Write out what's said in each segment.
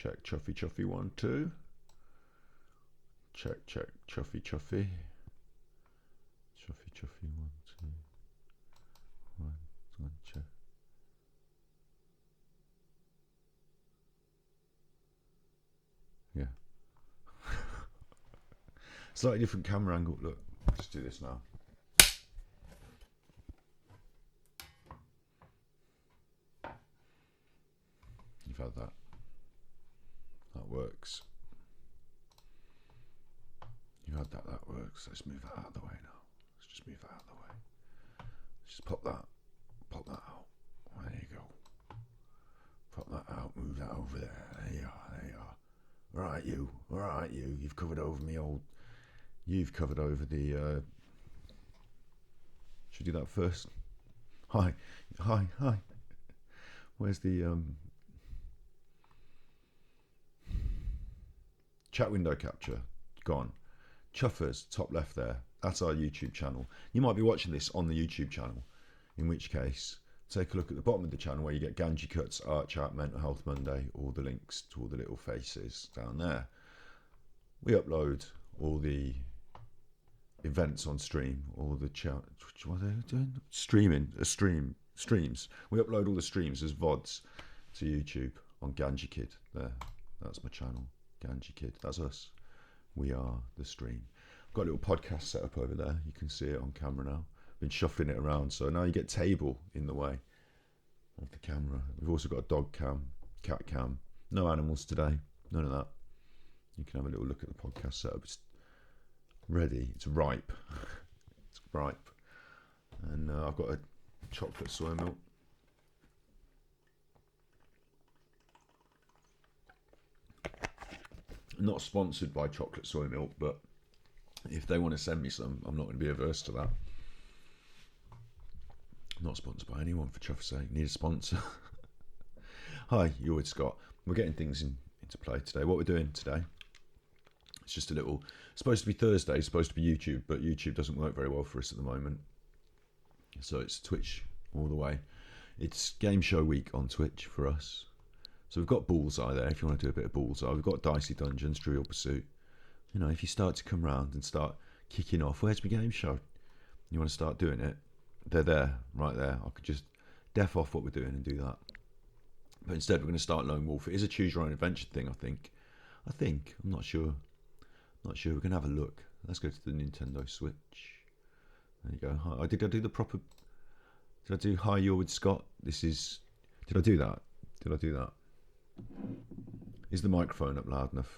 Check Chuffy Chuffy 1 2. Check Chuffy Chuffy. Chuffy Chuffy 1 2. 1 check. Yeah. Slightly different camera angle. Look, let's do this now. You've had that. That works. You had that. That works. Let's move that out of the way now. Let's just move that out of the way. Just pop that out. There you go. Pop that out. Move that over there. There you are. There you are. All right, you. All right, you. You've covered over me old. You've covered over the. Should we do that first? Hi. Where's the chat window capture? Gone. Chuffers, top left there. That's our YouTube channel. You might be watching this on the YouTube channel, in which case, take a look at the bottom of the channel where you get Ganji Cuts, Art Chat, Mental Health Monday, all the links to all the little faces down there. We upload all the events on stream, all the what are they doing? Streams. We upload all the streams as VODs to YouTube on Ganji Kid. There, that's my channel, Ganji Kid. That's us. We are the stream. I've got a little podcast set up over there. You can see it on camera now. I've been shuffling it around, so now you get table in the way of the camera. We've also got a dog cam, cat cam. No animals today. None of that. You can have a little look at the podcast setup. It's ready. It's ripe. It's ripe. And I've got a chocolate soy milk. Not sponsored by chocolate soy milk, but if they want to send me some, I'm not going to be averse to that. Not sponsored by anyone, for chuff's sake. Need a sponsor. Hi, you're with Scott. We're getting things into play today. What we're doing today, it's just a little, it's supposed to be Thursday, it's supposed to be YouTube, but YouTube doesn't work very well for us at the moment. So it's Twitch all the way. It's game show week on Twitch for us. So we've got Bullseye there, if you want to do a bit of Bullseye. We've got Dicey Dungeons, Trivial Pursuit. You know, if you start to come round and start kicking off, where's my game show? You want to start doing it? They're there, right there. I could just def off what we're doing and do that. But instead we're going to start Lone Wolf. It is a choose your own adventure thing, I think. I'm not sure. Not sure. We're going to have a look. Let's go to the Nintendo Switch. There you go. Did I do the proper... Did I do Hi, you're with Scott? This is... Did I do that? Is the microphone up loud enough?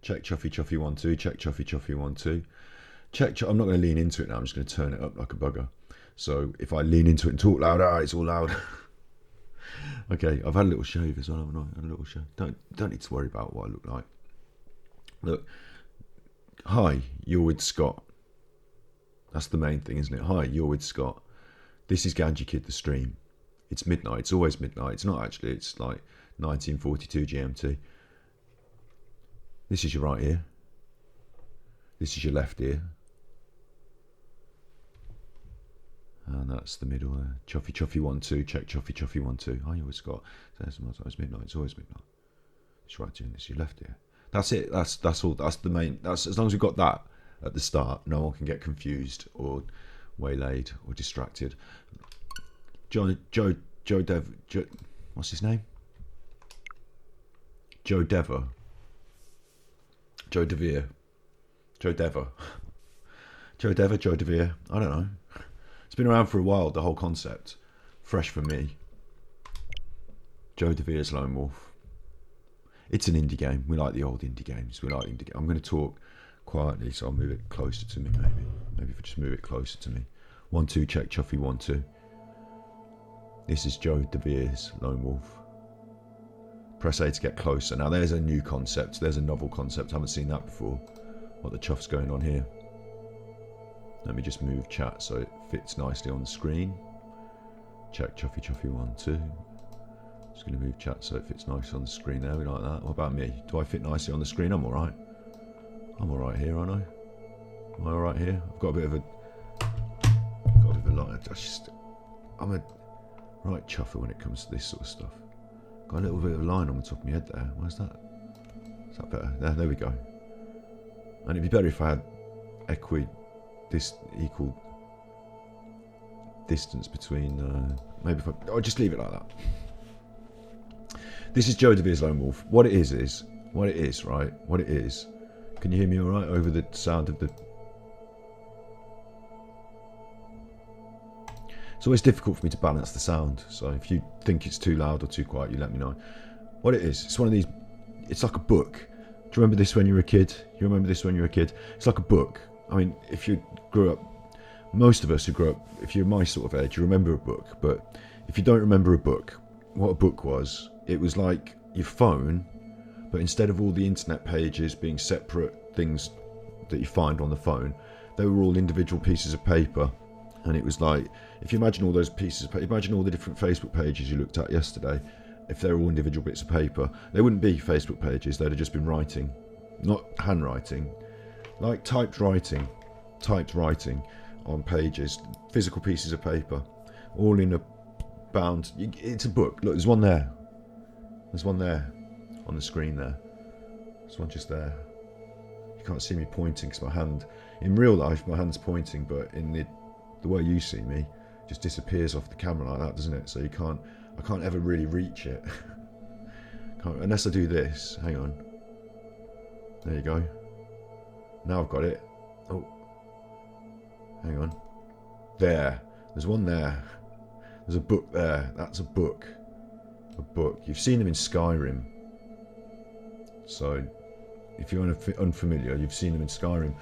Check Chuffy Chuffy 1 2. Check Chuffy Chuffy 1 2. I'm not going to lean into it now. I'm just going to turn it up like a bugger. So if I lean into it and talk loud, it's all loud. Okay, I've had a little shave as well, haven't I? Had a little shave. Don't need to worry about what I look like. Look, hi, you're with Scott. That's the main thing, isn't it? Hi, you're with Scott. This is Ganji Kid, the stream. It's midnight. It's always midnight. It's not actually. It's like 1942 GMT. This is your right ear. This is your left ear. And that's the middle there. Chuffy Chuffy 1 2. Check Chuffy Chuffy 1 2. Hi, you're with Scott. It's midnight. It's always midnight. It's right ear. This is your left ear. That's it. That's all. That's the main. That's as long as we've got that at the start, no one can get confused or waylaid or distracted. Joe Dev. What's his name? Joe Dever. Joe DeVere. Joe Dever. Joe Dever, Joe DeVere. I don't know. It's been around for a while, the whole concept. Fresh for me. Joe DeVere's Lone Wolf. It's an indie game. We like the old indie games. I'm going to talk quietly, so I'll move it closer to me, maybe. Maybe if I just move it closer to me. 1 2, check Chuffy 1 2. This is Joe DeVere's Lone Wolf. Press A to get closer. Now there's a new concept. There's a novel concept. I haven't seen that before. What the chuff's going on here? Let me just move chat so it fits nicely on the screen. Check Chuffy Chuffy 1 2. Just going to move chat so it fits nicely on the screen there. We like that. What about me? Do I fit nicely on the screen? I'm alright. I'm alright here, aren't I? Am I alright here? I've got a bit of a light. I'm a right chuffer when it comes to this sort of stuff. Got a little bit of a line on the top of my head there. Where's that? Is that better? There we go. And it'd be better if I had equal distance between. Maybe if I'll just leave it like that. This is Joe DeVere's Lone Wolf. What it is, right? What it is. Can you hear me all right over the sound of the... It's always difficult for me to balance the sound, so if you think it's too loud or too quiet, you let me know. What it is, it's one of these... It's like a book. Do you remember this when you were a kid? You remember this when you were a kid? It's like a book. I mean, if you grew up... Most of us who grew up, if you're my sort of age, you remember a book, but if you don't remember a book, what a book was, it was like your phone, but instead of all the internet pages being separate things that you find on the phone, they were all individual pieces of paper. And it was like, if you imagine all those pieces of paper, imagine all the different Facebook pages you looked at yesterday, if they were all individual bits of paper, they wouldn't be Facebook pages, they'd have just been writing, not handwriting, like typed writing on pages, physical pieces of paper, all in a bound. It's a book. Look, there's one there. There's one there on the screen there. There's one just there. You can't see me pointing because my hand, in real life, my hand's pointing, but in the way you see me, it just disappears off the camera like that, doesn't it? So I can't ever really reach it. Unless I do this. Hang on. There you go. Now I've got it. Oh. Hang on. There. There's one there. There's a book there. That's a book. A book. You've seen them in Skyrim. So, if you're unfamiliar, you've seen them in Skyrim.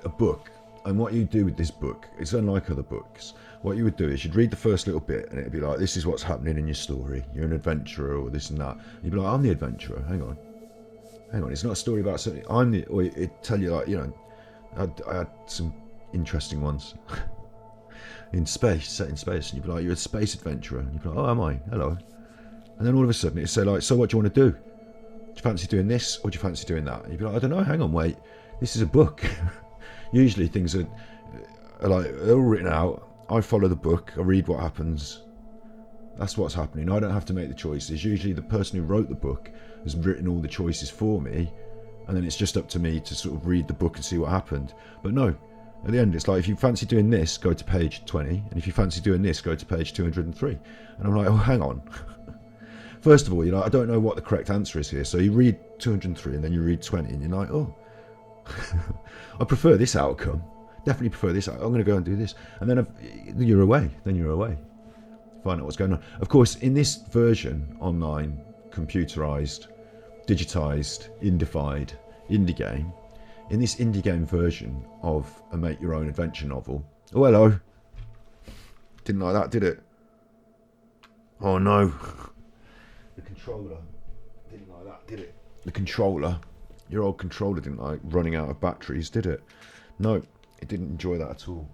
A book. And what you do with this book, it's unlike other books. What you would do is you'd read the first little bit and it'd be like, this is what's happening in your story. You're an adventurer or this and that. And you'd be like, I'm the adventurer. Hang on. It's not a story about something. Or it'd tell you like, I had some interesting ones. In space, set in space. And you'd be like, you're a space adventurer. And you'd be like, oh, am I? Hello. And then all of a sudden it'd say like, so what do you want to do? Do you fancy doing this or do you fancy doing that? And you'd be like, I don't know, hang on, wait. This is a book. Usually things are like, they're all written out. I follow the book. I read what happens. That's what's happening. I don't have to make the choices. Usually the person who wrote the book has written all the choices for me. And then it's just up to me to sort of read the book and see what happened. But no, at the end it's like, if you fancy doing this, go to page 20. And if you fancy doing this, go to page 203. And I'm like, oh, hang on. First of all, I don't know what the correct answer is here. So you read 203 and then you read 20 and you're like, oh, I prefer this outcome. Definitely prefer this. I'm going to go and do this. And then you're away. Find out what's going on. Of course, in this version, online, computerized, digitized, indified, indie game, in this indie game version of a make your own adventure novel. Oh, hello. Didn't like that, did it? Oh, no. The controller didn't like that, did it? The controller. Your old controller didn't like running out of batteries, did it? No, it didn't enjoy that at all.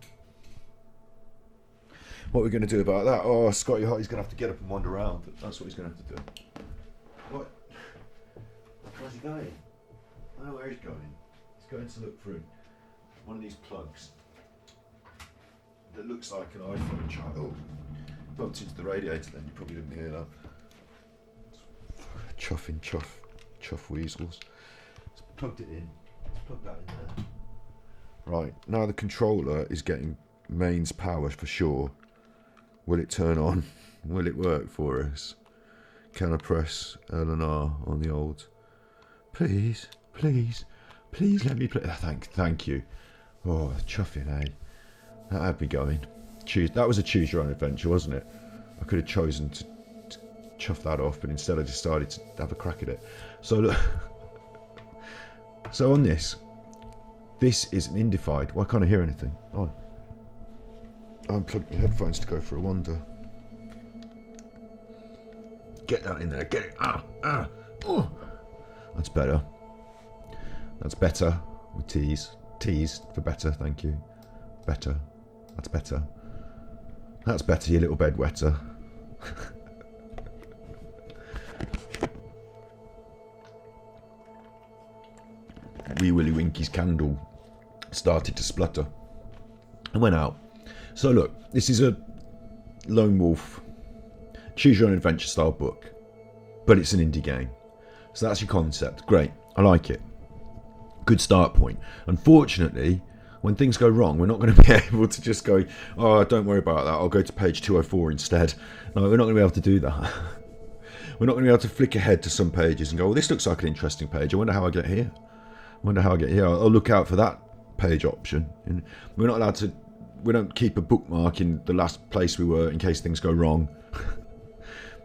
What are we going to do about that? Oh, Scotty Hotty's going to have to get up and wander around. That's what he's going to have to do. What? Where's he going? I know where he's going. He's going to look for one of these plugs that looks like an iPhone charger. Oh, bumped into the radiator then. You probably didn't hear that. Chuff weasels. Plugged it in. Let's plug that in there. Right, now the controller is getting mains power for sure. Will it turn on? Will it work for us? Can I press L and R on the old? Please let me play. Thank you. Oh, chuffing, eh? That had me going. That was a choose your own adventure, wasn't it? I could have chosen to chuff that off, but instead I decided to have a crack at it. So look. So on this is an indified. Why can't I hear anything? Oh, I unplugged my headphones to go for a wander. Get that in there. Get it. Oh. That's better. That's better. With T's. T's for better. Thank you. Better. That's better. That's better. You little bedwetter. Wee Willie Winky's candle started to splutter and went out. So look, this is a Lone Wolf choose your own adventure style book. but it's an indie game. So that's your concept. Great. I like it. Good start point. Unfortunately, when things go wrong, we're not going to be able to just go, oh, don't worry about that, I'll go to page 204 instead. No, we're not going to be able to do that. We're not going to be able to flick ahead to some pages and go, well, this looks like an interesting page. I wonder how I get here. I'll look out for that page option. And we're not allowed to, we don't keep a bookmark in the last place we were in case things go wrong.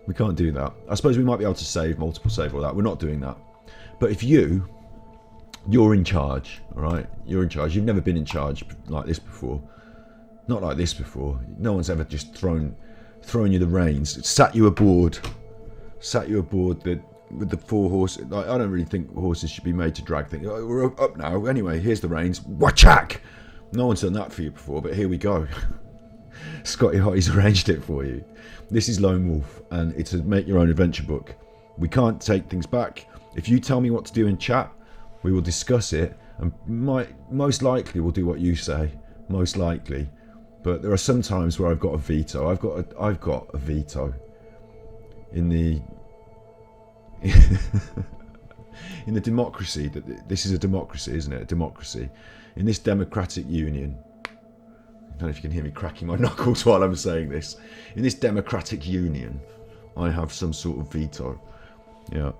We can't do that. I suppose we might be able to save, multiple save, all that. We're not doing that. But if you're in charge, all right? You're in charge. You've never been in charge like this before. Not like this before. No one's ever just thrown you the reins. It sat you aboard with the 4 horses. Like, I don't really think horses should be made to drag things. Oh, we're up now. Anyway, here's the reins. Wachak! No one's done that for you before, but here we go. Scotty Hotty's arranged it for you. This is Lone Wolf, and it's a make your own adventure book. We can't take things back. If you tell me what to do in chat, we will discuss it, and most likely we'll do what you say. Most likely, but there are some times where I've got a veto. I've got a veto in the in the democracy. That this is a democracy, isn't it? A democracy in this democratic union. I don't know if you can hear me cracking my knuckles while I'm saying this. In this democratic union, I have some sort of veto. Yeah.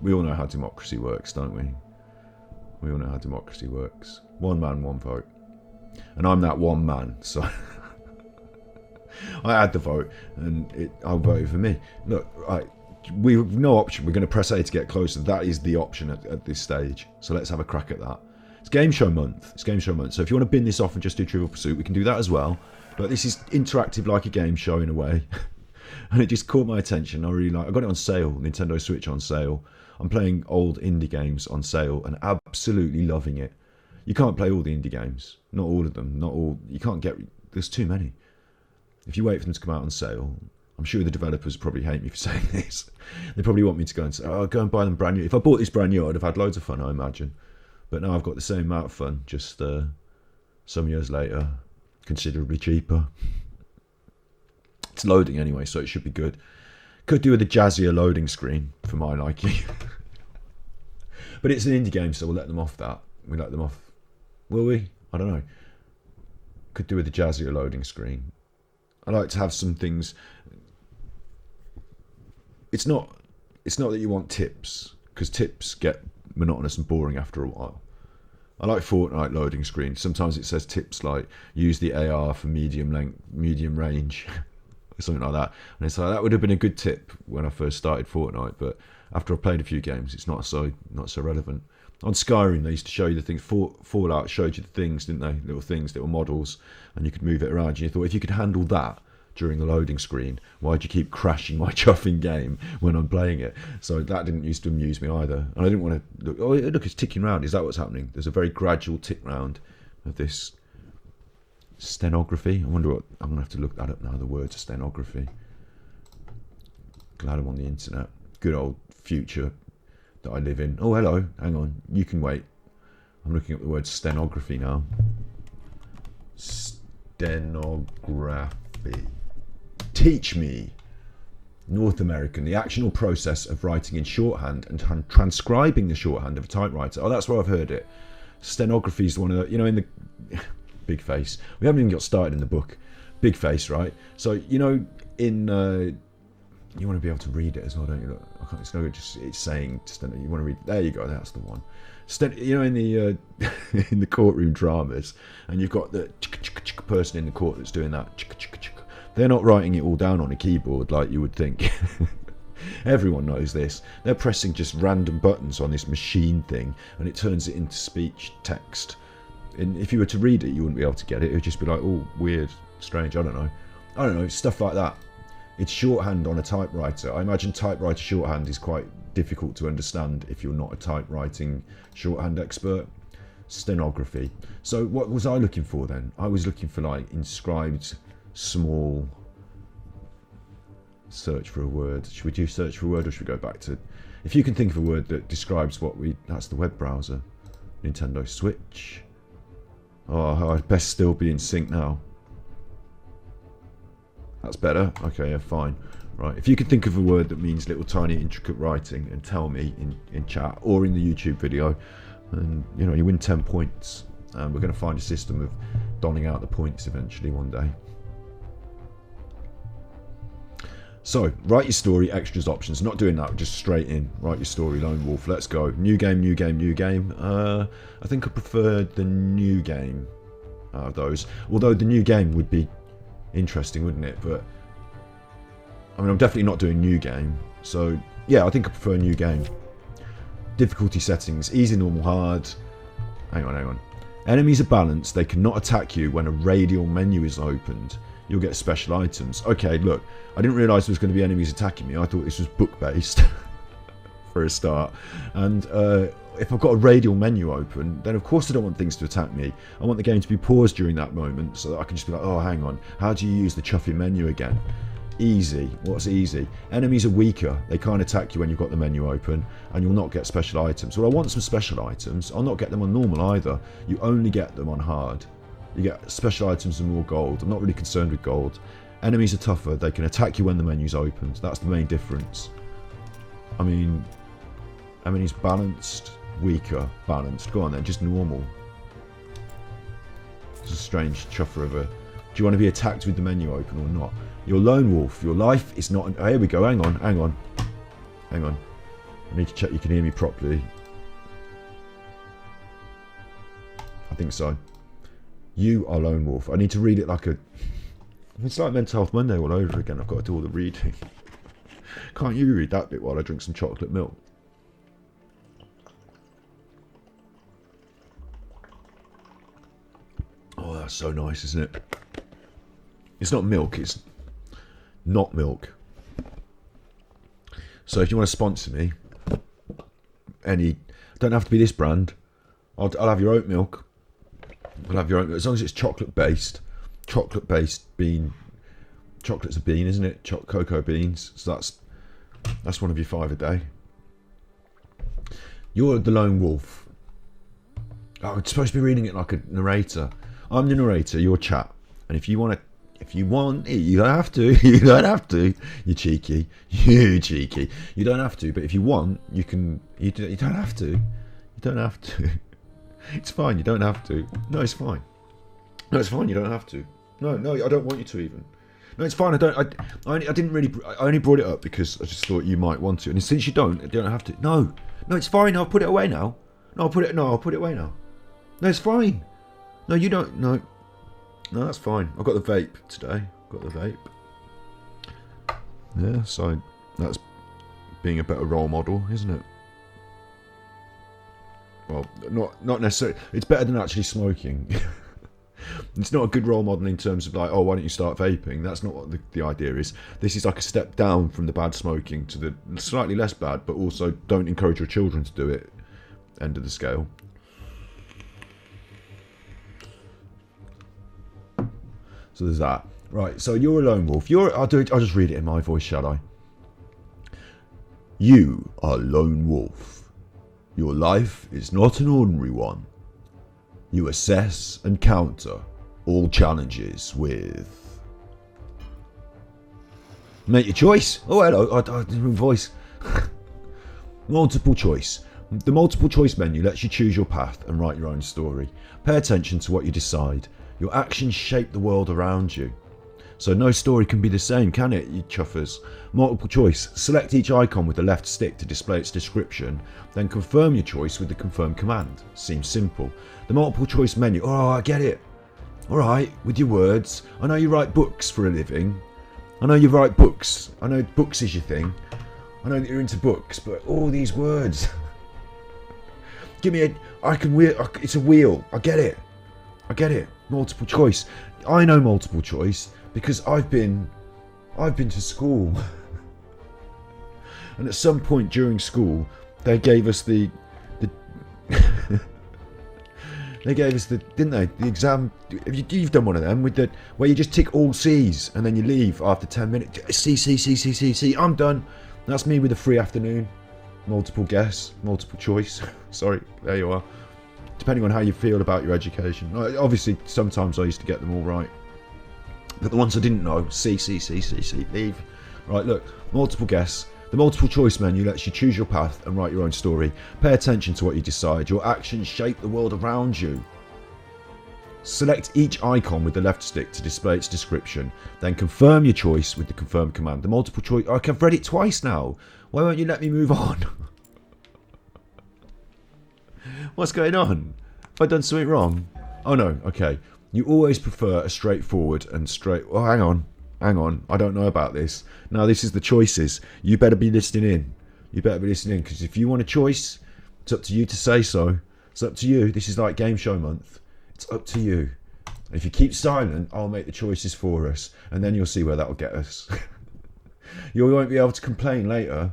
We all know how democracy works, don't we? We all know how democracy works. One man, one vote. And I'm that one man, so I had the vote, and I voted for me. Look, we have no option. We're going to press A to get closer. That is the option at this stage. So let's have a crack at that. It's game show month. So if you want to bin this off and just do Trivial Pursuit, we can do that as well. But this is interactive like a game show in a way. And it just caught my attention. I got it on sale, Nintendo Switch on sale. I'm playing old indie games on sale and absolutely loving it. You can't play all the indie games. Not all of them. Not all. You can't get... There's too many. If you wait for them to come out on sale, I'm sure the developers probably hate me for saying this. They probably want me to go and say, oh, go and buy them brand new. If I bought this brand new, I'd have had loads of fun, I imagine. But now I've got the same amount of fun, just some years later, considerably cheaper. It's loading anyway, so it should be good. Could do with a jazzier loading screen for my liking. But it's an indie game, so we'll let them off that. We let them off. Will we? I don't know. Could do with a jazzier loading screen. I like to have some things. It's not that you want tips, because tips get monotonous and boring after a while. I like Fortnite loading screens. Sometimes it says tips like use the AR for medium range, or something like that. And it's like that would have been a good tip when I first started Fortnite, but after I've played a few games, it's not so relevant. On Skyrim, they used to show you the things. Fallout showed you the things, didn't they? Little things, little models, and you could move it around. And you thought, if you could handle that during the loading screen, why'd you keep crashing my chuffing game when I'm playing it? So that didn't used to amuse me either. And I didn't want to look. Oh, look, it's ticking round. Is that what's happening? There's a very gradual tick round of this stenography. I wonder what. I'm gonna have to look that up now. The word stenography. Glad I'm on the internet. Good old future that I live in. Oh, hello. Hang on. You can wait. I'm looking up the word stenography now. Stenography. Teach me. North American, the actional process of writing in shorthand and transcribing the shorthand of a typewriter. Oh, that's where I've heard it. Stenography is one of the, in the big face. We haven't even got started in the book. Big face, right? So, in you want to be able to read it as well, don't you? It's no good just it's saying you want to read. There you go. That's the one. In the in the courtroom dramas, and you've got the person in the court that's doing that. They're not writing it all down on a keyboard like you would think. Everyone knows this. They're pressing just random buttons on this machine thing, and it turns it into speech text. And if you were to read it, you wouldn't be able to get it. It would just be like, oh, weird, strange. I don't know, stuff like that. It's shorthand on a typewriter. I imagine typewriter shorthand is quite difficult to understand if you're not a typewriting shorthand expert. Stenography. So what was I looking for then? I was looking for like inscribed small. Search for a word. Should we do search for a word, or should we go back to... If you can think of a word that describes what we... That's the web browser. Nintendo Switch. Oh, I'd best still be in sync now. That's better. Okay, yeah, fine. Right, if you could think of a word that means little tiny intricate writing and tell me in chat or in the YouTube video, and you know, you win 10 points. And we're going to find a system of donning out the points eventually one day. So, write your story, extras, options. Not doing that, just straight in. Write your story, Lone Wolf. Let's go. New game, new game, new game. I think I preferred the new game out of those. Although the new game would be interesting, wouldn't it? But, I mean, I'm definitely not doing new game. So, yeah, I think I prefer new game. Difficulty settings, easy, normal, hard. Hang on. Enemies are balanced. They cannot attack you when a radial menu is opened. You'll get special items. Okay, look, I didn't realise there was going to be enemies attacking me. I thought this was book-based for a start. And if I've got a radial menu open, then of course I don't want things to attack me. I want the game to be paused during that moment so that I can just be like, oh, hang on, how do you use the chuffy menu again? Easy. What's easy? Enemies are weaker. They can't attack you when you've got the menu open, and you'll not get special items. Well, I want some special items. I'll not get them on normal either. You only get them on hard. You get special items and more gold. I'm not really concerned with gold. Enemies are tougher. They can attack you when the menu's opened. That's the main difference. I mean, enemies balanced, weaker, balanced. Go on then, just normal. It's a strange chuffer of a... Do you want to be attacked with the menu open or not? You're Lone Wolf. Your life is not... Oh, here we go. Hang on. I need to check you can hear me properly. I think so. You are Lone Wolf. I need to read it like a... It's like Mental Health Monday all over again. I've got to do all the reading. Can't you read that bit while I drink some chocolate milk? Oh, that's so nice, isn't it? It's not milk, it's not milk. So if you want to sponsor me, don't have to be this brand. I'll have your oat milk. I'll have your oat milk, as long as it's chocolate based. Chocolate based bean. Chocolate's a bean, isn't it? Cocoa beans. So that's one of your 5 a day. You're the Lone Wolf. Oh, I'm supposed to be reading it like a narrator. I'm the narrator, you're chat. And if you want, you don't have to. You don't have to. You're cheeky. You cheeky. You don't have to. But if you want, you can. You don't have to. You don't have to. It's fine. You don't have to. No, it's fine. No, it's fine. You don't have to. No, I don't want you to even. No, it's fine. I didn't really. I only brought it up because I just thought you might want to. And since you don't have to. No, it's fine. I'll put it away now. I'll put it away now. No, it's fine. No, you don't. No, that's fine. I've got the vape today. Yeah, so that's being a better role model, isn't it? Well, not necessarily. It's better than actually smoking. It's not a good role model in terms of like, oh, why don't you start vaping? That's not what the idea is. This is like a step down from the bad smoking to the slightly less bad, but also don't encourage your children to do it end of the scale. So there's that. Right, so you're a Lone Wolf. I'll just read it in my voice, shall I? You are Lone Wolf. Your life is not an ordinary one. You assess and counter all challenges with... Make your choice. Oh, hello. I didn't voice. Multiple choice. The multiple choice menu lets you choose your path and write your own story. Pay attention to what you decide. Your actions shape the world around you. So no story can be the same, can it, you chuffers? Multiple choice. Select each icon with the left stick to display its description, then confirm your choice with the confirm command. Seems simple. The multiple choice menu. Oh, I get it. Alright, with your words. I know you write books for a living. I know you write books. I know books is your thing. I know that you're into books, but all these words. Give me it's a wheel. I get it. Multiple choice. I know multiple choice because I've been to school. And at some point during school, they gave us the didn't they? The exam. You've done one of them with where you just tick all C's and then you leave after 10 minutes. C. I'm done. That's me with a free afternoon. Multiple guess, multiple choice. Sorry, there you are. Depending on how you feel about your education. Obviously, sometimes I used to get them all right. But the ones I didn't know, C, leave. Right, look, multiple guess. The multiple choice menu lets you choose your path and write your own story. Pay attention to what you decide. Your actions shape the world around you. Select each icon with the left stick to display its description. Then confirm your choice with the confirm command. The multiple choice... Okay, I've read it twice now. Why won't you let me move on? What's going on? Have I done something wrong? Oh no, okay. You always prefer a straightforward and straight... Oh, hang on. I don't know about this. Now, this is the choices. You better be listening in. Because if you want a choice, it's up to you to say so. It's up to you. This is like game show month. It's up to you. If you keep silent, I'll make the choices for us. And then you'll see where that'll get us. You won't be able to complain later.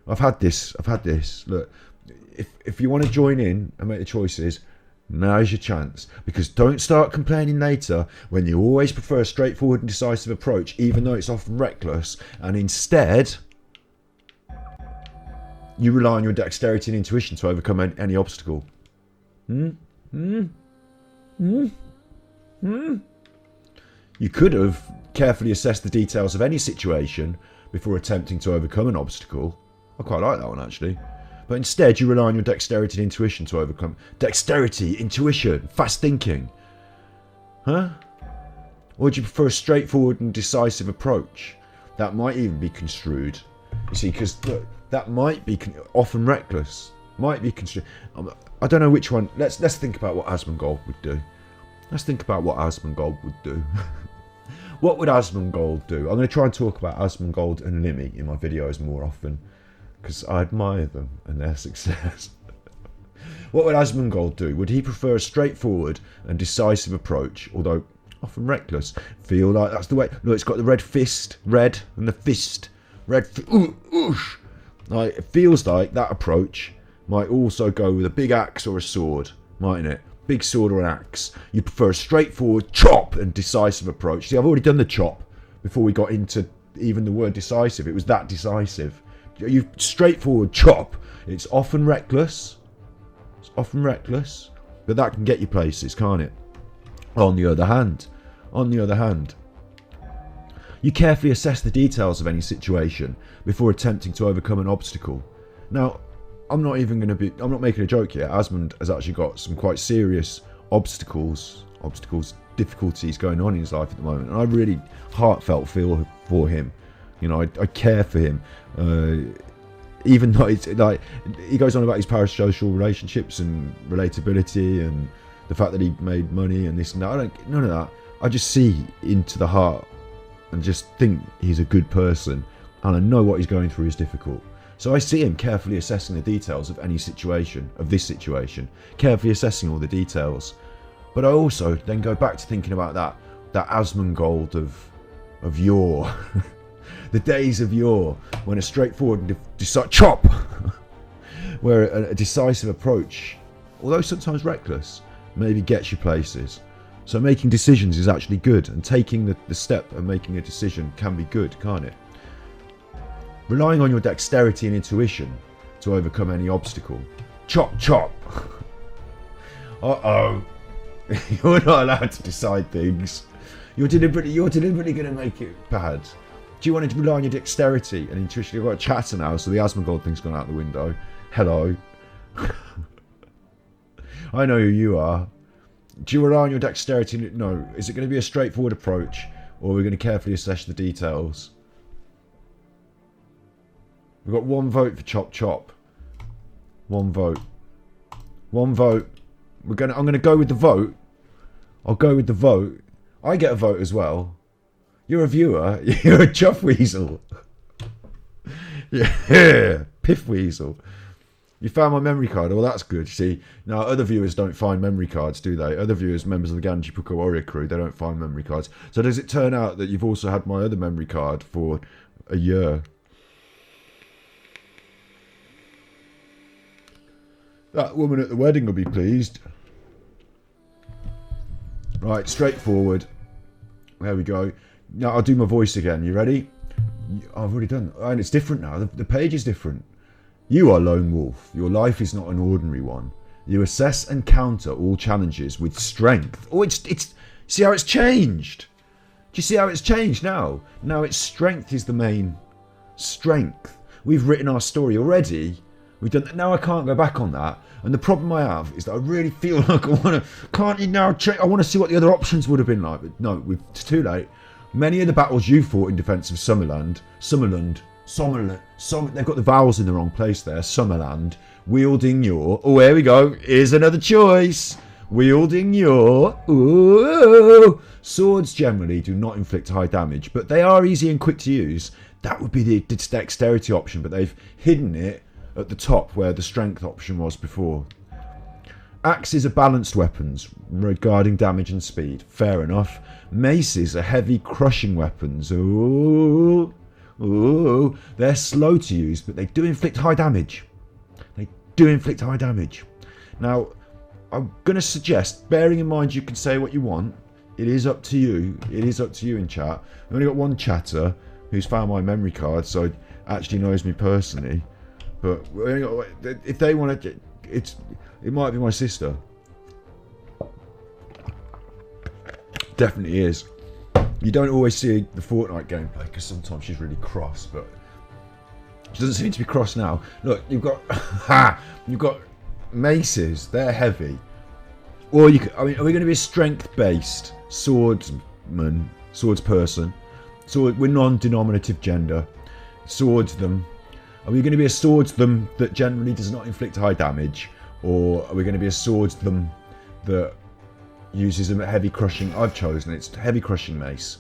I've had this. Look, if you want to join in and make the choices... Now's your chance, because don't start complaining later when you always prefer a straightforward and decisive approach, even though it's often reckless, and instead you rely on your dexterity and intuition to overcome any obstacle. You could have carefully assessed the details of any situation before attempting to overcome an obstacle. I quite like that one, actually. But instead, you rely on your dexterity and intuition to overcome... Dexterity, intuition, fast thinking. Huh? Or would you prefer a straightforward and decisive approach? That might even be construed. You see, because that might be often reckless. Might be construed... I don't know which one. Let's think about what Asmongold would do. What would Asmongold do? I'm going to try and talk about Asmongold and Limmy in my videos more often, because I admire them and their success. What would Asmongold do? Would he prefer a straightforward and decisive approach, although often reckless? Feel like that's the way... Look, it's got the red fist, red, and the fist. Oosh. Like, it feels like that approach might also go with a big axe or a sword, mightn't it? Big sword or an axe. You prefer a straightforward chop and decisive approach. See, I've already done the chop before we got into even the word decisive. It was that decisive. You straightforward chop. It's often reckless, but that can get you places, can't it? On the other hand, you carefully assess the details of any situation before attempting to overcome an obstacle. Now, I'm not making a joke here. Asmund has actually got some quite serious obstacles, difficulties going on in his life at the moment, and I really heartfelt feel for him. You know, I care for him. Even though it's like he goes on about his parasocial relationships and relatability and the fact that he made money and this and that. None of that. I just see into the heart and just think he's a good person, and I know what he's going through is difficult. So I see him carefully assessing the details of any situation, of this situation, carefully assessing all the details. But I also then go back to thinking about that Asmongold of yore. The days of yore, when a straightforward and chop, where a decisive approach, although sometimes reckless, maybe gets you places. So making decisions is actually good, and taking the step and making a decision can be good, can't it? Relying on your dexterity and intuition to overcome any obstacle. Chop, chop. Uh-oh. You're not allowed to decide things. You're deliberately going to make it bad. Do you want to rely on your dexterity and intuition? You've got a chatter now, so the Asmongold thing's gone out the window. Hello. I know who you are. Do you rely on your dexterity? No. Is it going to be a straightforward approach, or are we going to carefully assess the details? We've got one vote for chop chop. One vote. I'm going to go with the vote. I'll go with the vote. I get a vote as well. You're a viewer. You're a chuff weasel. Yeah, piff weasel. You found my memory card. Well, that's good. See, now other viewers don't find memory cards, do they? Other viewers, members of the Ganji Puka Warrior crew, they don't find memory cards. So does it turn out that you've also had my other memory card for a year? That woman at the wedding will be pleased. Right, straightforward. There we go. Now I'll do my voice again. You ready? I've already done. And it's different now. The page is different. You are Lone Wolf. Your life is not an ordinary one. You assess and counter all challenges with strength. Oh, it's see how it's changed. you see how it's changed now? Now it's strength is the main strength. We've written our story already. We've done. Now I can't go back on that. And the problem I have is that I really feel like I want to. Can't you now check? I want to see what the other options would have been like. But no, it's too late. Many of the battles you fought in defence of Summerland, they've got the vowels in the wrong place there. Summerland, wielding your. Oh, here we go. Here's another choice. Wielding your. Ooh, swords generally do not inflict high damage, but they are easy and quick to use. That would be the dexterity option, but they've hidden it at the top where the strength option was before. Axes are balanced weapons regarding damage and speed. Fair enough. Maces are heavy crushing weapons. Ooh, they're slow to use, but they do inflict high damage. Now, I'm going to suggest, bearing in mind you can say what you want, it is up to you. It is up to you in chat. I've only got one chatter who's found my memory card, so actually knows me personally. But if they want to, it might be my sister. Definitely is. You don't always see the Fortnite gameplay because sometimes she's really cross, but she doesn't seem to be cross now. Look, you've got maces. They're heavy. Or are we going to be a strength-based swordsperson? We're non-denominative gender. Swords them. Are we going to be a swords them that generally does not inflict high damage, or are we going to be a swords them that uses a heavy crushing? I've chosen it's heavy crushing mace.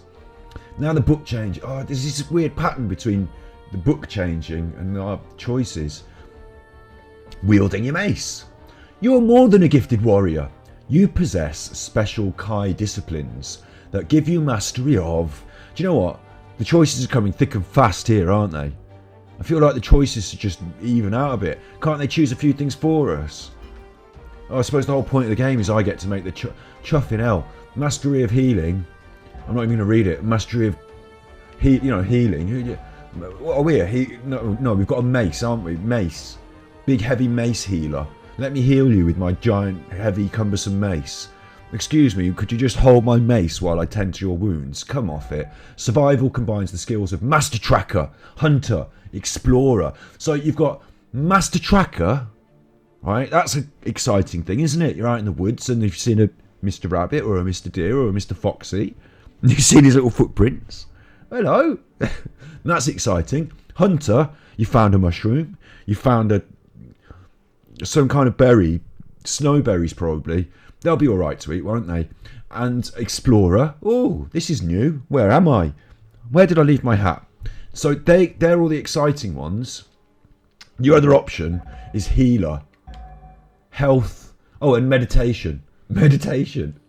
Now the book change. Oh, there's this weird pattern between the book changing and our choices. Wielding your mace. You're more than a gifted warrior. You possess special Kai disciplines that give you mastery of. Do you know what? The choices are coming thick and fast here, aren't they? I feel like the choices should just even out a bit. Can't they choose a few things for us? Oh, I suppose the whole point of the game is I get to make the chuffing hell. Mastery of healing. I'm not even going to read it. Mastery of healing. What are we? No, we've got a mace, aren't we? Mace. Big heavy mace healer. Let me heal you with my giant heavy cumbersome mace. Excuse me, could you just hold my mace while I tend to your wounds? Come off it. Survival combines the skills of Master Tracker, Hunter, Explorer. So you've got Master Tracker, right? That's an exciting thing, isn't it? You're out in the woods and you've seen a Mr. Rabbit or a Mr. Deer or a Mr. Foxy. And you've seen his little footprints. Hello. That's exciting. Hunter, you found a mushroom. You found some kind of berry. Snowberries probably. They'll be alright to eat, won't they? And Explorer. Oh, this is new. Where am I? Where did I leave my hat? So they're all the exciting ones. Your other option is Healer. Health. Oh, and Meditation. Meditation.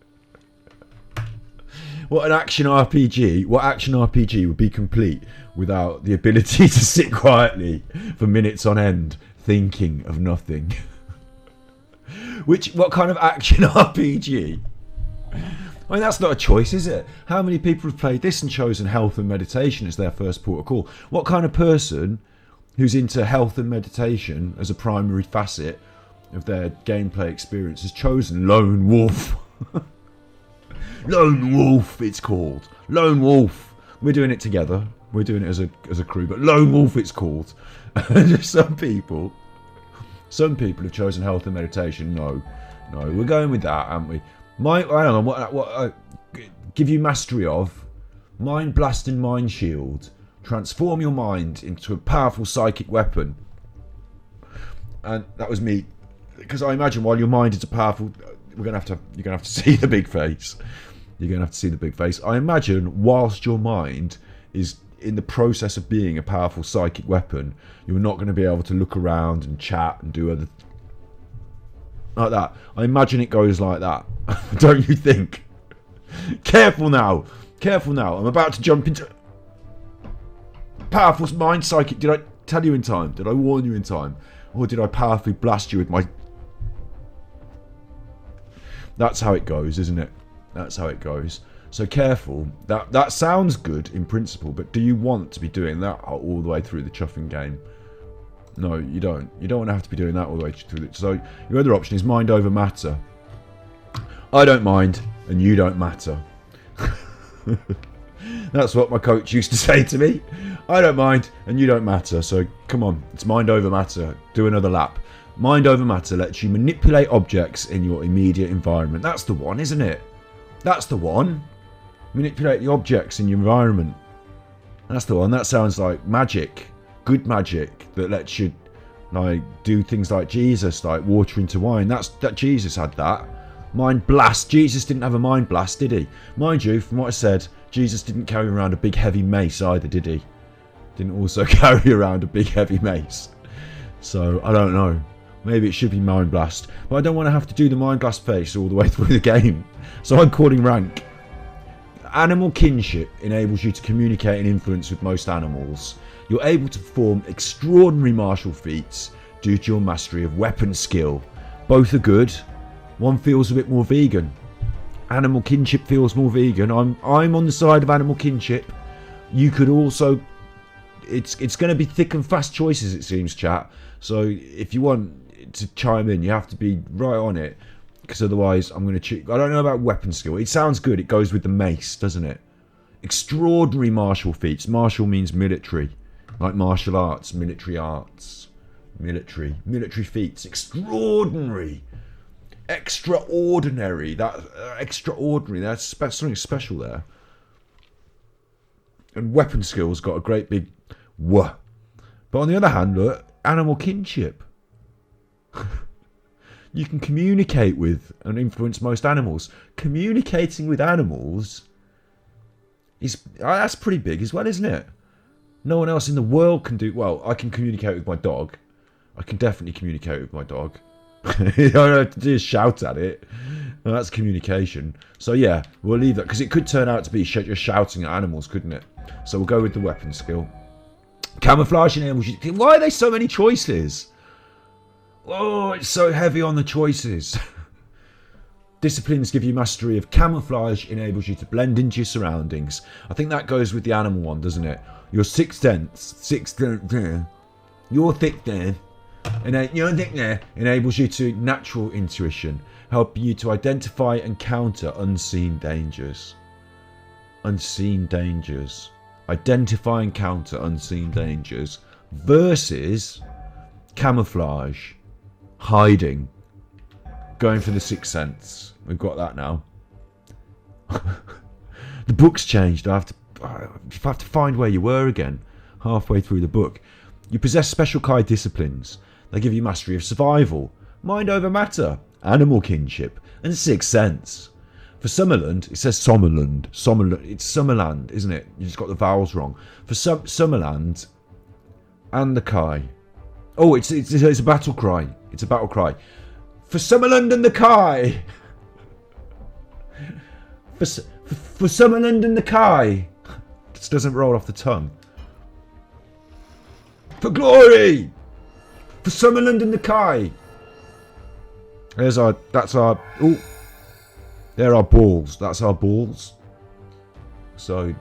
What action RPG would be complete without the ability to sit quietly for minutes on end thinking of nothing? What kind of action RPG? I mean, that's not a choice, is it? How many people have played this and chosen health and meditation as their first port of call? What kind of person who's into health and meditation as a primary facet of their gameplay experience has chosen Lone Wolf? Lone Wolf, it's called. Lone Wolf. We're doing it together. We're doing it as a crew, but Lone Wolf, it's called. Some people have chosen health and meditation. No, we're going with that, aren't we? I don't know what give you mastery of mind blast and mind shield. Transform your mind into a powerful psychic weapon. And that was me, because I imagine while your mind is a powerful, you're gonna have to see the big face. You're gonna have to see the big face. I imagine whilst your mind is in the process of being a powerful psychic weapon, you're not going to be able to look around and chat and do other like that. I imagine it goes like that. Don't you think? Careful now. I'm about to jump into powerful mind psychic. Did I tell you in time? Did I warn you in time? Or did I powerfully blast you with my... That's how it goes, isn't it? That's how it goes. So careful. That sounds good in principle, but do you want to be doing that all the way through the chuffing game? No, you don't. You don't want to have to be doing that all the way through it. So your other option is mind over matter. I don't mind, and you don't matter. That's what my coach used to say to me. I don't mind, and you don't matter. So come on, it's mind over matter. Do another lap. Mind over matter lets you manipulate objects in your immediate environment. That's the one, isn't it? That's the one. Manipulate the objects in your environment. That's the one. That sounds like magic. Good magic that lets you like do things like Jesus, like water into wine. That Jesus had that. Mind blast. Jesus didn't have a mind blast, did he? Mind you, from what I said, Jesus didn't carry around a big heavy mace either, did he? Didn't also carry around a big heavy mace. So, I don't know. Maybe it should be mind blast. But I don't want to have to do the mind blast face all the way through the game. So I'm calling rank. Animal kinship enables you to communicate and influence with most animals. You're able to perform extraordinary martial feats due to your mastery of weapon skill. Both are good. One feels a bit more vegan. Animal kinship feels more vegan. I'm on the side of animal kinship. You could also... It's going to be thick and fast choices, it seems, chat. So if you want to chime in, you have to be right on it. Because otherwise, I'm going to cheat. I don't know about weapon skill. It sounds good. It goes with the mace, doesn't it? Extraordinary martial feats. Martial means military. Like martial arts, military arts. Military feats. Extraordinary. Extraordinary. Extraordinary. That's something special there. And weapon skills got a great big wah. But on the other hand, look, animal kinship. You can communicate with and influence most animals. Communicating with animals that's pretty big as well, isn't it? No one else in the world can do... Well, I can communicate with my dog. I can definitely communicate with my dog. All I have to do is shout at it. Well, that's communication. So yeah, we'll leave that. Because it could turn out to be just shouting at animals, couldn't it? So we'll go with the weapon skill. Camouflage and animals. Why are there so many choices? Oh, it's so heavy on the choices. Disciplines give you mastery of camouflage, enables you to blend into your surroundings. I think that goes with the animal one, doesn't it? Your sixth sense, your thick there, enables you to natural intuition, helping you to identify and counter unseen dangers. Unseen dangers. Identify and counter unseen dangers versus camouflage. Hiding. Going for the sixth sense. We've got that now. The book's changed. I have to find where you were again. Halfway through the book. You possess special Kai disciplines. They give you mastery of survival, mind over matter, animal kinship, and sixth sense. For Summerland, it says Sommerland. It's Summerland, isn't it? You just got the vowels wrong. For Summerland and the Kai. Oh, it's a battle cry. It's a battle cry. For Summerland and the Kai. For Summerland and the Kai. This doesn't roll off the tongue. For glory. For Summerland and the Kai. That's our. Oh, there are balls. That's our balls. So.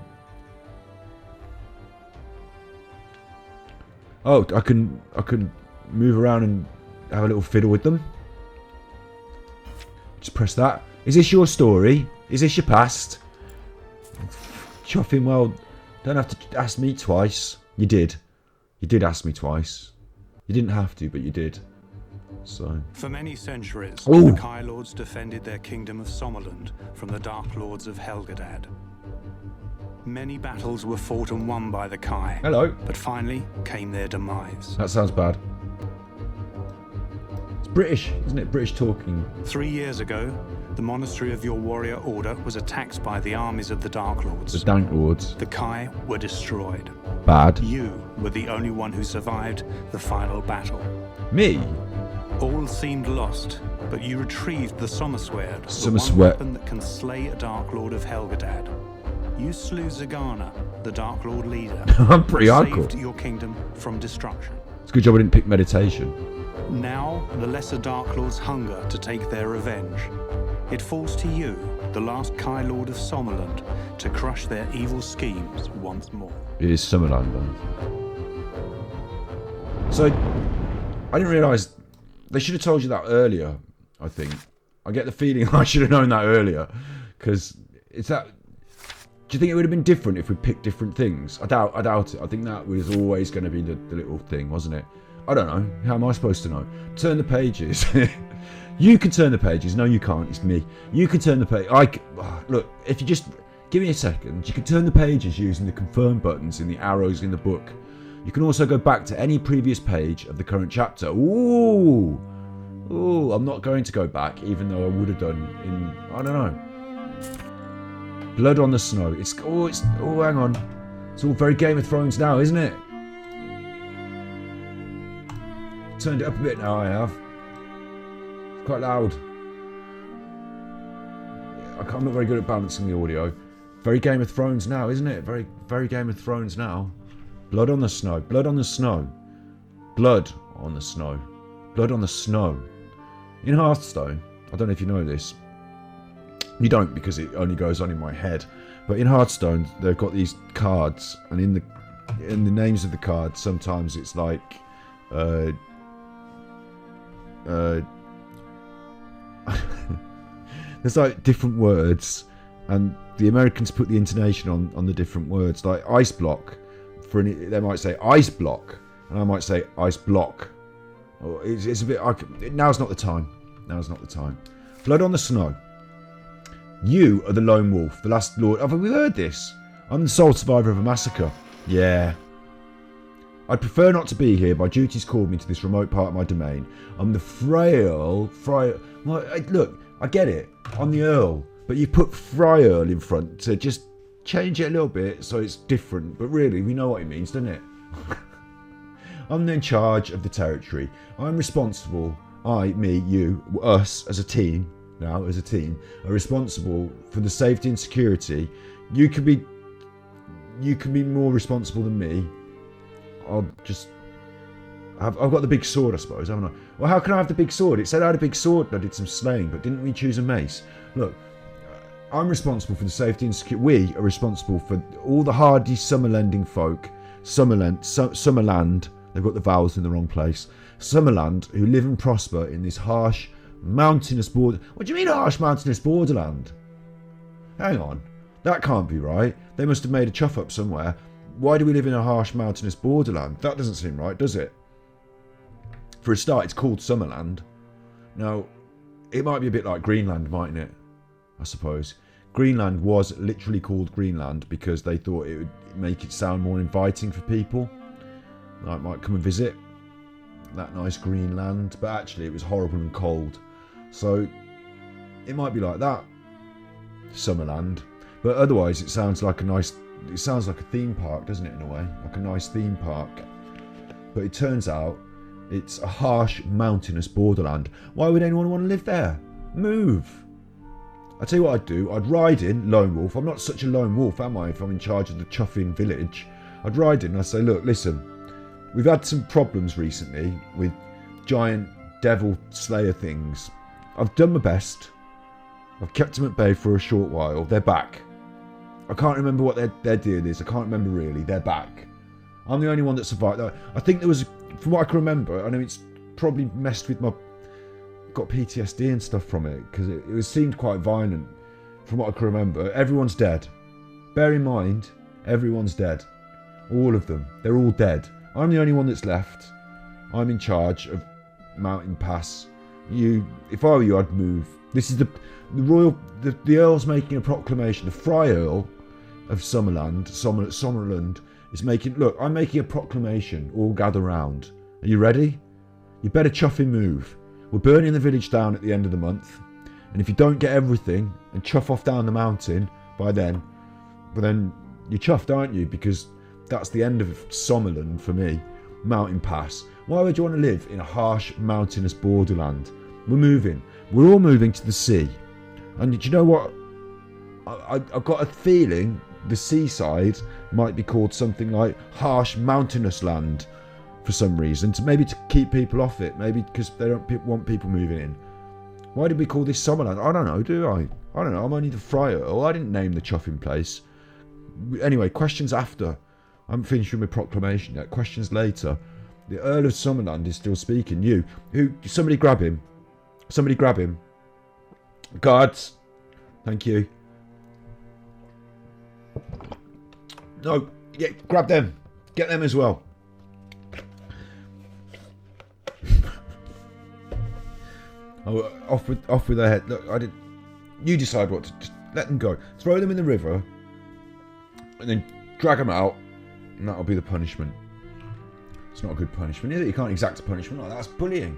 Oh, I can move around and have a little fiddle with them. Just press that. Is this your story? Is this your past? Chuffing, well, don't have to ask me twice. You did. You did ask me twice. You didn't have to, but you did. So. For many centuries, Ooh. the Kai Lords defended their kingdom of Sommerland from the Dark Lords of Helgedad. Many battles were fought and won by the Kai. Hello. But finally came their demise. That sounds bad. It's British, isn't it? British talking. 3 years ago, the monastery of your warrior order was attacked by the armies of the Dark Lords. The Dank Lords. The Kai were destroyed. Bad. You were the only one who survived the final battle. Me? All seemed lost, but you retrieved the Sommersword, the Sommersword. one weapon that can slay a Dark Lord of Helgedad. You slew Zagana, the Dark Lord leader. I'm pretty saved hardcore. your kingdom from destruction. It's a good job I didn't pick meditation. Now, the lesser Dark Lords hunger to take their revenge. It falls to you, the last Kai Lord of Sommerland, to crush their evil schemes once more. It is Summerland, though. So, I didn't realise... They should have told you that earlier, I think. I get the feeling I should have known that earlier. Because it's that... Do you think it would have been different if we picked different things? I doubt it. I think that was always going to be the little thing, wasn't it? I don't know. How am I supposed to know? Turn the pages. You can turn the pages. No, you can't. It's me. You can turn the page. Look, if you just give me a second, you can turn the pages using the confirm buttons in the arrows in the book. You can also go back to any previous page of the current chapter. Ooh, I'm not going to go back, even though I would have done in, I don't know. Blood on the snow. Hang on. It's all very Game of Thrones now, isn't it? Turned it up a bit now, I have. It's quite loud. I'm not very good at balancing the audio. Very Game of Thrones now, isn't it? Very, very Game of Thrones now. Blood on the snow. Blood on the snow. Blood on the snow. Blood on the snow. In Hearthstone, I don't know if you know this. You don't, because it only goes on in my head. But in Hearthstone, they've got these cards, and in the names of the cards, sometimes it's like there's like different words, and the Americans put the intonation on the different words. Like ice block, they might say ice block, and I might say ice block. It's a bit. Now's not the time. Now's not the time. Blood on the snow. You are the lone wolf, the last lord. Have we heard this? I'm the sole survivor of a massacre. Yeah. I'd prefer not to be here. My duties called me to this remote part of my domain. I'm the frail. Look, I get it. I'm the Earl, but you put Frail in front to just change it a little bit so it's different. But really, we know what it means, doesn't it? I'm in charge of the territory. I'm responsible. You, us as a team. Now, as a team, are responsible for the safety and security. You can be more responsible than me. I've got the big sword, I suppose, haven't I? Well, how can I have the big sword? It said I had a big sword and I did some slaying, but didn't we choose a mace? Look, I'm responsible for the safety and security. We are responsible for all the hardy summerlanding folk, Summerland, they've got the vowels in the wrong place, Summerland, who live and prosper in this harsh, mountainous border. What do you mean harsh, mountainous borderland? Hang on, that can't be right. They must have made a chuff up somewhere. Why do we live in a harsh, mountainous borderland? That doesn't seem right, does it? For a start, it's called Summerland. Now, it might be a bit like Greenland, mightn't it? I suppose. Greenland was literally called Greenland because they thought it would make it sound more inviting for people. Like, might come and visit that nice Greenland, but actually it was horrible and cold. So, it might be like that. Summerland. But otherwise, it sounds like a theme park, doesn't it, in a way? Like a nice theme park. But it turns out it's a harsh, mountainous borderland. Why would anyone want to live there? Move. I tell you what I'd do. I'd ride in, lone wolf. I'm not such a lone wolf, am I, if I'm in charge of the Chuffin village? I'd ride in and I'd say, look, listen, we've had some problems recently with giant devil slayer things. I've done my best. I've kept them at bay for a short while. They're back. I can't remember what their deal is. I can't remember really. They're back. I'm the only one that survived. I think there was, from what I can remember, I know it's probably messed with my... got PTSD and stuff from it, because it seemed quite violent. From what I can remember, everyone's dead. Bear in mind, everyone's dead. All of them. They're all dead. I'm the only one that's left. I'm in charge of Mountain Pass. If I were you, I'd move. This is the Earl's making a proclamation. The Fry Earl of Summerland is making... Look, I'm making a proclamation. All gather round. Are you ready? You better chuff and move. We're burning the village down at the end of the month. And if you don't get everything and chuff off down the mountain by then, but then you're chuffed, aren't you? Because that's the end of Sommerland for me. Mountain Pass. Why would you want to live in a harsh, mountainous borderland? We're moving. We're all moving to the sea. And do you know what? I've got a feeling the seaside might be called something like harsh, mountainous land for some reason. Maybe to keep people off it. Maybe because they don't want people moving in. Why did we call this Summerland? I don't know, do I? I don't know. I'm only the Fry Earl. I didn't name the chuffing place. Anyway, questions after. I haven't finished with my proclamation yet. Questions later. The Earl of Summerland is still speaking. Somebody grab him. Somebody grab him. Guards. Thank you. No, yeah, grab them. Get them as well. Oh, off with their head. Look, you decide what to. Just let them go. Throw them in the river, and then drag them out, and that'll be the punishment. It's not a good punishment, is it? You can't exact a punishment like that. That's bullying.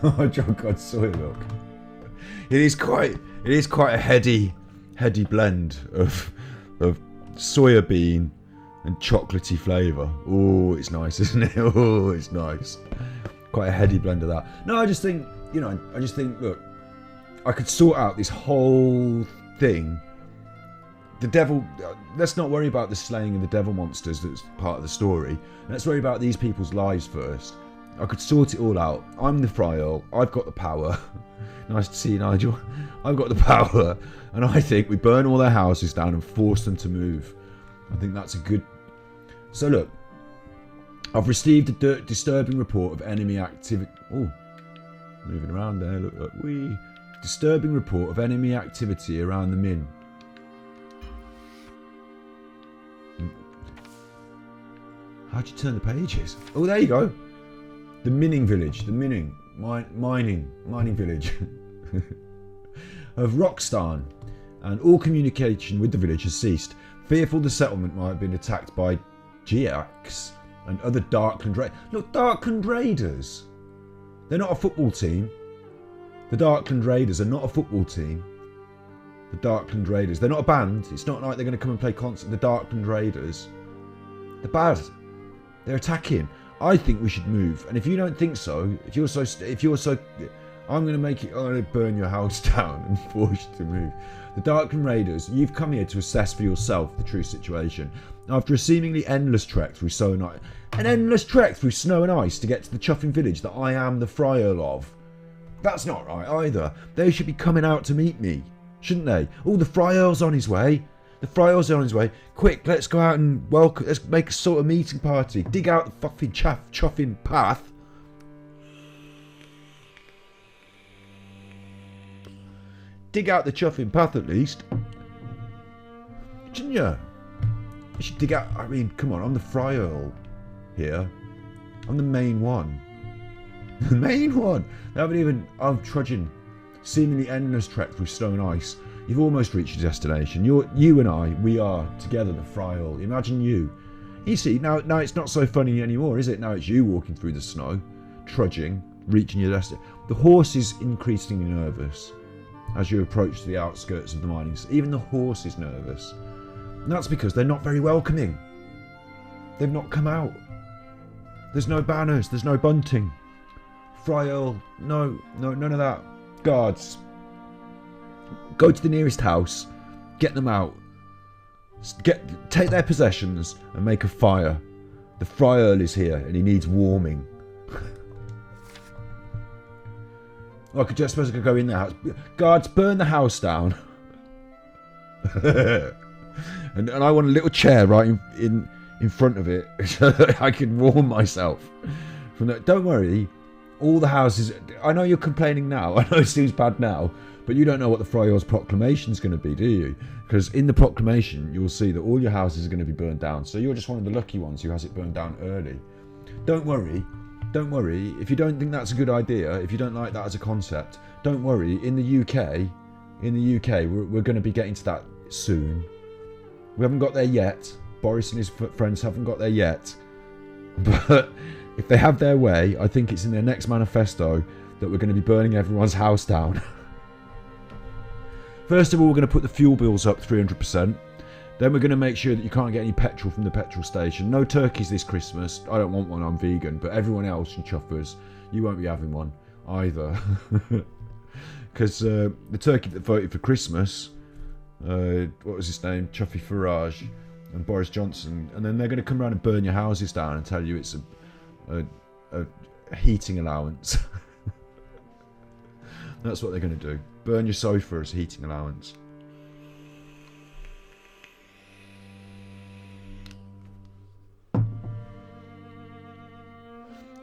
Oh, John God, soy milk. It is quite a heady blend of soya bean and chocolatey flavour. Oh, it's nice, isn't it? Oh, it's nice. Quite a heady blend of that. No, I just think, look, I could sort out this whole thing. The devil, let's not worry about the slaying of the devil monsters that's part of the story. Let's worry about these people's lives first. I could sort it all out. I'm the Fry Earl. I've got the power. Nice to see you, Nigel. I've got the power. And I think we burn all their houses down and force them to move. I think that's a good... So look, I've received a disturbing report of enemy activity... Oh, moving around there. Look. Disturbing report of enemy activity around the Min. How'd you turn the pages? Oh, there you go. The Mining Village. The mining village of Rockstan. And all communication with the village has ceased. Fearful the settlement might have been attacked by Giax and other Darkland Raiders. Look, Darkland Raiders. They're not a football team. The Darkland Raiders are not a football team. The Darkland Raiders. They're not a band. It's not like they're going to come and play concert. The Darkland Raiders. They're bad. They're attacking. I think we should move. And if you don't think so, if you're so, I'm going to burn your house down and force you to move. The Darkland Raiders, you've come here to assess for yourself the true situation. After a seemingly endless trek through snow and ice to get to the chuffing village that I am the Fry Earl of. That's not right either. They should be coming out to meet me, shouldn't they? Oh, the Fry Earl's on his way. The Fry Earl's on his way. Quick, let's go out and welcome. Let's make a sort of meeting party. Dig out the fucking chuffing path. Dig out the chuffing path at least. Shouldn't you? You should dig out. I mean, come on. I'm the Fry Earl here. I'm the main one. The main one. I'm trudging. Seemingly endless trek through snow and ice. You've almost reached your destination. You and I, we are together the Fry Earl. Imagine you. You see, now it's not so funny anymore, is it? Now it's you walking through the snow, trudging, reaching your destination. The horse is increasingly nervous as you approach the outskirts of the mining. Even the horse is nervous. And that's because they're not very welcoming. They've not come out. There's no banners, there's no bunting. Fry Earl, no, none of that. Guards. Go to the nearest house, get them out, take their possessions and make a fire. The Fry Earl is here and he needs warming. I suppose I could go in the house. Guards, burn the house down. and I want a little chair right in front of it so that I can warm myself. Don't worry, all the houses... I know you're complaining now. I know it seems bad now. But you don't know what the Fry Earl's proclamation is going to be, do you? Because in the proclamation, you'll see that all your houses are going to be burned down. So you're just one of the lucky ones who has it burned down early. Don't worry. If you don't think that's a good idea, if you don't like that as a concept, don't worry. In the UK, we're going to be getting to that soon. We haven't got there yet. Boris and his friends haven't got there yet. But if they have their way, I think it's in their next manifesto that we're going to be burning everyone's house down. First of all, we're going to put the fuel bills up 300%. Then we're going to make sure that you can't get any petrol from the petrol station. No turkeys this Christmas. I don't want one, I'm vegan. But everyone else, you chuffers, you won't be having one either. Because the turkey that voted for Christmas, what was his name? Chuffy Farage and Boris Johnson. And then they're going to come around and burn your houses down and tell you it's a heating allowance. That's what they're going to do. Burn your sofa as heating allowance.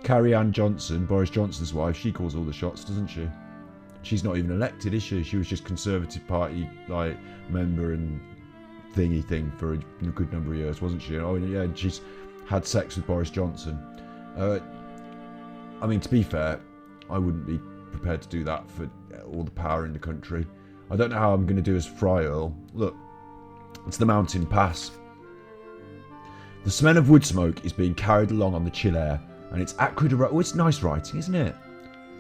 Carrie Ann Johnson, Boris Johnson's wife, she calls all the shots, doesn't she? She's not even elected, is she? She was just Conservative Party member and thingy thing for a good number of years, wasn't she? Oh yeah, and she's had sex with Boris Johnson. I mean, to be fair, I wouldn't be prepared to do that for all the power in the country. I don't know how I'm going to do as Fry Earl. Look, it's the mountain pass. The smell of wood smoke is being carried along on the chill air, and it's acrid. Oh, it's nice writing, isn't it?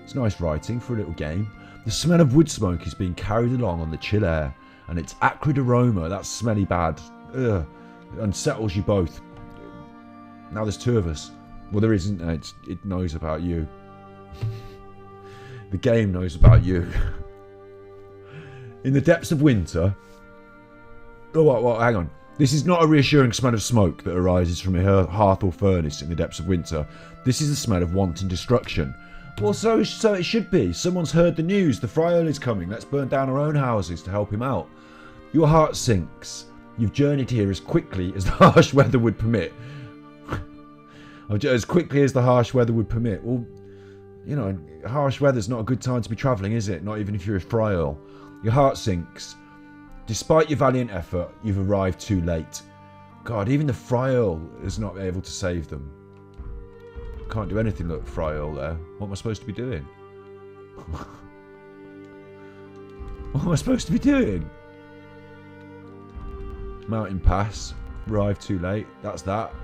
It's nice writing for a little game. The smell of wood smoke is being carried along on the chill air, and its acrid aroma, that's smelly bad, unsettles you both. Now there's two of us. Well, there isn't. It knows about you. The game knows about you. In the depths of winter... Oh, hang on. This is not a reassuring smell of smoke that arises from a hearth or furnace in the depths of winter. This is the smell of wanton destruction. Well, so it should be. Someone's heard the news. The Fry Earl is coming. Let's burn down our own houses to help him out. Your heart sinks. You've journeyed here as quickly as the harsh weather would permit. As quickly as the harsh weather would permit. Well, you know, harsh weather's not a good time to be travelling, is it? Not even if you're a Fry Earl. Your heart sinks. Despite your valiant effort, you've arrived too late. God, even the Fry Earl is not able to save them. Can't do anything, look, Fry Earl there. What am I supposed to be doing? What am I supposed to be doing? Mountain pass. Arrived too late. That's that.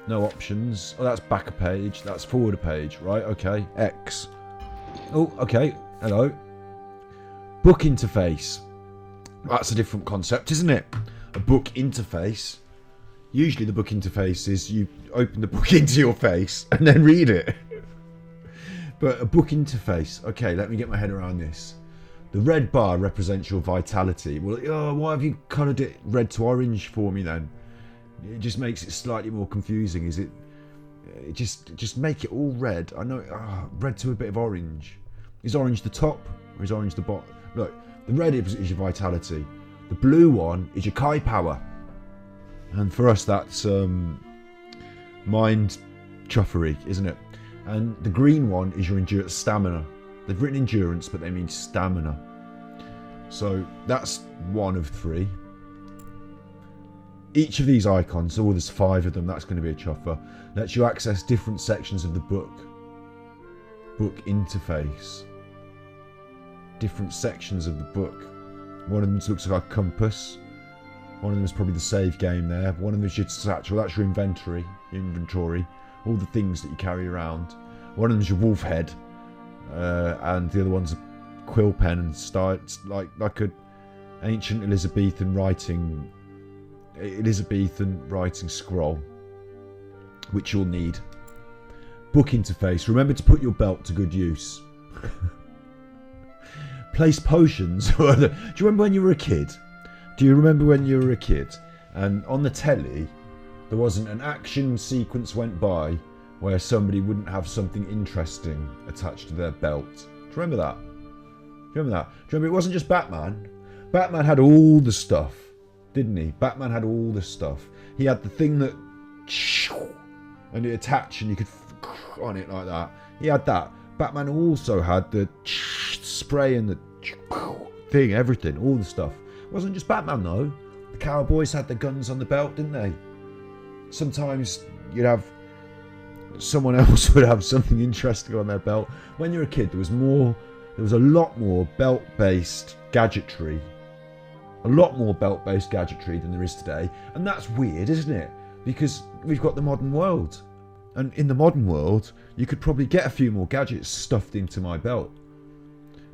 No options. Oh, that's back a page. That's forward a page. Right, okay. X. Oh, okay. Hello. Book interface. That's a different concept, isn't it? A book interface. Usually the book interface is you open the book into your face and then read it. But a book interface. Okay, let me get my head around this. The red bar represents your vitality. Well, why have you coloured it red to orange for me then? It just makes it slightly more confusing. Is it? Just make it all red. I know. Red to a bit of orange. Is orange the top or is orange the bottom? Look, the red is your vitality. The blue one is your Kai power. And for us, that's mind chuffery, isn't it? And the green one is your stamina. They've written endurance, but they mean stamina. So that's one of three. Each of these icons, so there's 5 of them, that's going to be a chuffer, lets you access different sections of the book. Book interface. Different sections of the book. One of them looks like a compass. One of them is probably the save game there. One of them is your satchel, that's your inventory. All the things that you carry around. One of them is your wolf head. And the other one's a quill pen and like a ancient Elizabethan writing scroll, which you'll need. Book interface. Remember to put your belt to good use. Place potions. Do you remember when you were a kid? And on the telly, there wasn't an action sequence went by where somebody wouldn't have something interesting attached to their belt. Do you remember that? Do you remember it wasn't just Batman? Batman had all the stuff, didn't he? Batman had all the stuff. He had the thing that and it attached and you could on it like that. He had that. Batman also had the spray and the thing, everything, all the stuff. It wasn't just Batman though. The cowboys had the guns on the belt, didn't they? Sometimes you'd have someone else would have something interesting on their belt. When you're a kid, there was a lot more belt-based gadgetry. A lot more belt-based gadgetry than there is today. And that's weird, isn't it? Because we've got the modern world. And in the modern world, you could probably get a few more gadgets stuffed into my belt.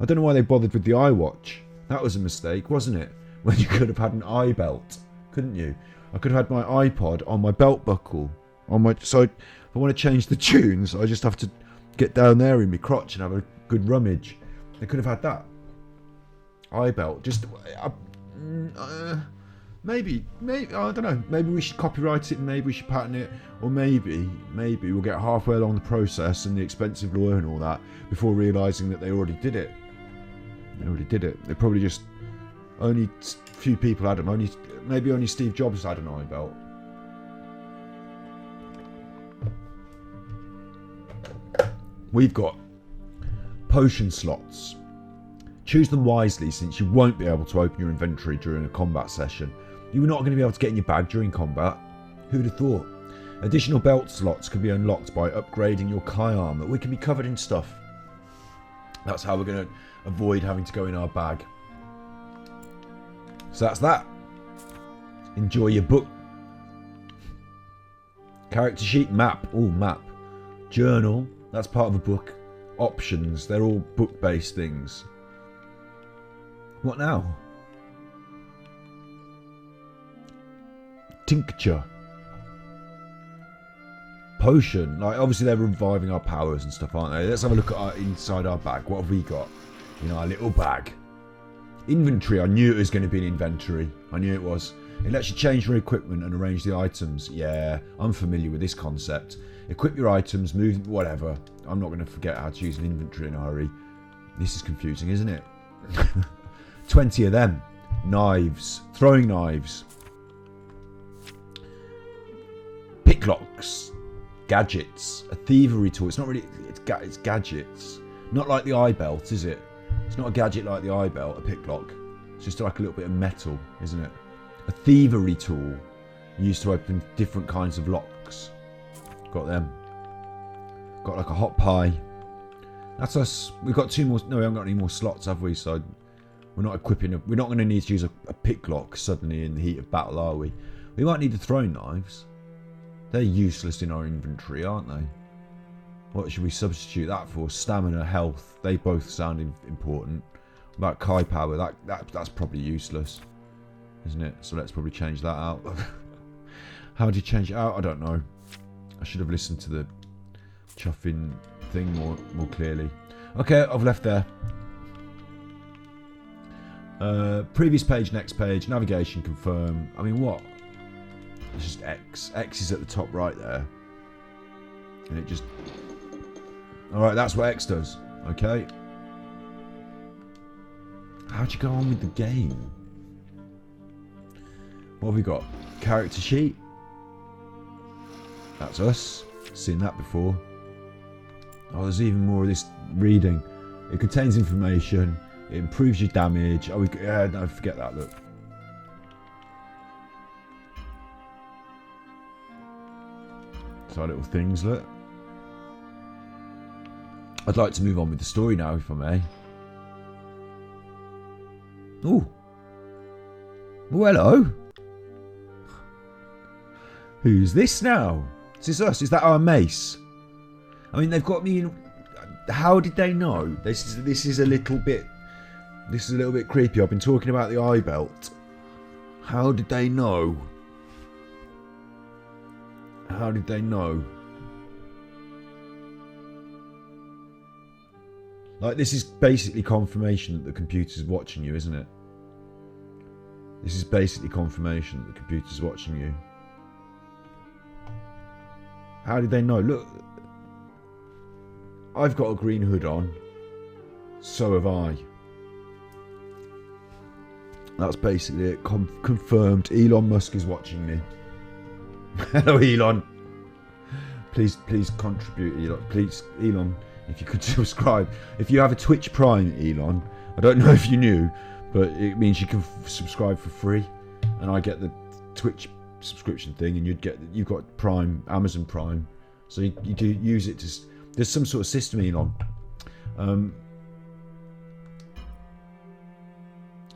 I don't know why they bothered with the iWatch. That was a mistake, wasn't it? When you could have had an iBelt, couldn't you? I could have had my iPod on my belt buckle. So if I want to change the tunes, I just have to get down there in my crotch and have a good rummage. They could have had that. iBelt. Maybe, I don't know. Maybe we should copyright it and maybe we should patent it. Or maybe we'll get halfway along the process and the expensive lawyer and all that before realising that they already did it. They probably just... Only few people had them. Maybe only Steve Jobs had an iBelt. We've got potion slots. Choose them wisely since you won't be able to open your inventory during a combat session. You were not going to be able to get in your bag during combat. Who'd have thought? Additional belt slots can be unlocked by upgrading your Kai armor. We can be covered in stuff. That's how we're going to avoid having to go in our bag. So that's that. Enjoy your book. Character sheet, map. Oh, map. Journal. That's part of a book. Options. They're all book-based things. What now? Tincture. Potion. Like, obviously they're reviving our powers and stuff, aren't they? Let's have a look at inside our bag. What have we got in our little bag? Inventory. I knew it was going to be an inventory. I knew it was. It lets you change your equipment and arrange the items. Yeah, I'm familiar with this concept. Equip your items, move, whatever. I'm not going to forget how to use an inventory in a hurry. This is confusing, isn't it? 20 of them. Knives. Throwing knives. Picklocks. Gadgets. A thievery tool. It's not really... It's gadgets. Not like the eye belt, is it? It's not a gadget like the eye belt, a picklock. It's just like a little bit of metal, isn't it? A thievery tool. Used to open different kinds of locks. Got them. Got like a hot pie. That's us. We've got 2 more... No, we haven't got any more slots, have we? So we're not equipping... We're not going to need to use a picklock suddenly in the heat of battle, are we? We might need the throwing knives. They're useless in our inventory, aren't they? What should we substitute that for? Stamina, health. They both sound important. What about Kai power? That's probably useless, isn't it? So let's probably change that out. How do you change it out? I don't know. I should have listened to the chuffing thing more clearly. Okay, I've left there. Previous page, next page, navigation, confirm. I mean, what? It's just X. X is at the top right there. And it just... Alright, that's what X does. Okay. How'd you go on with the game? What have we got? Character sheet. That's us. Seen that before. Oh, there's even more of this reading. It contains information. It improves your damage. Oh, no, forget that, look. So our little things, look. I'd like to move on with the story now, if I may. Ooh. Well, hello. Who's this now? Is this us? Is that our mace? I mean, they've got me in... How did they know? This is a little bit... This is a little bit creepy. I've been talking about the eye belt. How did they know? How did they know? Like, this is basically confirmation that the computer's watching you, isn't it? This is basically confirmation that the computer's watching you. How did they know? Look, I've got a green hood on. So have I. That's basically it. Confirmed. Elon Musk is watching me. Hello, Elon. Please contribute, Elon. Please, Elon, if you could subscribe. If you have a Twitch Prime, Elon, I don't know if you knew, but it means you can subscribe for free, and I get the Twitch subscription thing, and you've got Prime, Amazon Prime, so you do use it to. There's some sort of system, Elon.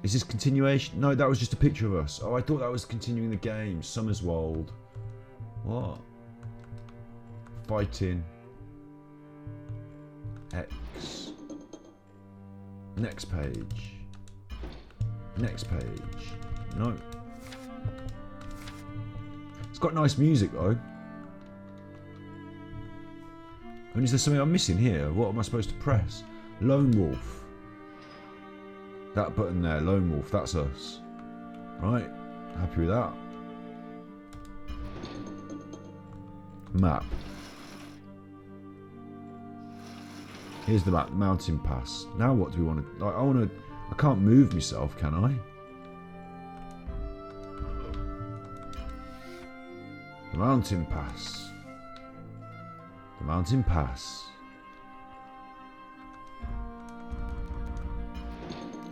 Is this continuation? No, that was just a picture of us. Oh, I thought that was continuing the game. Summerswold. What? Fighting. X. Next page. Next page. No. It's got nice music though. And is there something I'm missing here? What am I supposed to press? Lone Wolf. That button there, Lone Wolf, that's us. Right, happy with that. Map. Here's the map, Mountain Pass. Now what do we want to... I can't move myself, can I? The Mountain Pass. The Mountain Pass.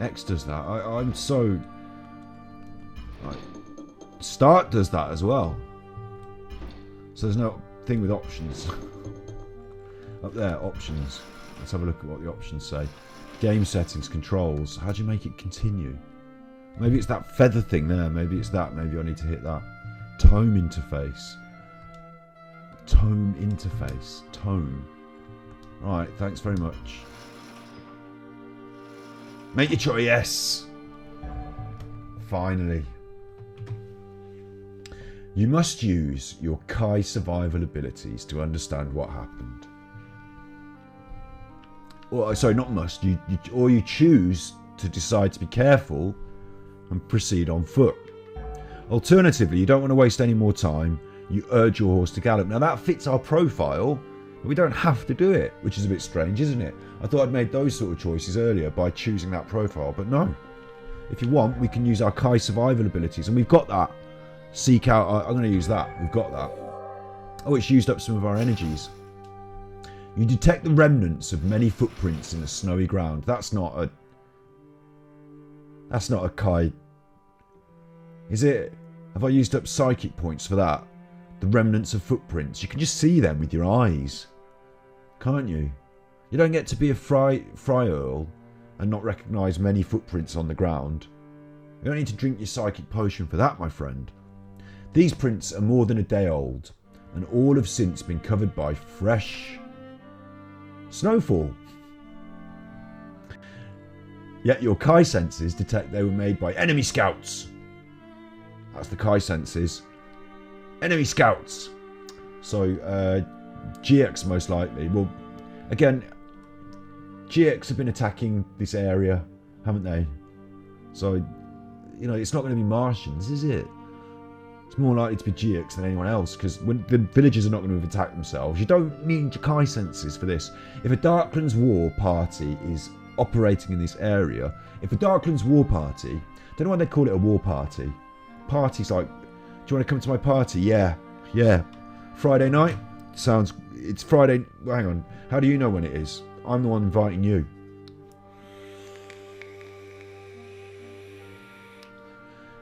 X does that. I'm so... Right. Start does that as well. So there's no thing with options. Up there, options. Let's have a look at what the options say. Game settings, controls. How do you make it continue? Maybe it's that feather thing there. Maybe it's that. Maybe I need to hit that. Tome interface. Tome interface. Tome. Right, thanks very much. Make your choice. Yes. Finally. You must use your Kai survival abilities to understand what happened. Or, sorry, not must. Or you choose to decide to be careful and proceed on foot. Alternatively, you don't want to waste any more time. You urge your horse to gallop. Now that fits our profile, but we don't have to do it, which is a bit strange, isn't it? I thought I'd made those sort of choices earlier by choosing that profile, but no. If you want, we can use our Kai survival abilities, and we've got that. Seek out, I'm going to use that. We've got that. Oh, it's used up some of our energies. You detect the remnants of many footprints in the snowy ground. That's not a Kai. Is it? Have I used up psychic points for that? The remnants of footprints. You can just see them with your eyes. Can't you? You don't get to be a Fry Earl and not recognise many footprints on the ground. You don't need to drink your psychic potion for that, my friend. These prints are more than a day old, and all have since been covered by fresh snowfall. Yet your Kai senses detect they were made by enemy scouts. That's the Kai senses. Enemy scouts. So, GX most likely. Well, again, GX have been attacking this area, haven't they? So, you know, it's not going to be Martians, is it? It's more likely to be GX than anyone else, because when the villagers are not going to have attacked themselves. You don't need your Kai senses for this. If a Darklands War party is operating in this area, if a Darklands War party, don't know why they call it a war party. Party's like, do you want to come to my party? Yeah. Friday night? Sounds, it's Friday, well, hang on. How do you know when it is? I'm the one inviting you.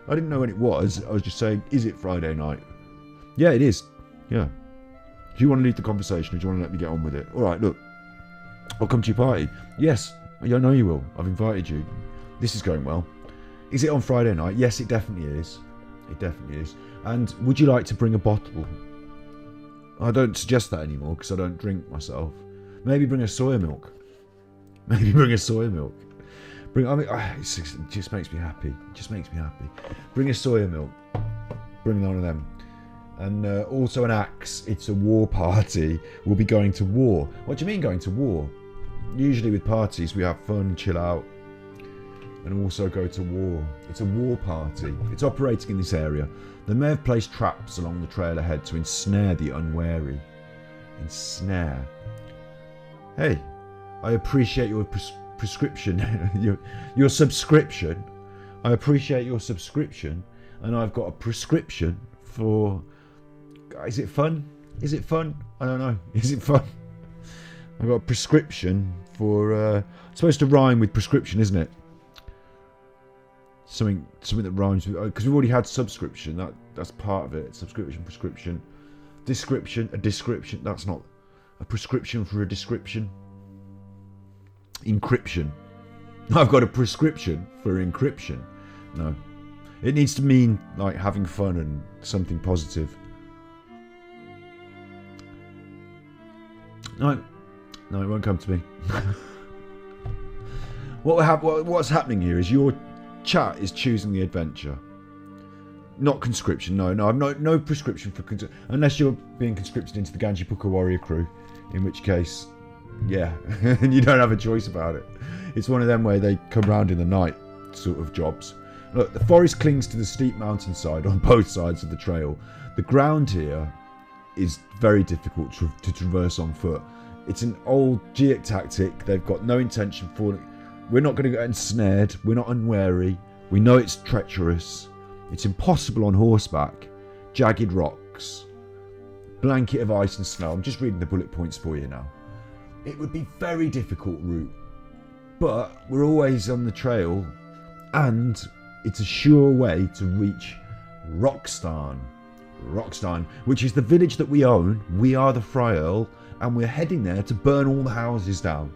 I didn't know when it was. I was just saying, is it Friday night? Yeah, it is. Yeah. Do you want to lead the conversation or do you want to let me get on with it? All right, look. I'll come to your party. Yes, I know you will. I've invited you. This is going well. Is it on Friday night? Yes, it definitely is. It definitely is. And would you like to bring a bottle? I don't suggest that anymore because I don't drink myself. Maybe bring a soya milk. Maybe bring a soya milk. It just makes me happy. It just makes me happy. Bring a soya milk. Bring one of them. And also an axe. It's a war party. We'll be going to war. What do you mean going to war? Usually with parties we have fun, chill out, and also go to war. It's a war party. It's operating in this area. They may have placed traps along the trail ahead to ensnare the unwary. Ensnare. Hey, I appreciate your prescription, your subscription. I appreciate your subscription, and I've got a prescription for. Is it fun? Is it fun? I don't know. Is it fun? I've got a prescription for. It's supposed to rhyme with prescription, isn't it? Something that rhymes with, because we've already had subscription. That's part of it. Subscription, prescription, description, a description. That's not a prescription for a description. Encryption. I've got a prescription for encryption. No, it needs to mean like having fun and something positive. No, it won't come to me. What's happening here is your chat is choosing the adventure, not conscription. No, I've no prescription for unless you're being conscripted into the Ganjipuka warrior crew, in which case, yeah, and you don't have a choice about it. It's one of them where they come round in the night sort of jobs. Look, the forest clings to the steep mountainside on both sides of the trail. The ground here is very difficult to traverse on foot. It's an old Geek tactic. They've got no intention for. We're not going to get ensnared. We're not unwary. We know it's treacherous. It's impossible on horseback. Jagged rocks. Blanket of ice and snow. I'm just reading the bullet points for you now. It would be very difficult route. But we're always on the trail. And it's a sure way to reach Roxstan. Roxstan, which is the village that we own. We are the Fryearl, and we're heading there to burn all the houses down.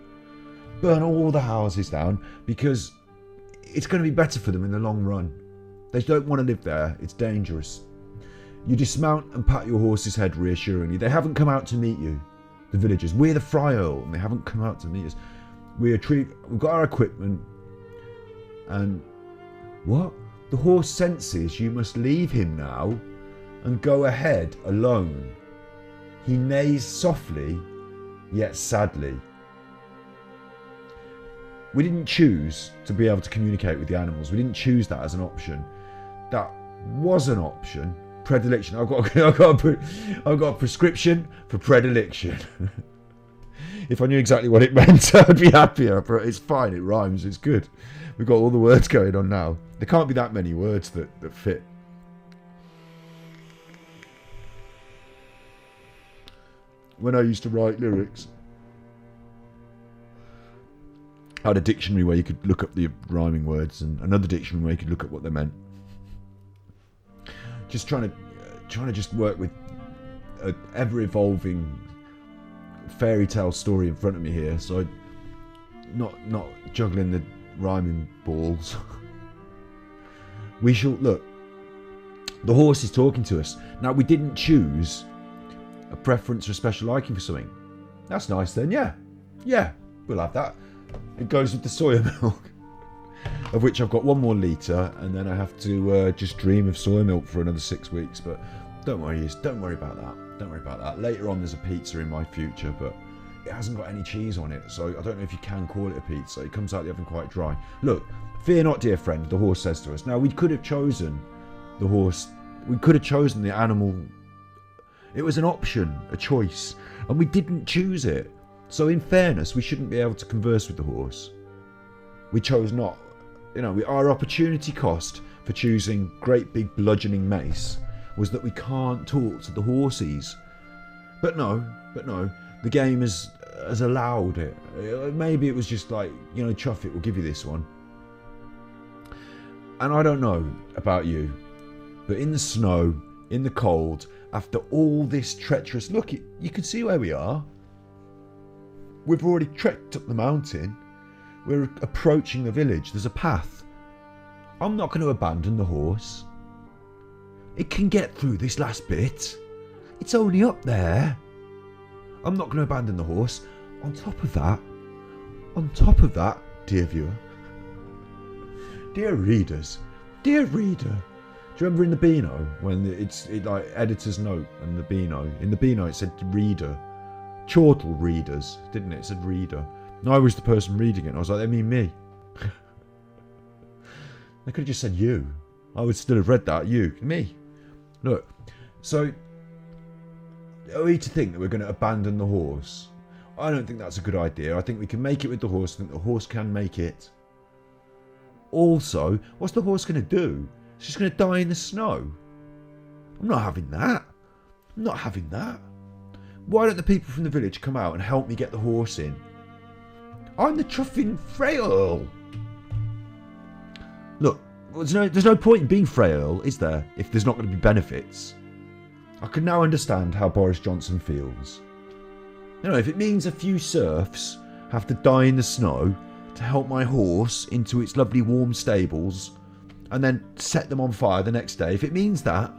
Burn all the houses down, because it's going to be better for them in the long run. They don't want to live there. It's dangerous. You dismount and pat your horse's head reassuringly. They haven't come out to meet you, the villagers. We're the Fryearl, and they haven't come out to meet us. We've got our equipment, and what? The horse senses you must leave him now and go ahead alone. He neighs softly, yet sadly. We didn't choose to be able to communicate with the animals. We didn't choose that as an option. That was an option. Predilection. I've got a prescription for predilection. If I knew exactly what it meant, I'd be happier. But it's fine. It rhymes. It's good. We've got all the words going on now. There can't be that many words that fit. When I used to write lyrics, I had a dictionary where you could look up the rhyming words, and another dictionary where you could look up what they meant. Just trying to just work with an ever-evolving fairy tale story in front of me here, so not juggling the rhyming balls. We shall look. The horse is talking to us now. We didn't choose a preference or a special liking for something. That's nice then. Yeah, we'll have that. It goes with the soya milk, of which I've got 1 more litre, and then I have to just dream of soya milk for another 6 weeks. But don't worry about that. Don't worry about that. Later on, there's a pizza in my future, but it hasn't got any cheese on it, so I don't know if you can call it a pizza. It comes out the oven quite dry. Look, fear not, dear friend, the horse says to us. Now, we could have chosen the horse. We could have chosen the animal. It was an option, a choice, and we didn't choose it. So in fairness, we shouldn't be able to converse with the horse. We chose not. Our opportunity cost for choosing great big bludgeoning mace was that we can't talk to the horses. But no, the game has allowed it. Maybe it was just like, chuff it, we'll give you this one. And I don't know about you, but in the snow, in the cold, after all this treacherous... Look, you can see where we are. We've already trekked up the mountain. We're approaching the village. There's a path. I'm not going to abandon the horse. It can get through this last bit. It's only up there. I'm not going to abandon the horse. On top of that, dear viewer, dear readers, dear reader, do you remember in the Beano when it's like editor's note and the Beano? In the Beano it said reader. Chortle readers, didn't it? It said reader. And I was the person reading it, and I was like, they mean me. They could have just said you. I would still have read that. You. Me. Look. So, are we to think that we're going to abandon the horse? I don't think that's a good idea. I think we can make it with the horse. I think the horse can make it. Also, what's the horse going to do? It's just going to die in the snow. I'm not having that. I'm not having that. Why don't the people from the village come out and help me get the horse in? I'm the truffin Fryearl. Look, there's no point in being Fryearl, is there, if there's not going to be benefits? I can now understand how Boris Johnson feels. If it means a few serfs have to die in the snow to help my horse into its lovely warm stables and then set them on fire the next day, if it means that,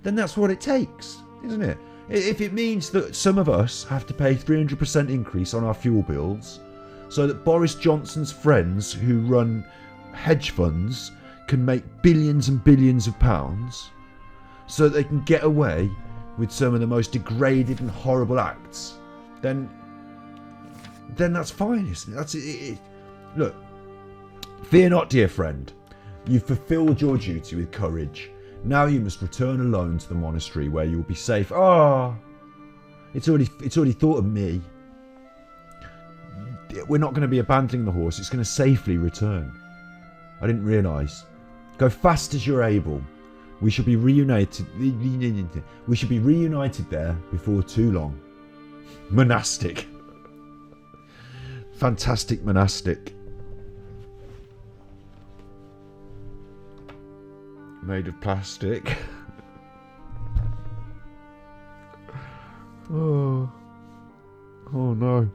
then that's what it takes, isn't it? If it means that some of us have to pay 300% increase on our fuel bills so that Boris Johnson's friends who run hedge funds can make billions and billions of pounds so that they can get away with some of the most degraded and horrible acts, then that's fine, isn't it? That's it. Look, fear not, dear friend. You've fulfilled your duty with courage. Now you must return alone to the monastery where you will be safe. It's already thought of me. We're not going to be abandoning the horse. It's going to safely return. I didn't realise. Go fast as you're able. We shall be reunited. We shall be reunited there before too long. Monastic. Fantastic monastic. made of plastic. Oh no.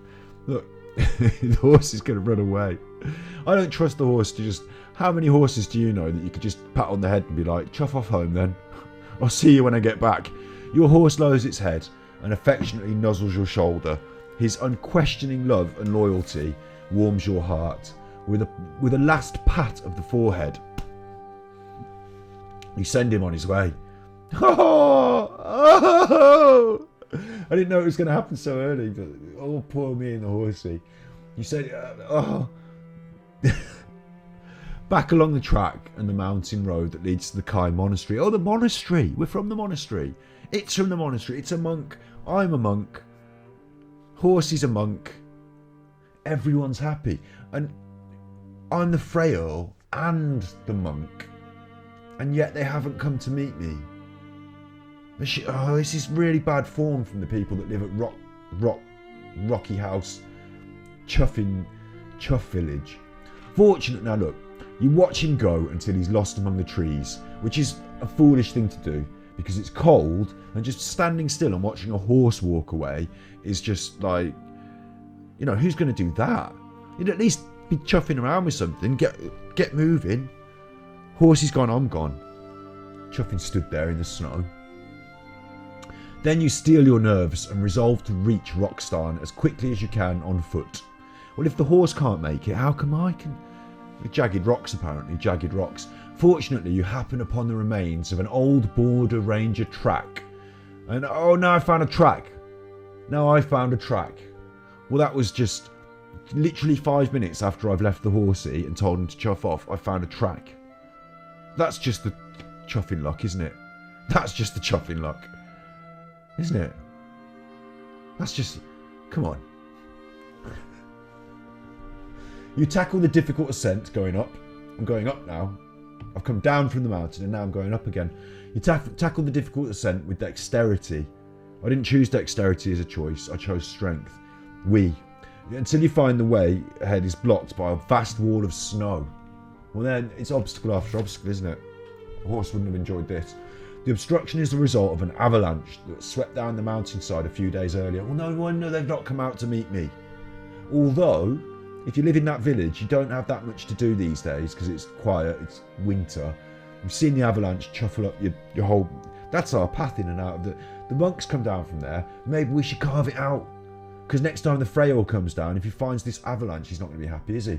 Look, the horse is going to run away. I don't trust the horse to just... How many horses do you know that you could just pat on the head and be like, chuff off home then? I'll see you when I get back. Your horse lowers its head and affectionately nuzzles your shoulder. His unquestioning love and loyalty warms your heart. With a last pat of the forehead, you send him on his way. Oh! I didn't know it was going to happen so early, but oh, poor me and the horsey. You said, oh. Back along the track and the mountain road that leads to the Kai Monastery. Oh, the monastery. We're from the monastery. It's from the monastery. It's a monk. I'm a monk. Horsey's a monk. Everyone's happy. And I'm the frail and the monk. And yet they haven't come to meet me. Oh, this is really bad form from the people that live at Rocky House, Chuff Village. Fortunate, now look, you watch him go until he's lost among the trees, which is a foolish thing to do because it's cold, and just standing still and watching a horse walk away is just like, you know, who's going to do that? You'd at least be chuffing around with something, get moving. Horsey's gone, I'm gone. Chuffing stood there in the snow. Then you steel your nerves and resolve to reach Rockstarn as quickly as you can on foot. Well, if the horse can't make it, how come I can? With jagged rocks, apparently, jagged rocks. Fortunately, you happen upon the remains of an old border ranger track. And oh, now I found a track. Now I found a track. Well, that was just literally 5 minutes after I've left the horsey and told him to chuff off. I found a track. That's just the chuffing luck, isn't it? That's just the chuffing luck. Isn't it? That's just... Come on. You tackle the difficult ascent going up. I'm going up now. I've come down from the mountain and now I'm going up again. You tackle the difficult ascent with dexterity. I didn't choose dexterity as a choice. I chose strength. Until you find the way ahead is blocked by a vast wall of snow. Well then, it's obstacle after obstacle, isn't it? A horse wouldn't have enjoyed this. The obstruction is the result of an avalanche that swept down the mountainside a few days earlier. Well, no wonder they've not come out to meet me. Although, if you live in that village, you don't have that much to do these days because it's quiet, it's winter. You've seen the avalanche chuffle up your whole... That's our path in and out of the monks come down from there. Maybe we should carve it out. Because next time the Freyr comes down, if he finds this avalanche, he's not going to be happy, is he?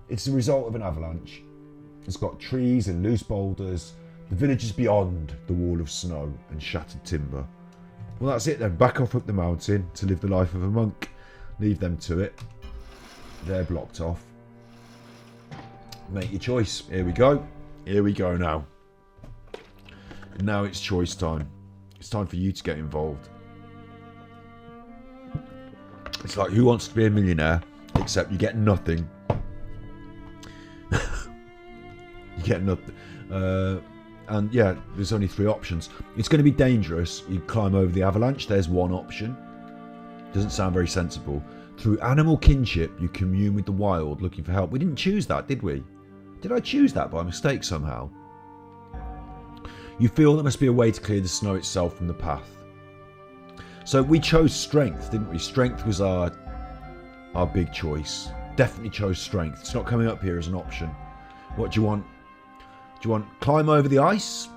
It's the result of an avalanche. It's got trees and loose boulders. The village is beyond the wall of snow and shattered timber. Well, that's it then. Back off up the mountain to live the life of a monk. Leave them to it. They're blocked off. Make your choice. Here we go. Here we go now. And now it's choice time. It's time for you to get involved. It's like Who Wants to Be a Millionaire, except you get nothing. You get nothing. And yeah, there's only 3 options. It's going to be dangerous. You climb over the avalanche. There's one option. Doesn't sound very sensible. Through animal kinship, you commune with the wild looking for help. We didn't choose that, did we? Did I choose that by mistake somehow? You feel there must be a way to clear the snow itself from the path. So we chose strength, didn't we? Strength was our big choice. Definitely chose strength. It's not coming up here as an option. What do you want? Do you want climb over the ice?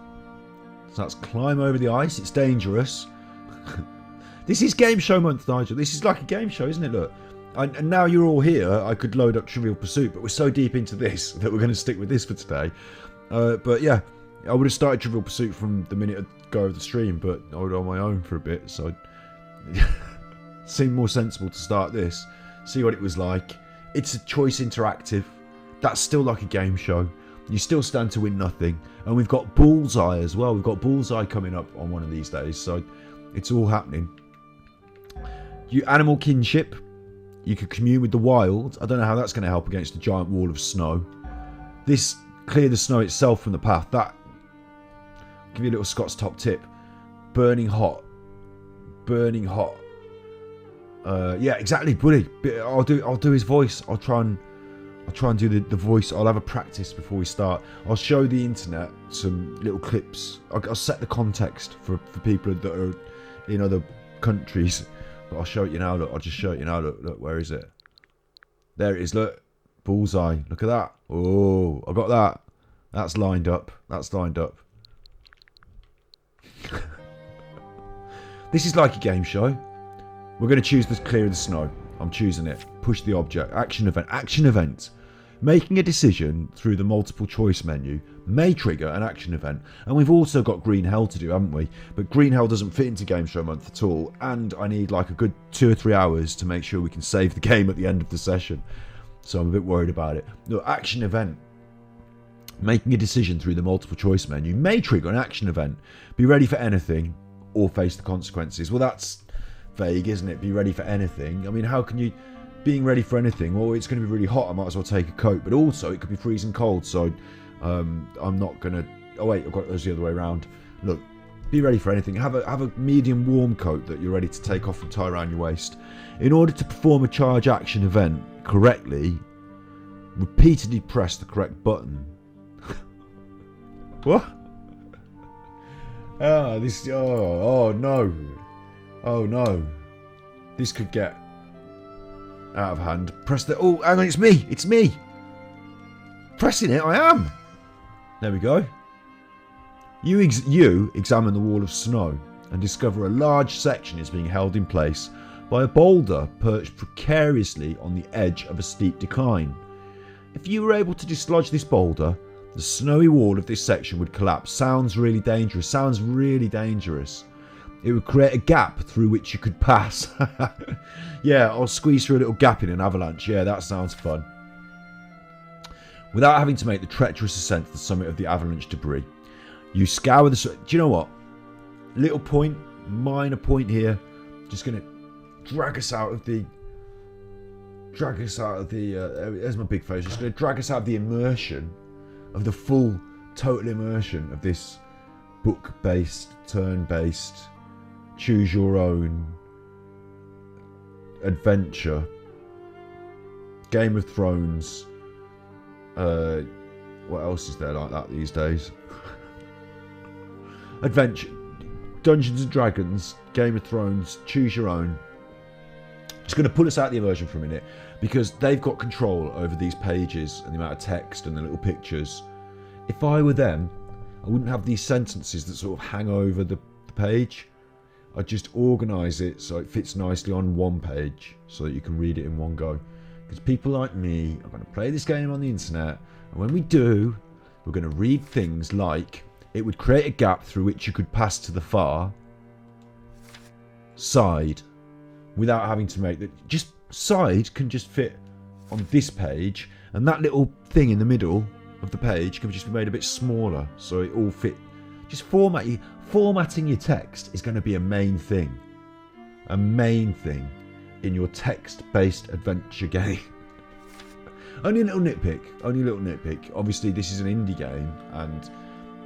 So that's climb over the ice. It's dangerous. This is game show month, Nigel. This is like a game show, isn't it? Look. And now you're all here, I could load up Trivial Pursuit, but we're so deep into this that we're going to stick with this for today. But yeah, I would have started Trivial Pursuit from the minute I go of the stream, but I was on my own for a bit, so it seemed more sensible to start this, see what it was like. It's a choice interactive. That's still like a game show. You still stand to win nothing. And we've got Bullseye as well. We've got Bullseye coming up on one of these days, so it's all happening. You animal kinship. You could commune with the wild. I don't know how that's going to help against a giant wall of snow. This clear the snow itself from the path. That give you a little Scott's top tip. Burning hot. Burning hot. Yeah, exactly, buddy. I'll do his voice. I'll try and I'll try and do the voice. I'll have a practice before we start. I'll show the internet some little clips. I'll set the context for people that are in other countries. But I'll show it you now. Look, I'll just show it you now. Look, where is it? There it is. Look, bullseye. Look at that. Oh, I got that. That's lined up. That's lined up. This is like a game show. We're going to choose the clear of the snow. I'm choosing it. Push the object. Action event. Action event. Making a decision through the multiple choice menu may trigger an action event. And we've also got Green Hell to do, haven't we? But Green Hell doesn't fit into Game Show Month at all. And I need like a good 2 or 3 hours to make sure we can save the game at the end of the session. So I'm a bit worried about it. No, action event. Making a decision through the multiple choice menu may trigger an action event. Be ready for anything or face the consequences. Well, that's vague, isn't it? Be ready for anything. I mean, how can you... Being ready for anything, well, it's going to be really hot, I might as well take a coat. But also, it could be freezing cold, so I'm not going to... Oh, wait, I've got those the other way around. Look, be ready for anything. Have a medium warm coat that you're ready to take off and tie around your waist. In order to perform a charge action event correctly, repeatedly press the correct button. What? Oh no. Oh no. This could get out of hand. Press the... Oh, hang on, it's me. Pressing it, I am. There we go. You examine the wall of snow and discover a large section is being held in place by a boulder perched precariously on the edge of a steep decline. If you were able to dislodge this boulder, the snowy wall of this section would collapse. Sounds really dangerous. It would create a gap through which you could pass. Yeah, I'll squeeze through a little gap in an avalanche. Yeah, that sounds fun. Without having to make the treacherous ascent to the summit of the avalanche debris, you scour the... Do you know what? Little point, minor point here. Just going to drag us out of the... there's my big face. Just going to drag us out of the immersion, of the full, total immersion of this book-based, turn-based, choose-your-own adventure, Game of Thrones. What else is there like that these days? Adventure, Dungeons and Dragons, Game of Thrones, choose your own. It's going to pull us out of the immersion for a minute because they've got control over these pages and the amount of text and the little pictures. If I were them, I wouldn't have these sentences that sort of hang over the page. I'd just organise it so it fits nicely on one page so that you can read it in one go. Because people like me are going to play this game on the internet, and when we do, we're going to read things like it would create a gap through which you could pass to the far side without having to make that. Just side can just fit on this page, and that little thing in the middle of the page can just be made a bit smaller so it all fit. Just formatting your text is going to be a main thing in your text-based adventure game. Only a little nitpick. Obviously, this is an indie game, and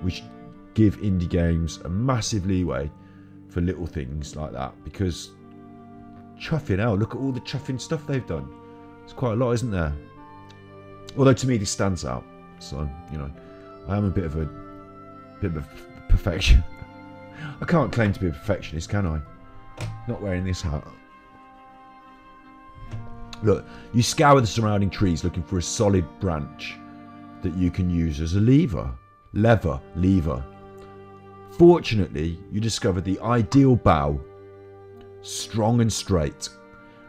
we should give indie games a massive leeway for little things like that, because chuffing hell, look at all the chuffing stuff they've done. It's quite a lot, isn't there? Although to me this stands out, so you know, I am a bit of a perfection. I can't claim to be a perfectionist, can I? Not wearing this hat. Look, you scour the surrounding trees looking for a solid branch that you can use as a lever. Fortunately, you discover the ideal bough, strong and straight,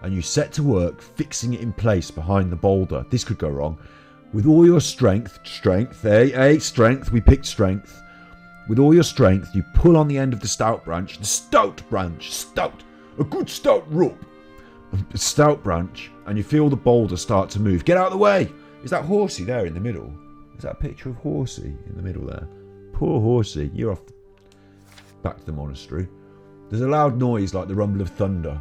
and you set to work fixing it in place behind the boulder. This could go wrong. With all your strength, we picked strength. With all your strength, you pull on the end of the stout branch, a good stout rope, a stout branch, and you feel the boulder start to move. Get out of the way! Is that Horsey there in the middle? Is that a picture of Horsey in the middle there? Poor Horsey, you're off back to the monastery. There's a loud noise like the rumble of thunder.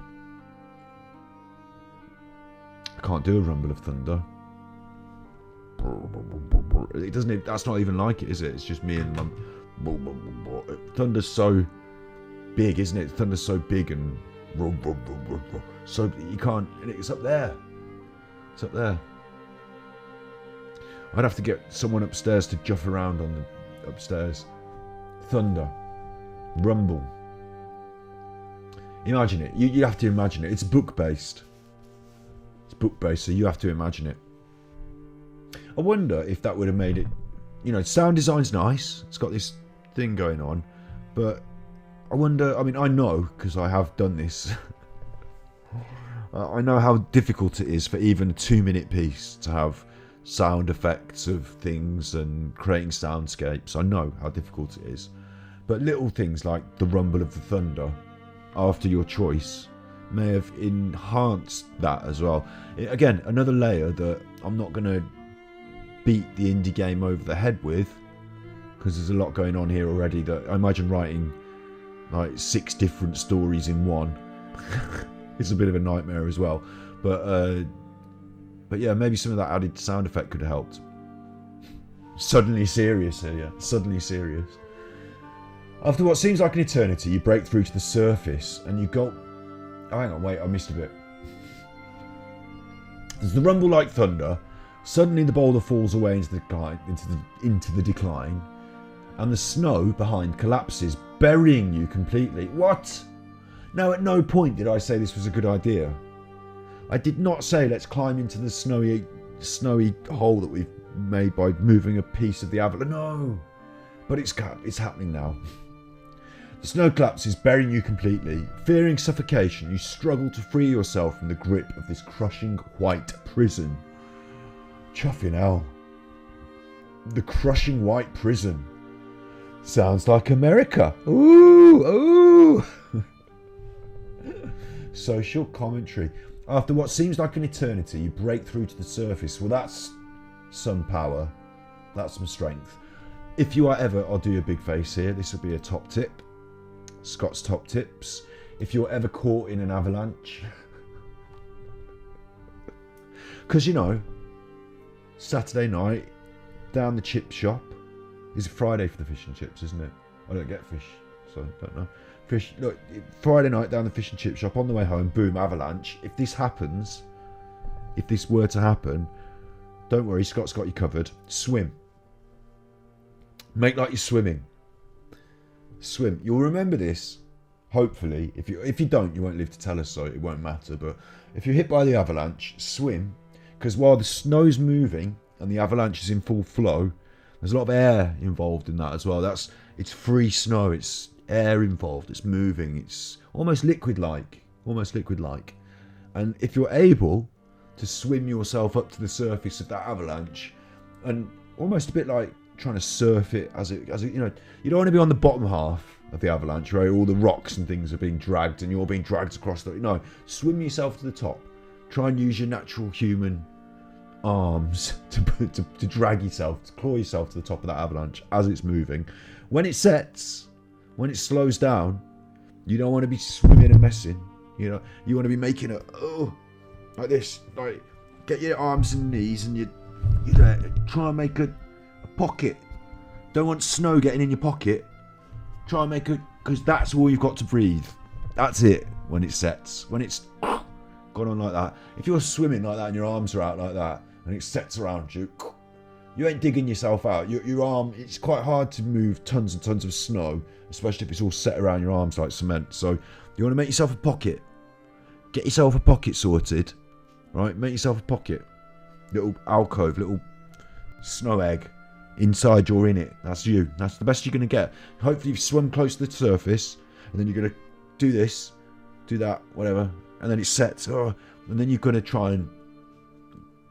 I can't do a rumble of thunder. It doesn't. That's not even like it, is it? It's just me and Mum. Thunder's so big, isn't it? Thunder's so big and so you can't. It's up there. It's up there. I'd have to get someone upstairs to juff around on the upstairs. Thunder. Rumble. Imagine it. You have to imagine it. It's book-based. It's book-based, so you have to imagine it. I wonder if that would have made it... You know, sound design's nice. It's got this thing going on. But I wonder... I mean, I know, because I have done this. I know how difficult it is for even a 2-minute piece to have sound effects of things and creating soundscapes. I know how difficult it is. But little things like the rumble of the thunder after your choice may have enhanced that as well. Again, another layer that I'm not going to beat the indie game over the head with, because there's a lot going on here already that I imagine writing like 6 different stories in one. It's a bit of a nightmare as well. But yeah, maybe some of that added sound effect could have helped. Suddenly serious here, yeah. Suddenly serious. After what seems like an eternity, you break through to the surface and you go... Oh, hang on, wait, I missed a bit. There's the rumble like thunder. Suddenly the boulder falls away into the decline, and the snow behind collapses, burying you completely. What? Now, at no point did I say this was a good idea. I did not say let's climb into the snowy hole that we've made by moving a piece of the avalanche. No, but it's happening now. The snow collapses, burying you completely. Fearing suffocation, you struggle to free yourself from the grip of this crushing white prison. Chuffing hell. The crushing white prison. Sounds like America. Ooh, ooh. Social commentary. After what seems like an eternity, you break through to the surface. Well, that's some power. That's some strength. If you are ever, I'll do a big face here. This will be a top tip. Scott's top tips. If you're ever caught in an avalanche. Because, you know, Saturday night, down the chip shop. Is it Friday for the fish and chips, isn't it? I don't get fish, so I don't know. Fish. Look, Friday night down the fish and chip shop, on the way home, boom, avalanche. If this happens, if this were to happen, don't worry, Scott's got you covered. Swim. Make like you're swimming. Swim. You'll remember this, hopefully. If you don't, you won't live to tell us, so it won't matter. But if you're hit by the avalanche, swim. Because while the snow's moving and the avalanche is in full flow, there's a lot of air involved in that as well. It's free snow. It's air involved. It's moving. It's almost liquid-like. And if you're able to swim yourself up to the surface of that avalanche, and almost a bit like trying to surf it as it, you know, you don't want to be on the bottom half of the avalanche where all the rocks and things are being dragged and you're being dragged across the... No, swim yourself to the top. Try and use your natural human arms to drag yourself, to claw yourself to the top of that avalanche as it's moving. When it sets, when it slows down, you don't want to be swimming and messing. You know, you want to be making a like this, like get your arms and knees and you try and make a pocket. Don't want snow getting in your pocket. Try and make because that's all you've got to breathe. That's it when it sets. When it's gone on like that. If you're swimming like that and your arms are out like that and it sets around you, you ain't digging yourself out. Your arm, it's quite hard to move tons and tons of snow, especially if it's all set around your arms like cement. So you want to make yourself a pocket. Get yourself a pocket sorted, right? Make yourself a pocket. Little alcove, little snow egg. Inside you're in it. That's you. That's the best you're going to get. Hopefully you've swum close to the surface and then you're going to do this, do that, whatever. And then it sets. And then you're going to try and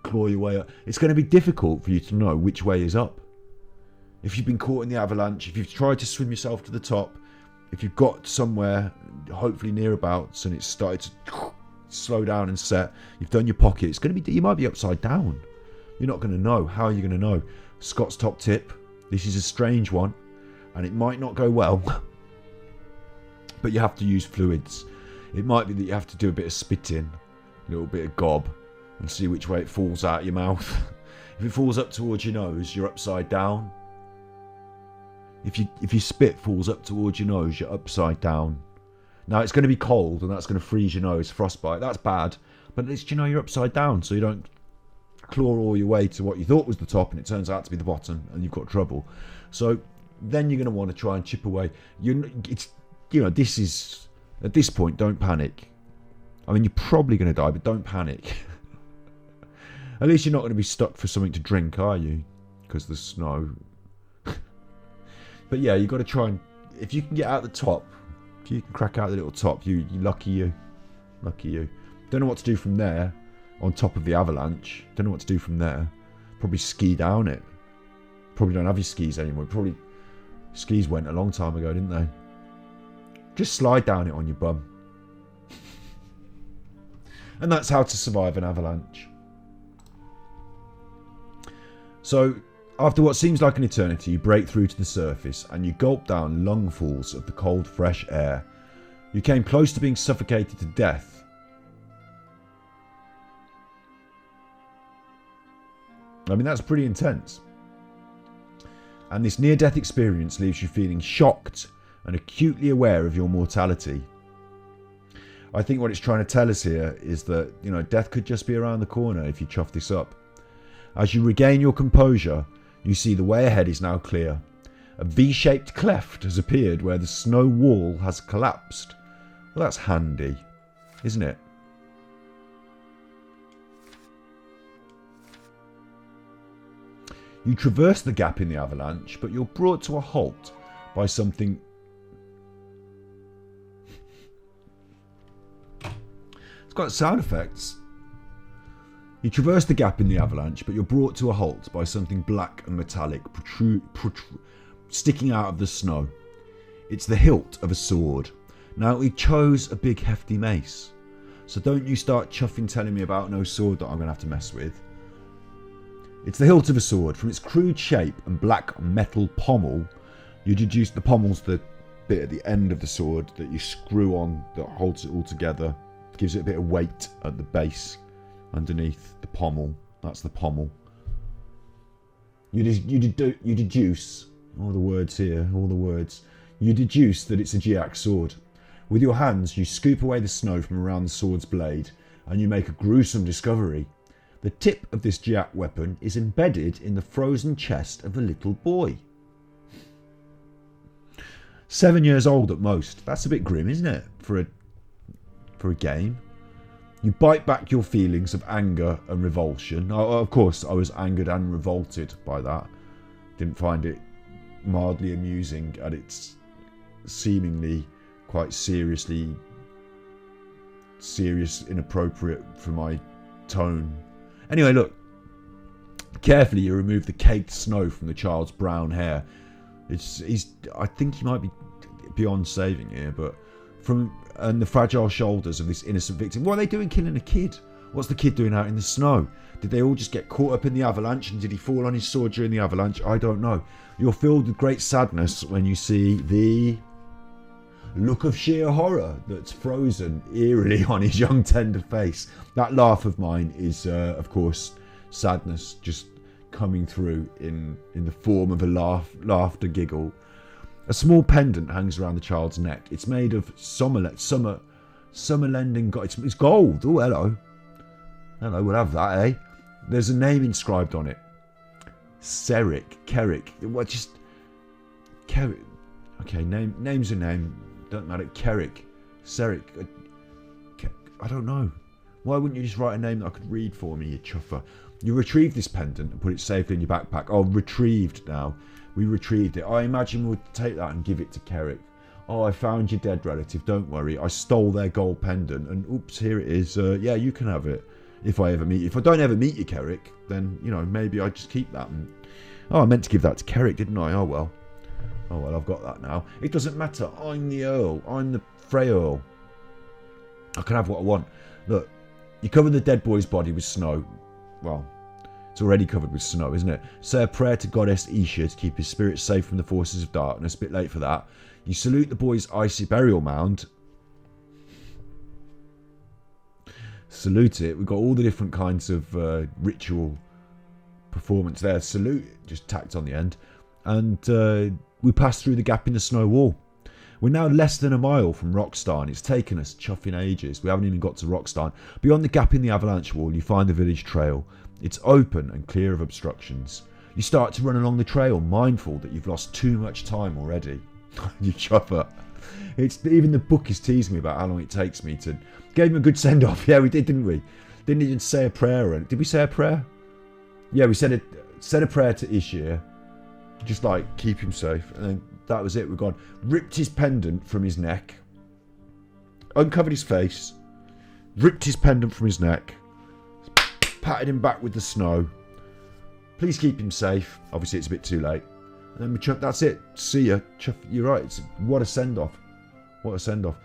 claw your way up. It's going to be difficult for you to know which way is up. If you've been caught in the avalanche, if you've tried to swim yourself to the top, if you've got somewhere, hopefully nearabouts, and it's started to slow down and set, you've done your pocket, it's going to be, you might be upside down. You're not going to know. How are you going to know? Scott's top tip. This is a strange one, and it might not go well, but you have to use fluids. It might be that you have to do a bit of spitting, a little bit of gob, and see which way it falls out your mouth. If it falls up towards your nose, you're upside down. If your spit falls up towards your nose, you're upside down. Now it's going to be cold, and that's going to freeze your nose, frostbite. That's bad, but at least you know you're upside down, so you don't claw all your way to what you thought was the top, and it turns out to be the bottom, and you've got trouble. So then you're going to want to try and chip away. This is, at this point, don't panic. I mean, you're probably going to die, but don't panic. At least you're not going to be stuck for something to drink, are you? Because there's snow. But yeah, you've got to try and, if you can get out the top, if you can crack out the little top, you lucky you. Lucky you. Don't know what to do from there, on top of the avalanche. Don't know what to do from there. Probably ski down it. Probably don't have your skis anymore. Probably, skis went a long time ago, didn't they? Just slide down it on your bum. And that's how to survive an avalanche. So, after what seems like an eternity, you break through to the surface and you gulp down lungfuls of the cold, fresh air. You came close to being suffocated to death. I mean, that's pretty intense. And this near-death experience leaves you feeling shocked and acutely aware of your mortality. I think what it's trying to tell us here is that, death could just be around the corner if you chuff this up. As you regain your composure, you see the way ahead is now clear. A V-shaped cleft has appeared where the snow wall has collapsed. Well, that's handy, isn't it? You traverse the gap in the avalanche, but you're brought to a halt by something... It's got sound effects. You traverse the gap in the avalanche, but you're brought to a halt by something black and metallic sticking out of the snow. It's the hilt of a sword. Now, he chose a big hefty mace, so don't you start chuffing telling me about no sword that I'm going to have to mess with. It's the hilt of a sword. From its crude shape and black metal pommel, you deduce the pommel's the bit at the end of the sword that you screw on that holds it all together, gives it a bit of weight at the base. Underneath the pommel, that's the pommel. You deduce, all the words here, all the words. You deduce that it's a Giac sword. With your hands, you scoop away the snow from around the sword's blade, and you make a gruesome discovery. The tip of this Giac weapon is embedded in the frozen chest of a little boy. 7 years old at most. That's a bit grim, isn't it, for a game? You bite back your feelings of anger and revulsion. Of course, I was angered and revolted by that. Didn't find it mildly amusing at its seemingly quite serious, inappropriate for my tone. Anyway, look. Carefully, you remove the caked snow from the child's brown hair. I think he might be beyond saving here, but and the fragile shoulders of this innocent victim. What are they doing killing a kid? What's the kid doing out in the snow? Did they all just get caught up in the avalanche, and did he fall on his sword during the avalanche? I don't know. You're filled with great sadness when you see the look of sheer horror that's frozen eerily on his young tender face. That laugh of mine is, of course, sadness just coming through in the form of a laughter giggle. A small pendant hangs around the child's neck. It's made of Summerlending gold. It's gold. Oh, hello. Hello, we'll have that, eh? There's a name inscribed on it. Kerrick. What, just... Kerrick. Okay, name's a name. Don't matter. Kerrick. I don't know. Why wouldn't you just write a name that I could read for me, you chuffer? You retrieve this pendant and put it safely in your backpack. Oh, retrieved now. We retrieved it. I imagine we'll take that and give it to Kerrick. Oh, I found your dead relative. Don't worry. I stole their gold pendant. And oops, here it is. Yeah, you can have it. If I ever meet you. If I don't ever meet you, Kerrick, then, maybe I just keep that. Oh, I meant to give that to Kerrick, didn't I? Oh, well, I've got that now. It doesn't matter. I'm the Earl. I'm the Frey Earl. I can have what I want. Look, you cover the dead boy's body with snow. Well, it's already covered with snow, isn't it? Say a prayer to Goddess Isha to keep his spirit safe from the forces of darkness. A bit late for that. You salute the boy's icy burial mound. Salute it. We've got all the different kinds of ritual performance there. Salute, just tacked on the end. And we pass through the gap in the snow wall. We're now less than a mile from Rockstar, and it's taken us chuffing ages. We haven't even got to Rockstar. Beyond the gap in the avalanche wall, you find the village trail. It's open and clear of obstructions. You start to run along the trail, mindful that you've lost too much time already. You chuffer. Even the book is teasing me about how long it takes me to... Gave him a good send-off. Yeah, we did, didn't we? Didn't even say a prayer. Did we say a prayer? Yeah, we said a prayer to Ishir. Just like, keep him safe. And then that was it. We're gone. Ripped his pendant from his neck. Uncovered his face. Ripped his pendant from his neck. Patted him back with the snow. Please keep him safe. Obviously, it's a bit too late. And then we chuff. That's it. See ya. Chuff. You're right. What a send-off. What a send-off.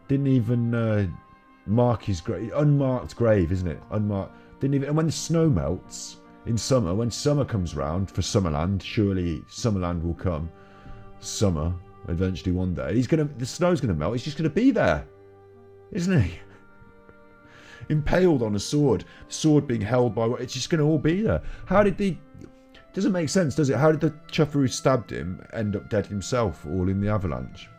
Didn't even mark his grave. Unmarked grave, isn't it? Unmarked. Didn't even... And when the snow melts in summer, when summer comes round for Summerland, surely Summerland will come. Summer, eventually one day. The snow's going to melt. He's just going to be there. Isn't he? Impaled on a sword. Sword being held by... It's just going to all be there. How did the... Doesn't make sense, does it? How did the chuffer who stabbed him end up dead himself, all in the avalanche?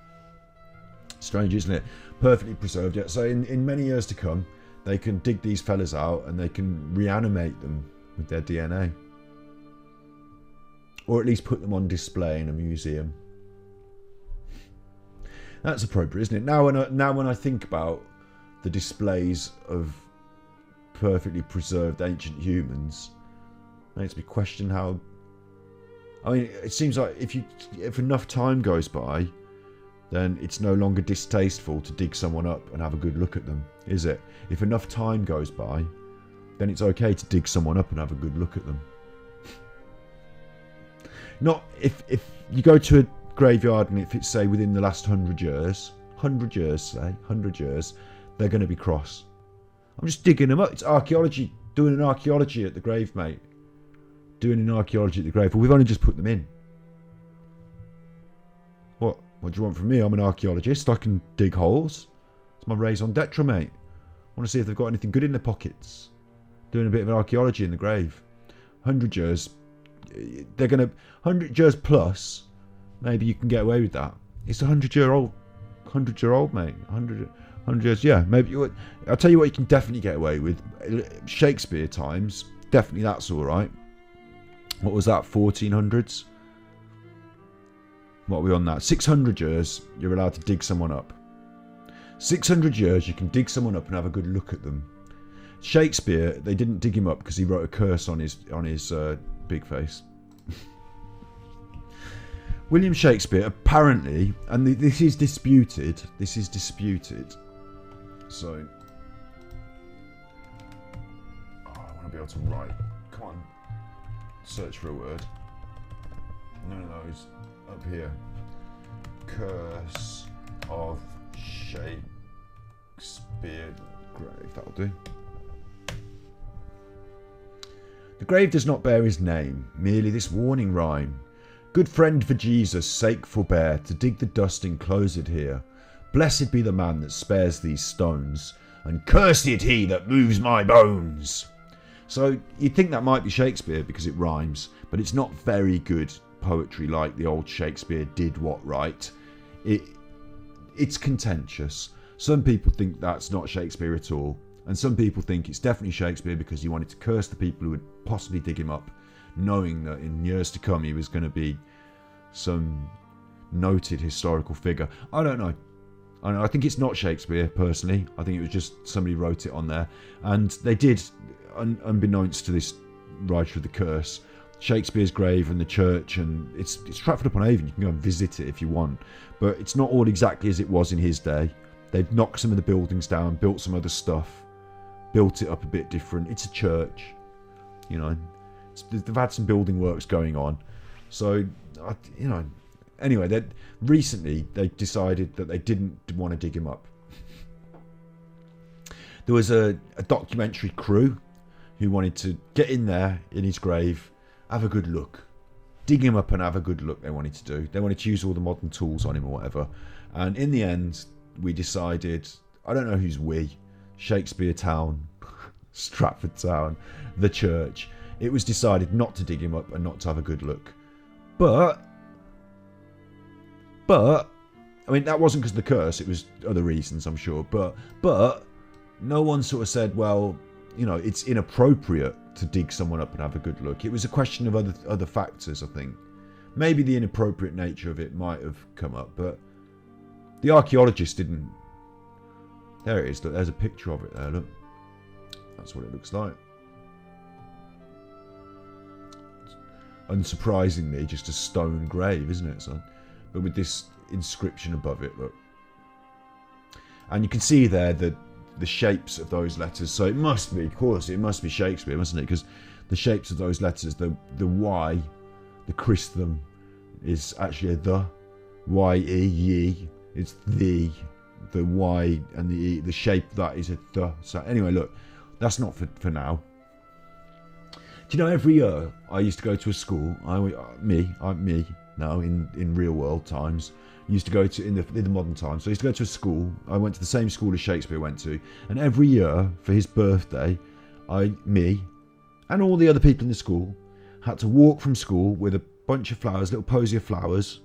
Strange, isn't it? Perfectly preserved yet. So in many years to come, they can dig these fellas out and they can reanimate them with their DNA. Or at least put them on display in a museum. That's appropriate, isn't it? Now when I think about the displays of perfectly preserved ancient humans, it makes me question how... I mean, it seems like if enough time goes by, then it's no longer distasteful to dig someone up and have a good look at them, is it? If enough time goes by, then it's okay to dig someone up and have a good look at them. Not if you go to a graveyard and if it's, say, within the last 100 years, they're going to be cross. I'm just digging them up. It's archaeology, doing an archaeology at the grave, mate. Doing an archaeology at the grave. Well, we've only just put them in. What do you want from me? I'm an archaeologist. I can dig holes. It's my raison d'etre, mate. I want to see if they've got anything good in their pockets. Doing a bit of archaeology in the grave. 100 years. They're going to... 100 years plus, maybe you can get away with that. It's 100-year-old, mate. 100 years, yeah. Maybe I'll tell you what you can definitely get away with. Shakespeare times, definitely that's all right. What was that, 1400s? What are we on that? 600 years, you're allowed to dig someone up. 600 years, you can dig someone up and have a good look at them. Shakespeare, they didn't dig him up because he wrote a curse on his big face. William Shakespeare, apparently, and this is disputed. So, I want to be able to write. Come on, search for a word. None of those up here. Curse of Shakespeare grave. That'll do. The grave does not bear his name, merely this warning rhyme. Good friend, for Jesus' sake forbear to dig the dust enclosed here. Blessed be the man that spares these stones, and cursed he that moves my bones. So you'd think that might be Shakespeare because it rhymes, but it's not very good poetry like the old Shakespeare did what right. It's contentious. Some people think that's not Shakespeare at all, and some people think it's definitely Shakespeare because he wanted to curse the people who would possibly dig him up, knowing that in years to come he was going to be some noted historical figure. I don't know. I think it's not Shakespeare, personally. I think it was just somebody wrote it on there. And they did, unbeknownst to this writer of the curse, Shakespeare's grave and the church, and it's Stratford upon Avon. You can go and visit it if you want. But it's not all exactly as it was in his day. They've knocked some of the buildings down, built some other stuff, built it up a bit different. It's a church, you know. They've had some building works going on. So, you know, anyway, recently they decided that they didn't want to dig him up. There was a documentary crew who wanted to get in there in his grave, have a good look. Dig him up and have a good look, they wanted to do. They wanted to use all the modern tools on him or whatever. And in the end, we decided, I don't know who's we, Shakespeare Town, Stratford Town, the church. It was decided not to dig him up and not to have a good look. But I mean, that wasn't because of the curse. It was other reasons, I'm sure. But no one sort of said, well, you know, it's inappropriate to dig someone up and have a good look. It was a question of other factors, I think. Maybe the inappropriate nature of it might have come up, but the archaeologist didn't. There it is. Look, there's a picture of it there. Look, that's what it looks like. Unsurprisingly, just a stone grave, isn't it, son? But with this inscription above it, look. And you can see there the shapes of those letters. So it must be, of course, it must be Shakespeare, mustn't it? Because the shapes of those letters, the Y, the Christum, is actually a the. Y-E, ye. It's the Y and the E. The shape of that is a the. So anyway, look, that's not for now. Do you know, every year I used to go to a school. Me now in real world times. Used to go to in the modern times. So I used to go to a school. I went to the same school as Shakespeare went to, and every year for his birthday, me, and all the other people in the school had to walk from school with a bunch of flowers, little posy of flowers,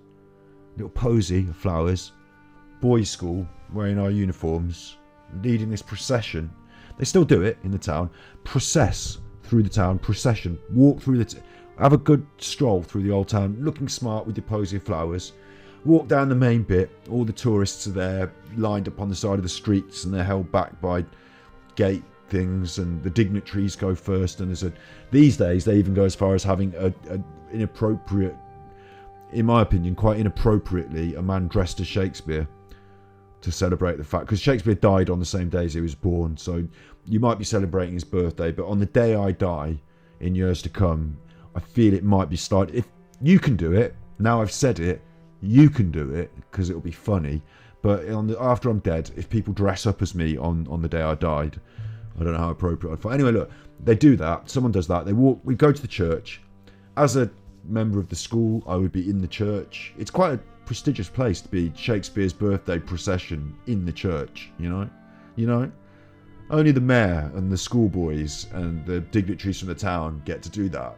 boys' school, wearing our uniforms, leading this procession. They still do it in the town. Process through the town, procession, walk through have a good stroll through the old town, looking smart with your posy of flowers. Walk down the main bit, all the tourists are there, lined up on the side of the streets, and they're held back by gate things, and the dignitaries go first. And these days they even go as far as having a inappropriate, in my opinion, quite inappropriately, a man dressed as Shakespeare to celebrate the fact, because Shakespeare died on the same day as he was born, so you might be celebrating his birthday, but on the day I die, in years to come, I feel it might be started. If you can do it, now I've said it, you can do it, because it'll be funny, but after I'm dead, if people dress up as me on the day I died, I don't know how appropriate I'd find. Anyway, look, they do that, someone does that, we go to the church. As a member of the school, I would be in the church. It's quite a prestigious place to be. Shakespeare's birthday procession in the church, you know. Only the mayor and the schoolboys and the dignitaries from the town get to do that.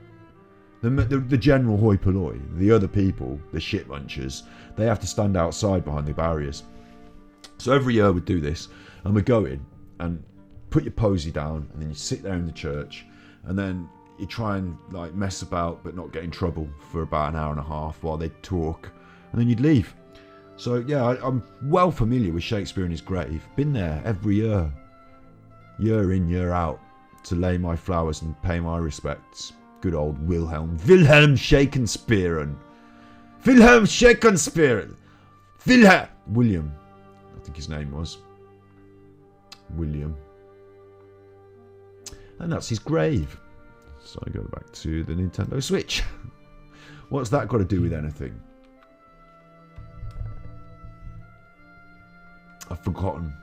The general hoi polloi, the other people, the shit munchers, they have to stand outside behind the barriers. So every year we do this, and we go in and put your posy down, and then you sit there in the church, and then you try and like mess about but not get in trouble for about an hour and a half while they talk, and then you'd leave. So yeah, I'm well familiar with Shakespeare and his grave. Been there every year in, year out, to lay my flowers and pay my respects. Good old Wilhelm Shakespeare. William, I think his name was William. And that's his grave. So I go back to the Nintendo Switch. What's that got to do with anything? I've forgotten.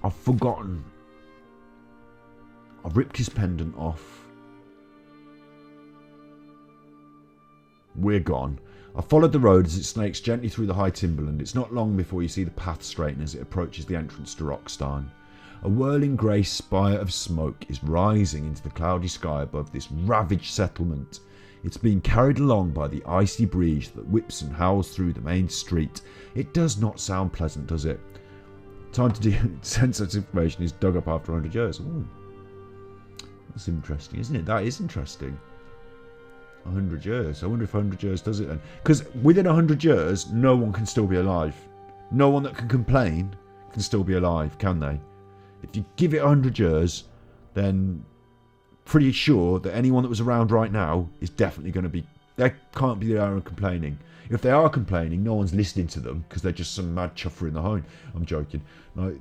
I've ripped his pendant off. We're gone. I followed the road as it snakes gently through the high timberland. It's not long before you see the path straighten as it approaches the entrance to Rockstarn. A whirling grey spire of smoke is rising into the cloudy sky above this ravaged settlement. It's being carried along by the icy breeze that whips and howls through the main street. It does not sound pleasant, does it? Time to do sensitive information is dug up after 100 years. Ooh. That's interesting, isn't it? That is interesting. 100 years. I wonder if 100 years does it then. Because within 100 years, no one can still be alive. No one that can complain can still be alive, can they? If you give it 100 years, then pretty sure that anyone that was around right now is definitely going to be... They can't be there and complaining. If they are complaining, no one's listening to them because they're just some mad chuffer in the home. I'm joking. No.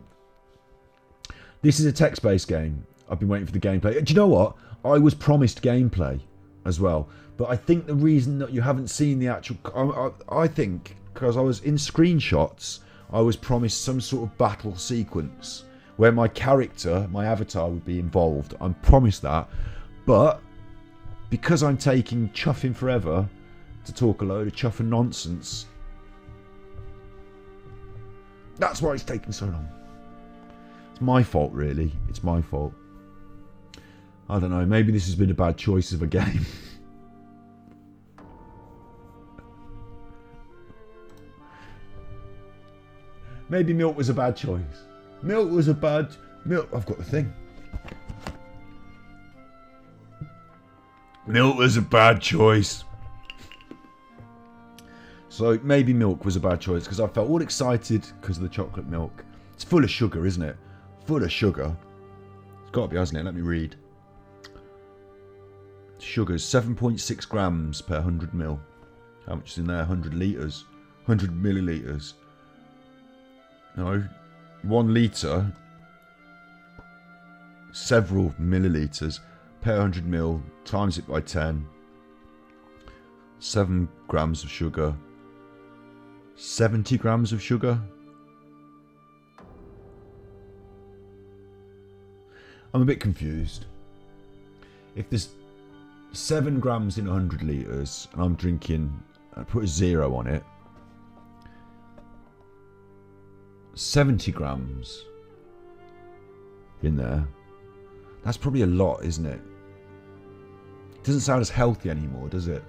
This is a text-based game. I've been waiting for the gameplay. Do you know what? I was promised gameplay as well. But I think the reason that you haven't seen the actual... I think because I was in screenshots, I was promised some sort of battle sequence where my character, my avatar, would be involved. I'm promised that. But because I'm taking chuffing forever to talk a load of chuffing nonsense, that's why it's taking so long. It's my fault, really. It's my fault. I don't know. Maybe this has been a bad choice of a game. Maybe milk was a bad choice. Milk was a bad... Milk... I've got the thing. Milk was a bad choice. So maybe milk was a bad choice because I felt all excited because of the chocolate milk. It's full of sugar, isn't it? Full of sugar. It's got to be, hasn't it? Let me read. Sugar is 7.6 grams per 100 ml. How much is in there? 100 litres. 100 millilitres. No. 1 litre. Several millilitres per 100 ml. Times it by 10. 7 grams of sugar. 70 grams of sugar. I'm a bit confused. If there's 7 grams in 100 litres and I'm drinking, I put a 0 on it, 70 grams in there, that's probably a lot, isn't it? It doesn't sound as healthy anymore, does it?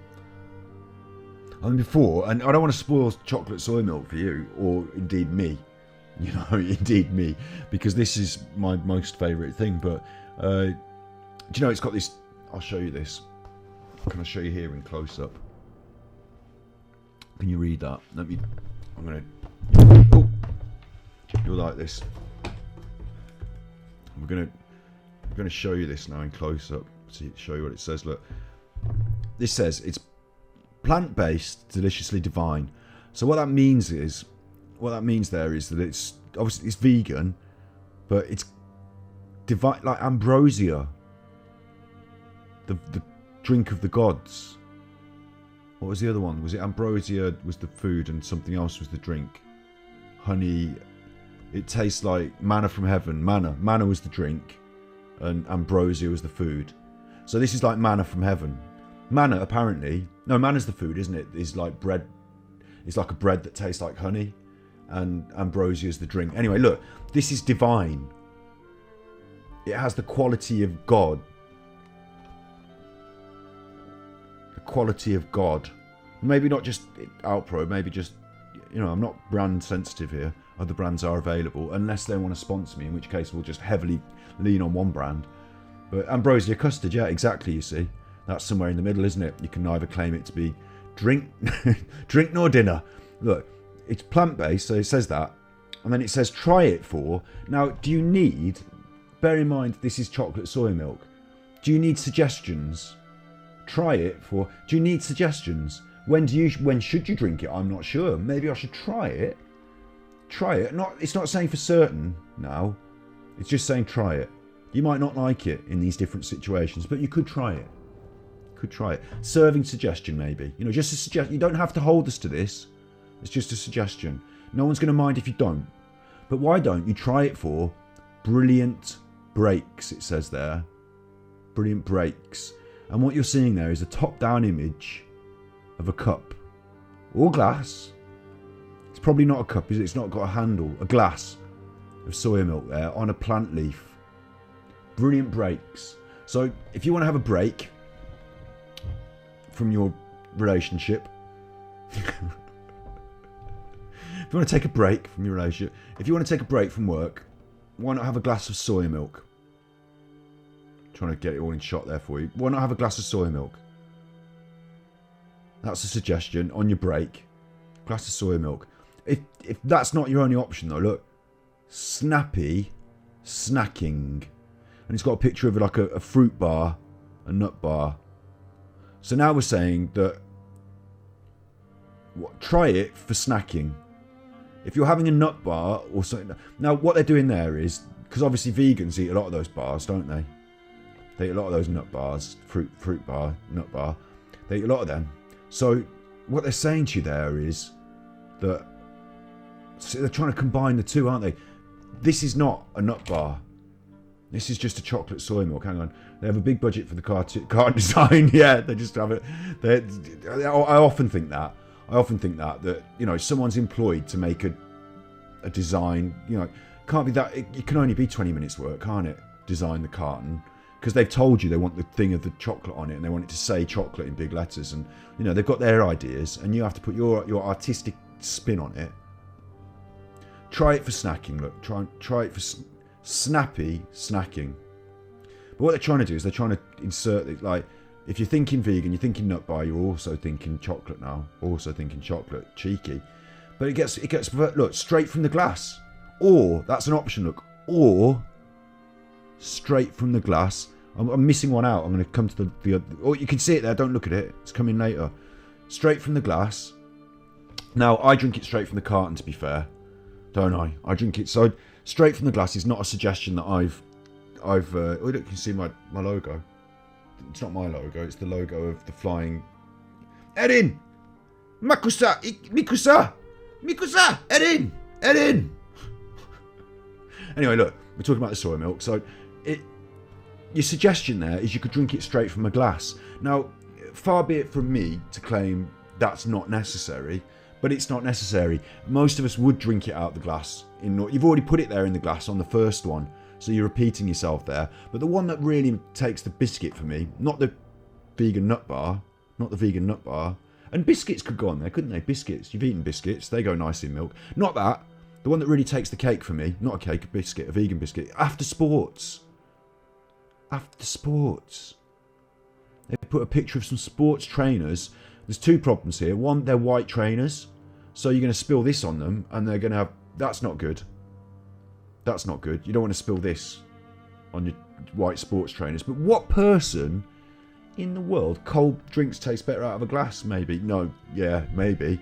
I mean, before, and I don't want to spoil chocolate soy milk for you, or indeed me, you know, indeed me, because this is my most favourite thing, but do you know it's got this, I'll show you this. Can I show you here in close-up? Can you read that? I'm going to, oh, you'll like this. I'm going to show you this now in close-up, show you what it says. Look, this says it's plant-based, deliciously divine. So what that means there is that it's obviously it's vegan, but it's divine, like ambrosia, the drink of the gods. What was the other one? Was it ambrosia was the food and something else was the drink? Honey. It tastes like manna from heaven. Manna was the drink, and ambrosia was the food. So this is like manna from heaven. Manna, apparently, no, manna's the food, isn't it? It's like bread. It's like a bread that tastes like honey, and ambrosia is the drink. Anyway, look, this is divine. It has the quality of God. The quality of God. Maybe not just Alpro, maybe just, you know, I'm not brand sensitive here. Other brands are available, unless they want to sponsor me, in which case we'll just heavily lean on one brand. But ambrosia custard, yeah, exactly, you see. That's somewhere in the middle, isn't it? You can neither claim it to be drink nor dinner. Look, it's plant-based, so it says that. And then it says try it for. Now, do you need, bear in mind this is chocolate soy milk. Do you need suggestions? Try it for, do you need suggestions? When should you drink it? I'm not sure. Maybe I should try it. Try it. It's not saying for certain now. It's just saying try it. You might not like it in these different situations, but you could try it. Try it. Serving suggestion, maybe. You know, just a suggestion. You don't have to hold us to this. It's just a suggestion. No one's going to mind if you don't. But why don't you try it for brilliant breaks, it says there. Brilliant breaks. And what you're seeing there is a top-down image of a cup or glass. It's probably not a cup, is it? It's not got a handle. A glass of soya milk there on a plant leaf. Brilliant breaks. So if you want to have a break from your relationship, if you want to take a break from your relationship, if you want to take a break from work, why not have a glass of soya milk? I'm trying to get it all in shot there for you. Why not have a glass of soya milk? That's a suggestion on your break. Glass of soya milk. If that's not your only option though, look, snappy snacking, and it's got a picture of like a fruit bar, a nut bar. So now we're saying that try it for snacking. If you're having a nut bar or something. Now what they're doing there is, because obviously vegans eat a lot of those bars, don't they? They eat a lot of those nut bars, fruit bar, nut bar. They eat a lot of them. So what they're saying to you there is that they're trying to combine the two, aren't they? This is not a nut bar. This is just a chocolate soy milk. Hang on. They have a big budget for the carton design. Yeah, they just have it. I often think that. That, you know, someone's employed to make a design. You know, can't be that. It can only be 20 minutes work, can't it? Design the carton. Because they've told you they want the thing of the chocolate on it and they want it to say chocolate in big letters. And, you know, they've got their ideas and you have to put your artistic spin on it. Try it for snacking. Look, try it for snappy snacking. But what they're trying to do is they're trying to insert it, like, if you're thinking vegan, you're thinking nut bar, you're also thinking chocolate now. Also thinking chocolate. Cheeky. But it gets, look, straight from the glass. Or, that's an option, look. Or, straight from the glass. I'm missing one out. I'm going to come to the other. Oh, you can see it there. Don't look at it. It's coming later. Straight from the glass. Now, I drink it straight from the carton, to be fair. Don't I? I drink it. So, straight from the glass is not a suggestion that I've oh, look, you can see my logo. It's not my logo. It's the logo of the flying... Erin! Mikusa! Erin! Anyway, look. We're talking about the soy milk. So, your suggestion there is you could drink it straight from a glass. Now, far be it from me to claim that's not necessary, but it's not necessary. Most of us would drink it out the glass. You've already put it there in the glass on the first one, so you're repeating yourself there. But the one that really takes the biscuit for me, not the vegan nut bar, and biscuits could go on there, couldn't they? Biscuits, you've eaten biscuits, they go nice in milk. Not that. The one that really takes the cake for me, not a cake, a biscuit, a vegan biscuit, after sports. After sports. They put a picture of some sports trainers. There's two problems here. One, they're white trainers, so you're going to spill this on them, and they're going to have... That's not good. That's not good. You don't want to spill this on your white sports trainers. But what person in the world... Cold drinks taste better out of a glass, maybe? No, yeah, maybe.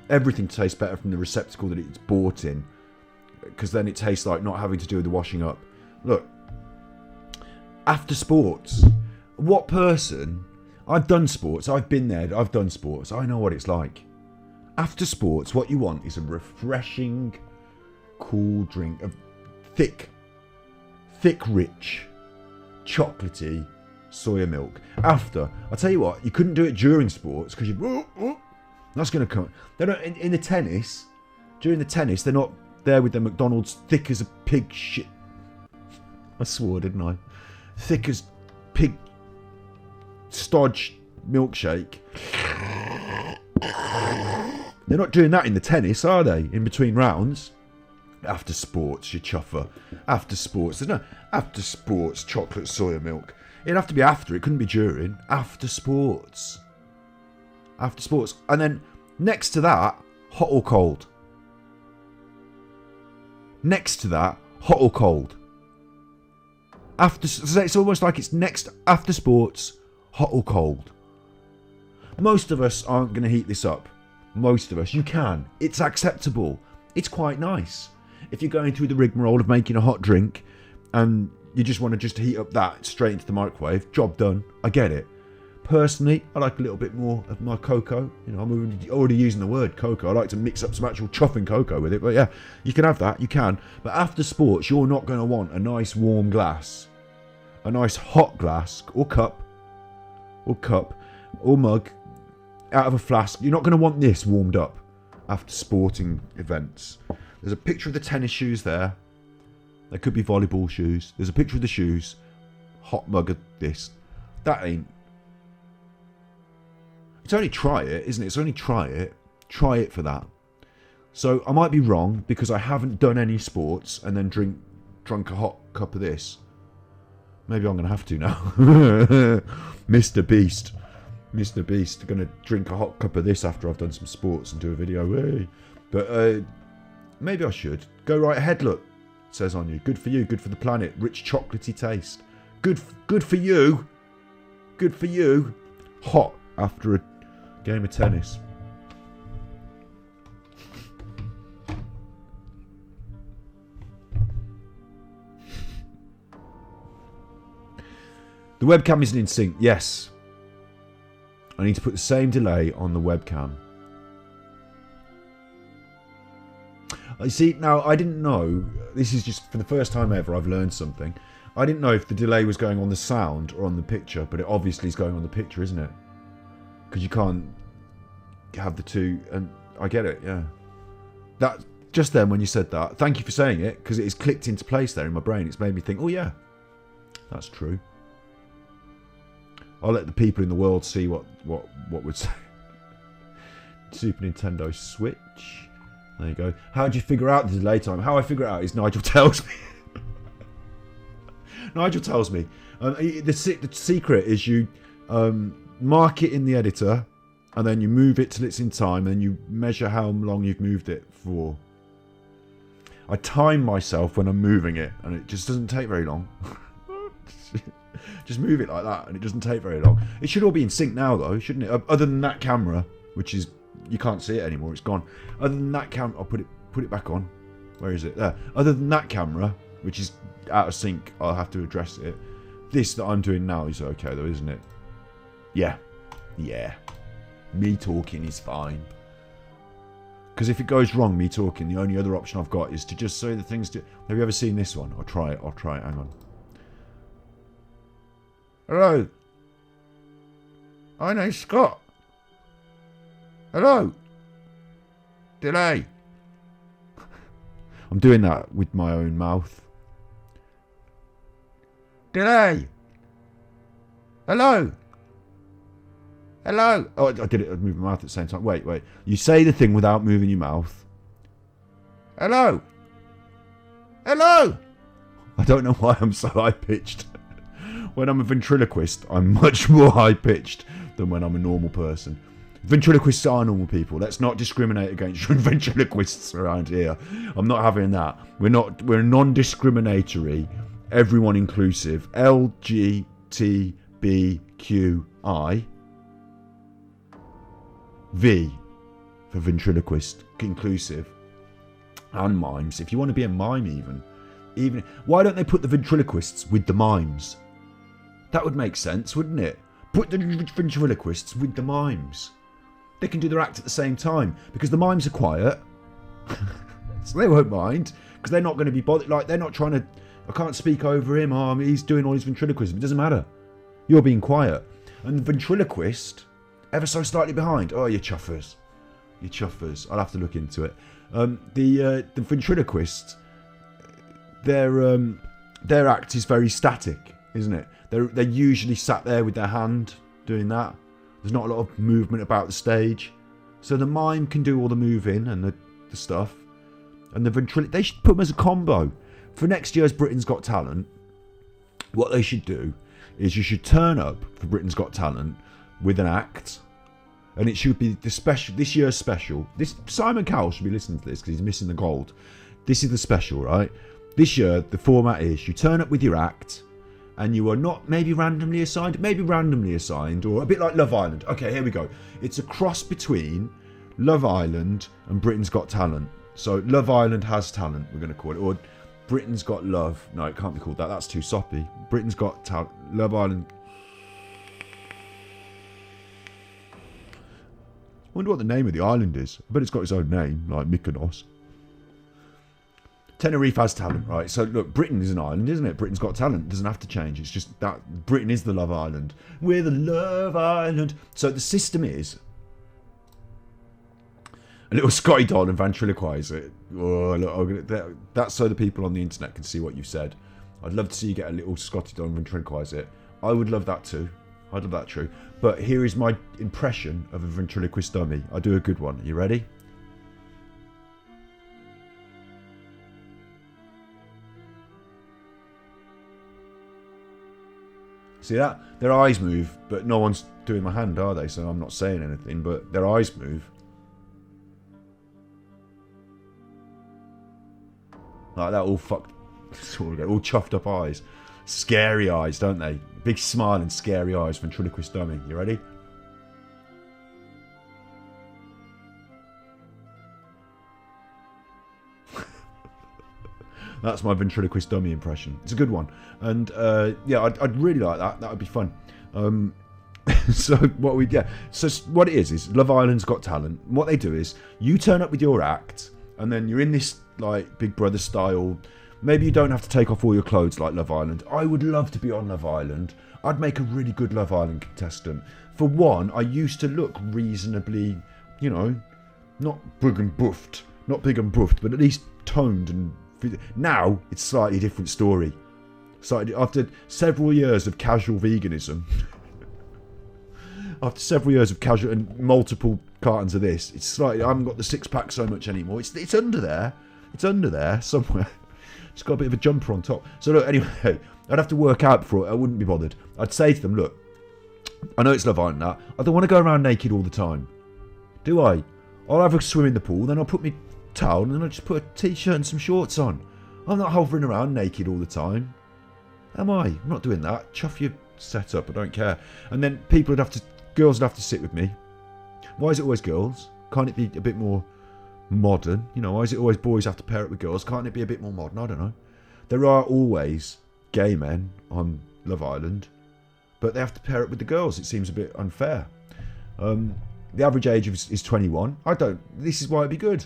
Everything tastes better from the receptacle that it's bought in, because then it tastes like not having to do with the washing up. Look. After sports. What person... I've done sports. I've been there. I've done sports. I know what it's like. After sports, what you want is a refreshing, cool drink of thick, rich, chocolatey soya milk. After, I'll tell you what, you couldn't do it during sports because that's going to come. They don't in the tennis. During the tennis, they're not there with their McDonald's thick as a pig shit. I swore, didn't I? Thick as pig stodge milkshake. They're not doing that in the tennis, are they? In between rounds. After sports, you chuffer. After sports. There's no after sports chocolate soya milk. It'd have to be after. It couldn't be during. After sports. After sports. And then next to that, hot or cold. Next to that, hot or cold. After, so it's almost like it's next after sports, hot or cold. Most of us aren't going to heat this up. Most of us. You can. It's acceptable. It's quite nice. If you're going through the rigmarole of making a hot drink and you just want to just heat up that straight into the microwave, job done. I get it. Personally, I like a little bit more of my cocoa. You know, I'm already using the word cocoa. I like to mix up some actual chuffing cocoa with it. But yeah, you can have that. You can. But after sports, you're not going to want a nice warm glass. A nice hot glass or cup or mug out of a flask. You're not going to want this warmed up after sporting events. There's a picture of the tennis shoes there. They could be volleyball shoes. There's a picture of the shoes. Hot mug of this. That ain't... It's only try it, isn't it? It's only try it. Try it for that. So I might be wrong because I haven't done any sports and then drunk a hot cup of this. Maybe I'm going to have to now. Mr. Beast. Going to drink a hot cup of this after I've done some sports and do a video. Hey. But maybe I should. Go right ahead, look. It says on you. Good for you. Good for the planet. Rich chocolatey taste. Good for you. Good for you. Hot after a game of tennis. The webcam isn't in sync. Yes. I need to put the same delay on the webcam. I see, now I didn't know, this is just for the first time ever I've learned something. I didn't know if the delay was going on the sound or on the picture, but it obviously is going on the picture, isn't it? Because you can't have the two, and I get it, yeah. That, just then when you said that, thank you for saying it, because it has clicked into place there in my brain. It's made me think, oh yeah, that's true. I'll let the people in the world see what would say. Super Nintendo Switch. There you go. How do you figure out the delay time? How I figure it out is Nigel tells me. Nigel tells me. The secret is you mark it in the editor, and then you move it till it's in time, and you measure how long you've moved it for. I time myself when I'm moving it, and it just doesn't take very long. Just move it like that, and it doesn't take very long. It should all be in sync now, though, shouldn't it? Other than that camera, which is... You can't see it anymore, it's gone. Other than that camera... I'll put it back on. Where is it? There. Other than that camera, which is out of sync, I'll have to address it. This that I'm doing now is okay, though, isn't it? Yeah. Yeah. Me talking is fine. Because if it goes wrong, me talking, the only other option I've got is to just say the things to... Have you ever seen this one? I'll try it. Hang on. Hello. My name's Scott. Hello. Delay. I'm doing that with my own mouth. Delay. Hello. Hello. Oh, I did it. I moved my mouth at the same time. Wait. You say the thing without moving your mouth. Hello. Hello. I don't know why I'm so high-pitched. When I'm a ventriloquist, I'm much more high-pitched than when I'm a normal person. Ventriloquists are normal people. Let's not discriminate against ventriloquists around here. I'm not having that. We're non-discriminatory, everyone inclusive. LGBTQI. V for ventriloquist, inclusive. And mimes. If you want to be a mime even why don't they put the ventriloquists with the mimes? That would make sense, wouldn't it? Put the ventriloquists with the mimes. They can do their act at the same time, because the mimes are quiet. So they won't mind, because they're not going to be bothered. Like, they're not trying to... I can't speak over him. Oh, he's doing all his ventriloquism. It doesn't matter. You're being quiet. And the ventriloquist, ever so slightly behind. Oh, you chuffers. You chuffers. I'll have to look into it. The ventriloquist, their act is very static, isn't it? They're usually sat there with their hand doing that. There's not a lot of movement about the stage. So the mime can do all the moving and the stuff. And the ventriloquist, they should put them as a combo. For next year's Britain's Got Talent, what they should do is you should turn up for Britain's Got Talent with an act. And it should be this year's special. Simon Cowell should be listening to this because he's missing the gold. This is the special, right? This year, the format is you turn up with your act, and you are not maybe randomly assigned, or a bit like Love Island. Okay, here we go. It's a cross between Love Island and Britain's Got Talent. So Love Island Has Talent, we're going to call it. Or Britain's Got Love. No, it can't be called that. That's too soppy. Britain's Got Talent. Love Island. I wonder what the name of the island is. I bet it's got its own name, like Mykonos. Tenerife Has Talent, right? So look, Britain is an island, isn't it? Britain's Got Talent. It doesn't have to change. It's just that Britain is the Love Island. We're the Love Island. So the system is a little Scotty doll and ventriloquise it. Oh, look, that's so the people on the internet can see what you've said. I'd love to see you get a little Scotty doll and ventriloquise it. I would love that too. I'd love that too. But here is my impression of a ventriloquist dummy. I'll do a good one. Are you ready? See that? Their eyes move, but no one's doing my hand, are they? So I'm not saying anything, but their eyes move. Like that, all fucked, all chuffed up eyes. Scary eyes, don't they? Big smile and scary eyes, ventriloquist dummy. You ready? That's my ventriloquist dummy impression. It's a good one. And yeah, I'd really like that. That would be fun. So what it is Love Island's Got Talent. What they do is you turn up with your act, and then you're in this like Big Brother style. Maybe you don't have to take off all your clothes like Love Island. I would love to be on Love Island. I'd make a really good Love Island contestant. For one, I used to look reasonably, not big and buffed, but at least toned and. Now it's a slightly different story. After several years of casual veganism, after several years of casual and multiple cartons of this. It's slightly. I haven't got the 6-pack so much anymore. It's under there. It's under there somewhere. It's got a bit of a jumper on top. So look, anyway, I'd have to work out for it. I wouldn't be bothered. I'd say to them, look, I know it's Love Island now. I don't want to go around naked all the time. Do I? I'll have a swim in the pool, then I'll put my towel, and then I'll just put a t-shirt and some shorts on. I'm not hovering around naked all the time. Am I? I'm not doing that. Chuff your setup, I don't care. And then girls would have to sit with me. Why is it always girls? Can't it be a bit more modern? You know, why is it always boys have to pair up with girls? Can't it be a bit more modern? I don't know. There are always gay men on Love Island, but they have to pair up with the girls. It seems a bit unfair. The average age is 21. This is why it'd be good.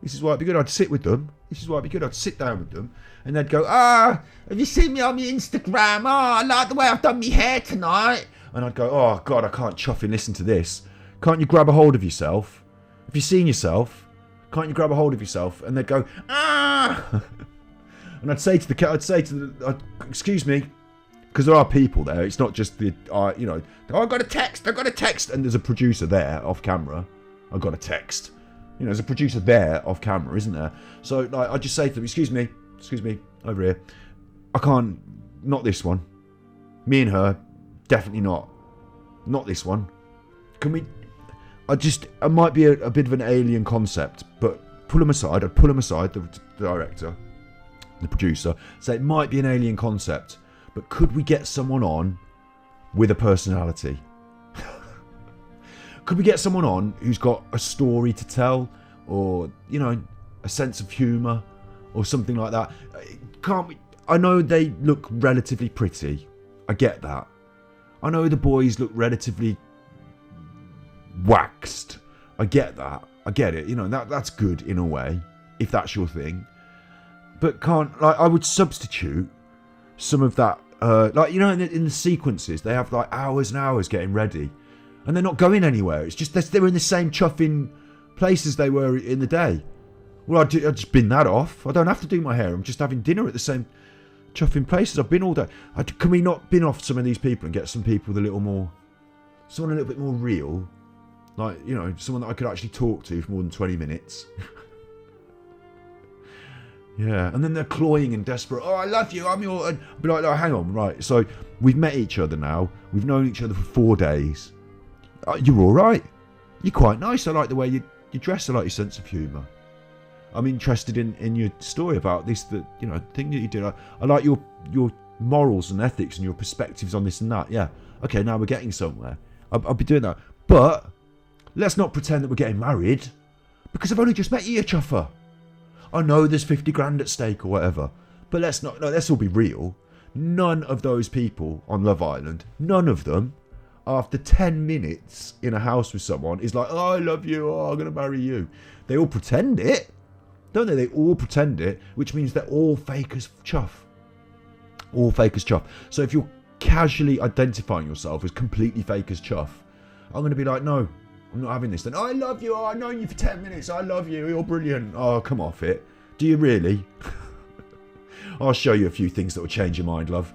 I'd sit with them. I'd sit down with them, and they'd go, have you seen me on my Instagram? I like the way I've done my hair tonight. And I'd go, oh God, I can't chuff and listen to this. Can't you grab a hold of yourself? Have you seen yourself? Can't you grab a hold of yourself? And they'd go, And I'd say to the excuse me, because there are people there. It's not just the, I got a text. And there's a producer there off camera. I got a text. There's a producer there off camera, isn't there? So I just say to them, excuse me, over here. I can't, not this one. Me and her, definitely not. Not this one. Can we, it might be a bit of an alien concept, but pull them aside. I'd pull them aside, the director, the producer, say it might be an alien concept, but could we get someone on with a personality? Could we get someone on who's got a story to tell, or a sense of humour, or something like that? Can't we? I know they look relatively pretty. I get that. I know the boys look relatively waxed. I get that. I get it. That's good in a way, if that's your thing. But I would substitute some of that, in the sequences, they have hours and hours getting ready, and they're not going anywhere. It's just they're in the same chuffing places they were in the day. Well, I'd just bin that off. I don't have to do my hair. I'm just having dinner at the same chuffing places I've been all day. Can we not bin off some of these people and get some people someone a little bit more real, someone that I could actually talk to for more than 20 minutes. Yeah, and then they're cloying and desperate. Oh, I love you. I'm your. I'd be like, oh, hang on, right. So we've met each other now. We've known each other for 4 days. You're all right. You're quite nice. I like the way you dress. I like your sense of humour. I'm interested in your story about this, thing that you did. I like your morals and ethics and your perspectives on this and that. Yeah. Okay, now we're getting somewhere. I'll be doing that. But let's not pretend that we're getting married, because I've only just met you, you chuffer. I know there's 50 grand at stake or whatever, but let's all be real. None of those people on Love Island, none of them, after 10 minutes in a house with someone, is like, oh, I love you, oh, I'm going to marry you. They all pretend it, don't they? They all pretend it, which means they're all fake as chuff. All fake as chuff. So if you're casually identifying yourself as completely fake as chuff, I'm going to be like, no, I'm not having this. Then, I love you. Oh, I've known you for 10 minutes. I love you. You're brilliant. Oh, come off it. Do you really? I'll show you a few things that will change your mind, love.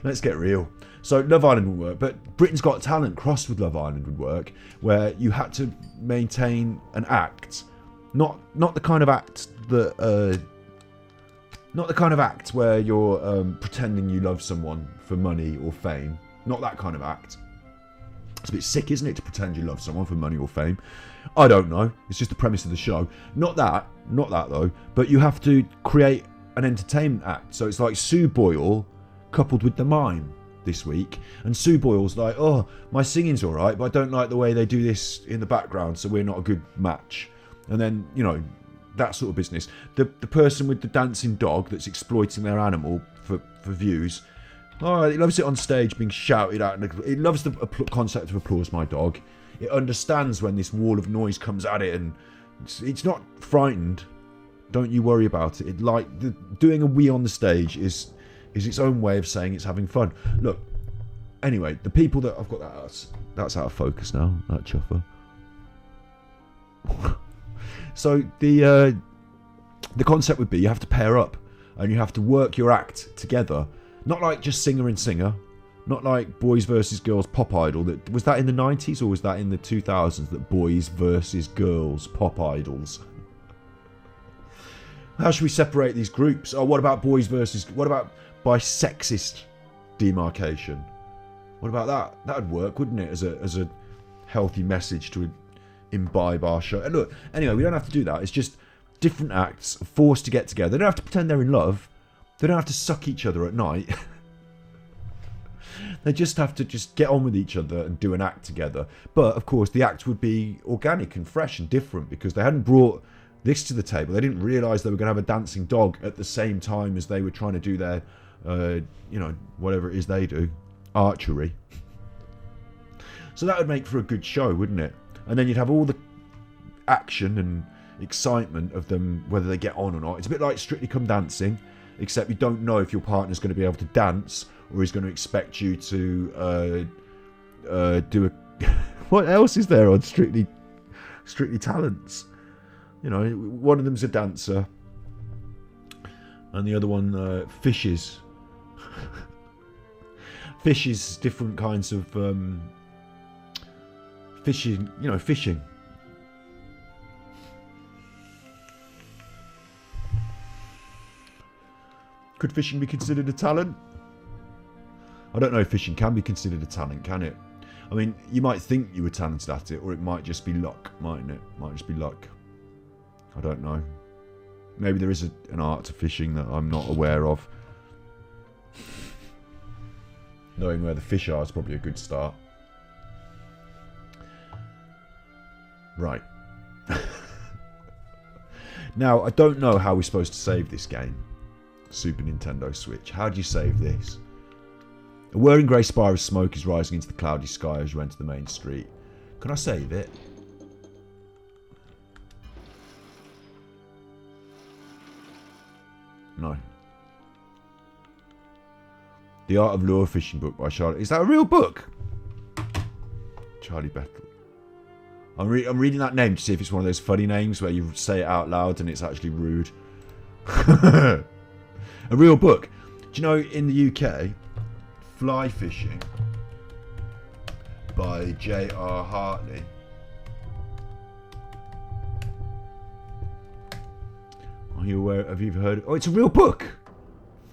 Let's get real. So Love Island would work, but Britain's Got Talent crossed with Love Island would work, where you had to maintain an act, not the kind of act that, not the kind of act where you're pretending you love someone for money or fame. Not that kind of act. It's a bit sick, isn't it, to pretend you love someone for money or fame? I don't know. It's just the premise of the show. Not that though. But you have to create an entertainment act. So it's like Sue Boyle coupled with the mime this week. And Sue Boyle's like, oh, my singing's all right, but I don't like the way they do this in the background, so we're not a good match. And then, that sort of business. The person with the dancing dog that's exploiting their animal for views. Oh, it loves it on stage being shouted at. It loves the concept of applause, my dog. It understands when this wall of noise comes at it, and it's not frightened. Don't you worry about it. Doing a wee on the stage is its own way of saying it's having fun. Look, anyway, the people that I've got that's out of focus now. That chuffer. So the concept would be you have to pair up and you have to work your act together. Not like just singer and singer, Not like Boys versus Girls Pop Idol. Was that in the 90s or was that in the 2000s that Boys versus Girls Pop Idols? How should we separate these groups? Oh, what about boys versus... What about by sexist demarcation? What about that? That'd work, wouldn't it? As a healthy message to imbibe our show. And look, anyway, we don't have to do that. It's just different acts forced to get together. They don't have to pretend they're in love. They don't have to suck each other at night. They just have to just get on with each other and do an act together. But, of course, the act would be organic and fresh and different because they hadn't brought this to the table. They didn't realise they were going to have a dancing dog at the same time as they were trying to do their, whatever it is they do, archery. So that would make for a good show, wouldn't it? And then you'd have all the action and excitement of them, whether they get on or not. It's a bit like Strictly Come Dancing, except you don't know if your partner's going to be able to dance or he's going to expect you to do a... What else is there on Strictly Talents? You know, one of them's a dancer and the other one fishes. Fishes, different kinds of fishing, fishing. Could fishing be considered a talent? I don't know if fishing can be considered a talent, can it? I mean, you might think you were talented at it, or it might just be luck, mightn't it? Might just be luck. I don't know. Maybe there is an art to fishing that I'm not aware of. Knowing where the fish are is probably a good start. Right. Now, I don't know how we're supposed to save this game. Super Nintendo Switch. How do you save this? A whirring grey spire of smoke is rising into the cloudy sky as you enter the main street. Can I save it? No. The Art of Lure Fishing book by Charlie. Is that a real book? Charlie Bettle. I'm reading that name to see if it's one of those funny names where you say it out loud and it's actually rude. A real book. Do you know in the UK, Fly Fishing by J.R. Hartley. Are you aware? Have you heard? Oh, it's a real book.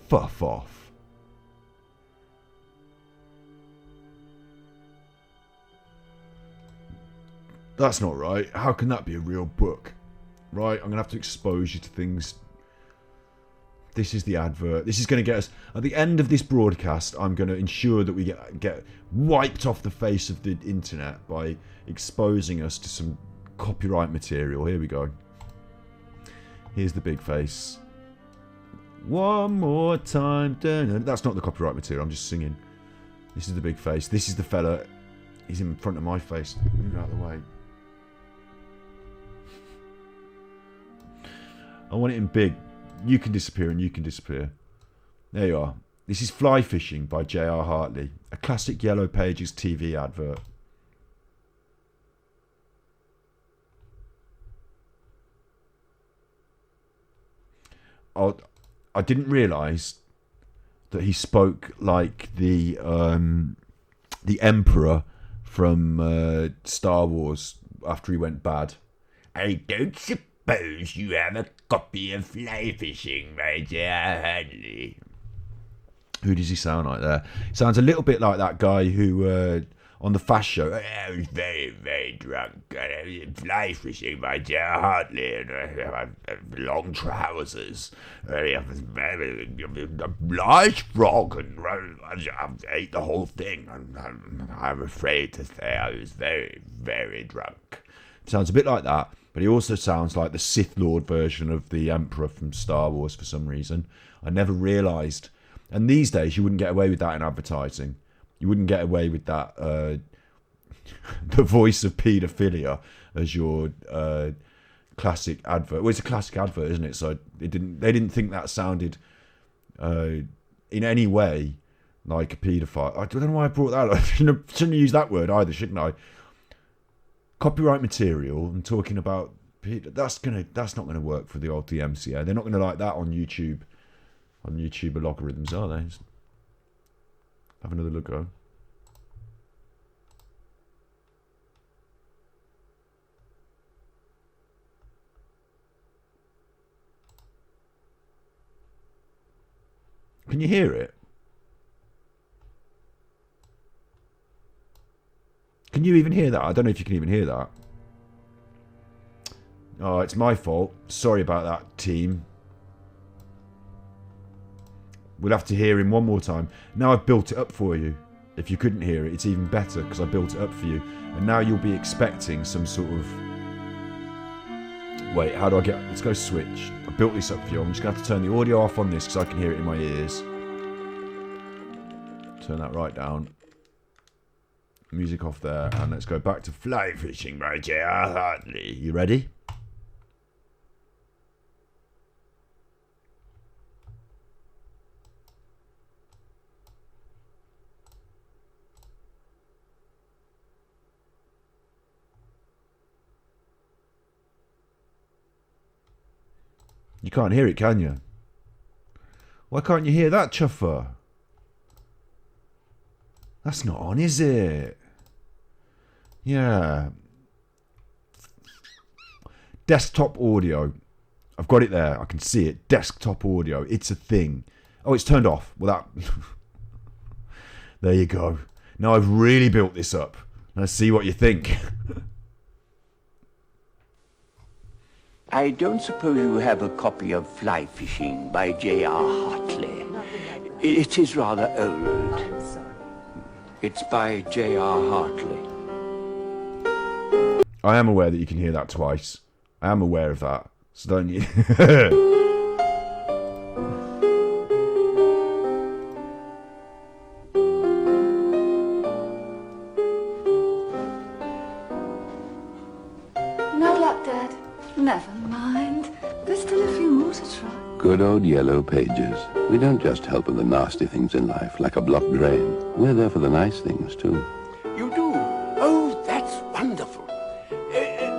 Fuff off. That's not right. How can that be a real book? Right, I'm going to have to expose you to things. This is the advert. This is going to get us... At the end of this broadcast, I'm going to ensure that we get wiped off the face of the internet by exposing us to some copyright material. Here we go. Here's the big face. One more time. That's not the copyright material. I'm just singing. This is the big face. This is the fella. He's in front of my face. Move out of the way. I want it in big. You can disappear and you can disappear. There you are. This is Fly Fishing by J.R. Hartley. A classic Yellow Pages TV advert. I didn't realise that he spoke like the Emperor from Star Wars after he went bad. I don't suppose you have a copy of Fly Fishing by J.R. Hartley. Who does he sound like there? He sounds a little bit like that guy who on the Fast Show. I was very, very drunk. Fly Fishing by J.R. Hartley, and I have long trousers. I have a large frog, and I ate the whole thing. I'm afraid to say I was very, very drunk. Sounds a bit like that, but he also sounds like the Sith Lord version of the Emperor from Star Wars for some reason. I never realised. And these days, you wouldn't get away with that in advertising. You wouldn't get away with that, the voice of paedophilia as your classic advert. Well, it's a classic advert, isn't it? So they didn't think that sounded in any way like a paedophile. I don't know why I brought that up. I shouldn't have used that word either, shouldn't I? Copyright material and talking about that's not gonna work for the old DMCA. They're not gonna like that on YouTube. On YouTube algorithms, are they? Have another look go. Can you hear it? Can you even hear that? I don't know if you can even hear that. Oh, it's my fault. Sorry about that, team. We'll have to hear him one more time. Now I've built it up for you. If you couldn't hear it, it's even better because I built it up for you. And now you'll be expecting some sort of... Wait, how do I get... Let's go switch. I built this up for you. I'm just going to have to turn the audio off on this because I can hear it in my ears. Turn that right down. Music off there. And let's go back to Fly Fishing by J.R. Hartley. You ready? You can't hear it, can you? Why can't you hear that, chuffer? That's not on, is it? Yeah. Desktop audio. I've got it there. I can see it. Desktop audio. It's a thing. Oh, it's turned off. Well, that... There you go. Now I've really built this up. Let's see what you think. I don't suppose you have a copy of Fly Fishing by J.R. Hartley. It is rather old. It's by J.R. Hartley. I am aware that you can hear that twice. I am aware of that. So don't you... No luck, Dad. Never mind. There's still a few more to try. Good old yellow pages. We don't just help with the nasty things in life, like a blocked drain. We're there for the nice things, too. You do? Oh, that's wonderful.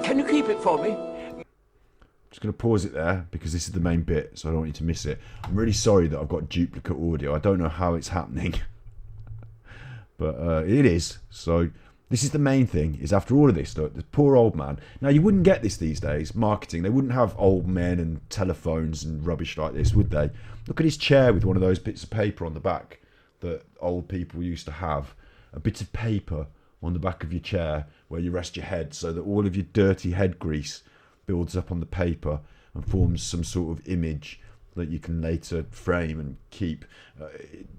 Can you keep it for me? Just going to pause it there because this is the main bit, so I don't want you to miss it. I'm really sorry that I've got duplicate audio. I don't know how it's happening, but it is. So this is the main thing, is after all of this, look, this poor old man. Now, you wouldn't get this these days, marketing. They wouldn't have old men and telephones and rubbish like this, would they? Look at his chair with one of those bits of paper on the back that old people used to have. A bit of paper on the back of your chair where you rest your head so that all of your dirty head grease builds up on the paper and forms some sort of image that you can later frame and keep.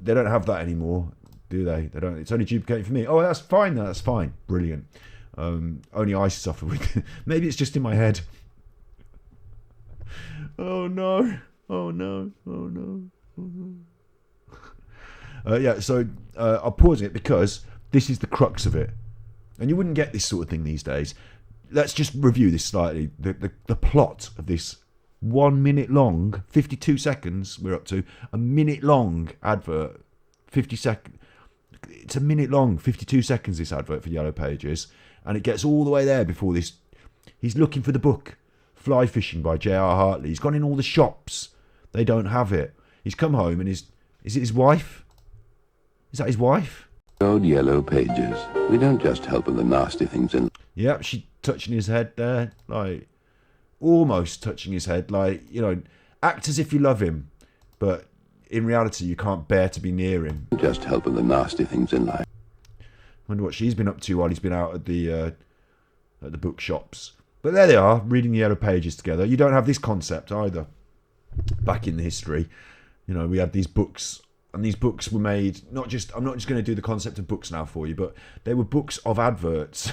They don't have that anymore, do they? They don't. It's only duplicating for me. Oh, that's fine. That's fine. Brilliant. Only I suffer with it. Maybe it's just in my head. Oh no. Oh no. Oh no. Oh no. Yeah, so I'm pausing it because this is the crux of it. And you wouldn't get this sort of thing these days. Let's just review this slightly. The plot of this 1 minute long, 52 seconds we're up to, a minute long advert, 50 seconds. It's a minute long, 52 seconds this advert for Yellow Pages. And it gets all the way there before this. He's looking for the book, Fly Fishing by J.R. Hartley. He's gone in all the shops. They don't have it. He's come home and is it his wife? Is that his wife? Old yellow pages. We don't just help with the nasty things in... Yep, she touching his head there, like almost touching his head, like, you know, act as if you love him, but in reality you can't bear to be near him. Just help with the nasty things in life. Wonder what she's been up to while he's been out at the bookshops. But there they are, reading the Yellow Pages together. You don't have this concept either. Back in the history, you know, we had these books. And these books were made, I'm not just going to do the concept of books now for you, but they were books of adverts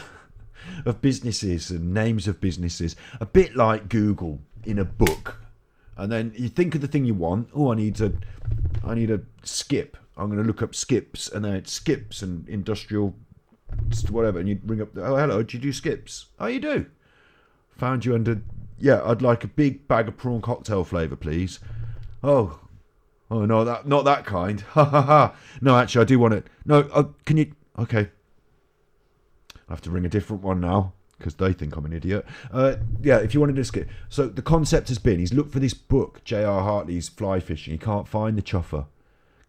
of businesses and names of businesses, a bit like Google in a book. And then you think of the thing you want. Oh, I need a skip. I'm going to look up skips, and then it's skips and industrial whatever. And you bring up, oh, hello, do you do skips? Oh, you do. Found you under, yeah, I'd like a big bag of prawn cocktail flavour, please. Oh no, not that kind. Ha ha ha. No, actually, I do want it. No, can you? Okay. I have to ring a different one now because they think I'm an idiot. Yeah, if you wanted to skip. So the concept has been he's looked for this book, J.R. Hartley's Fly Fishing. He can't find the chuffer.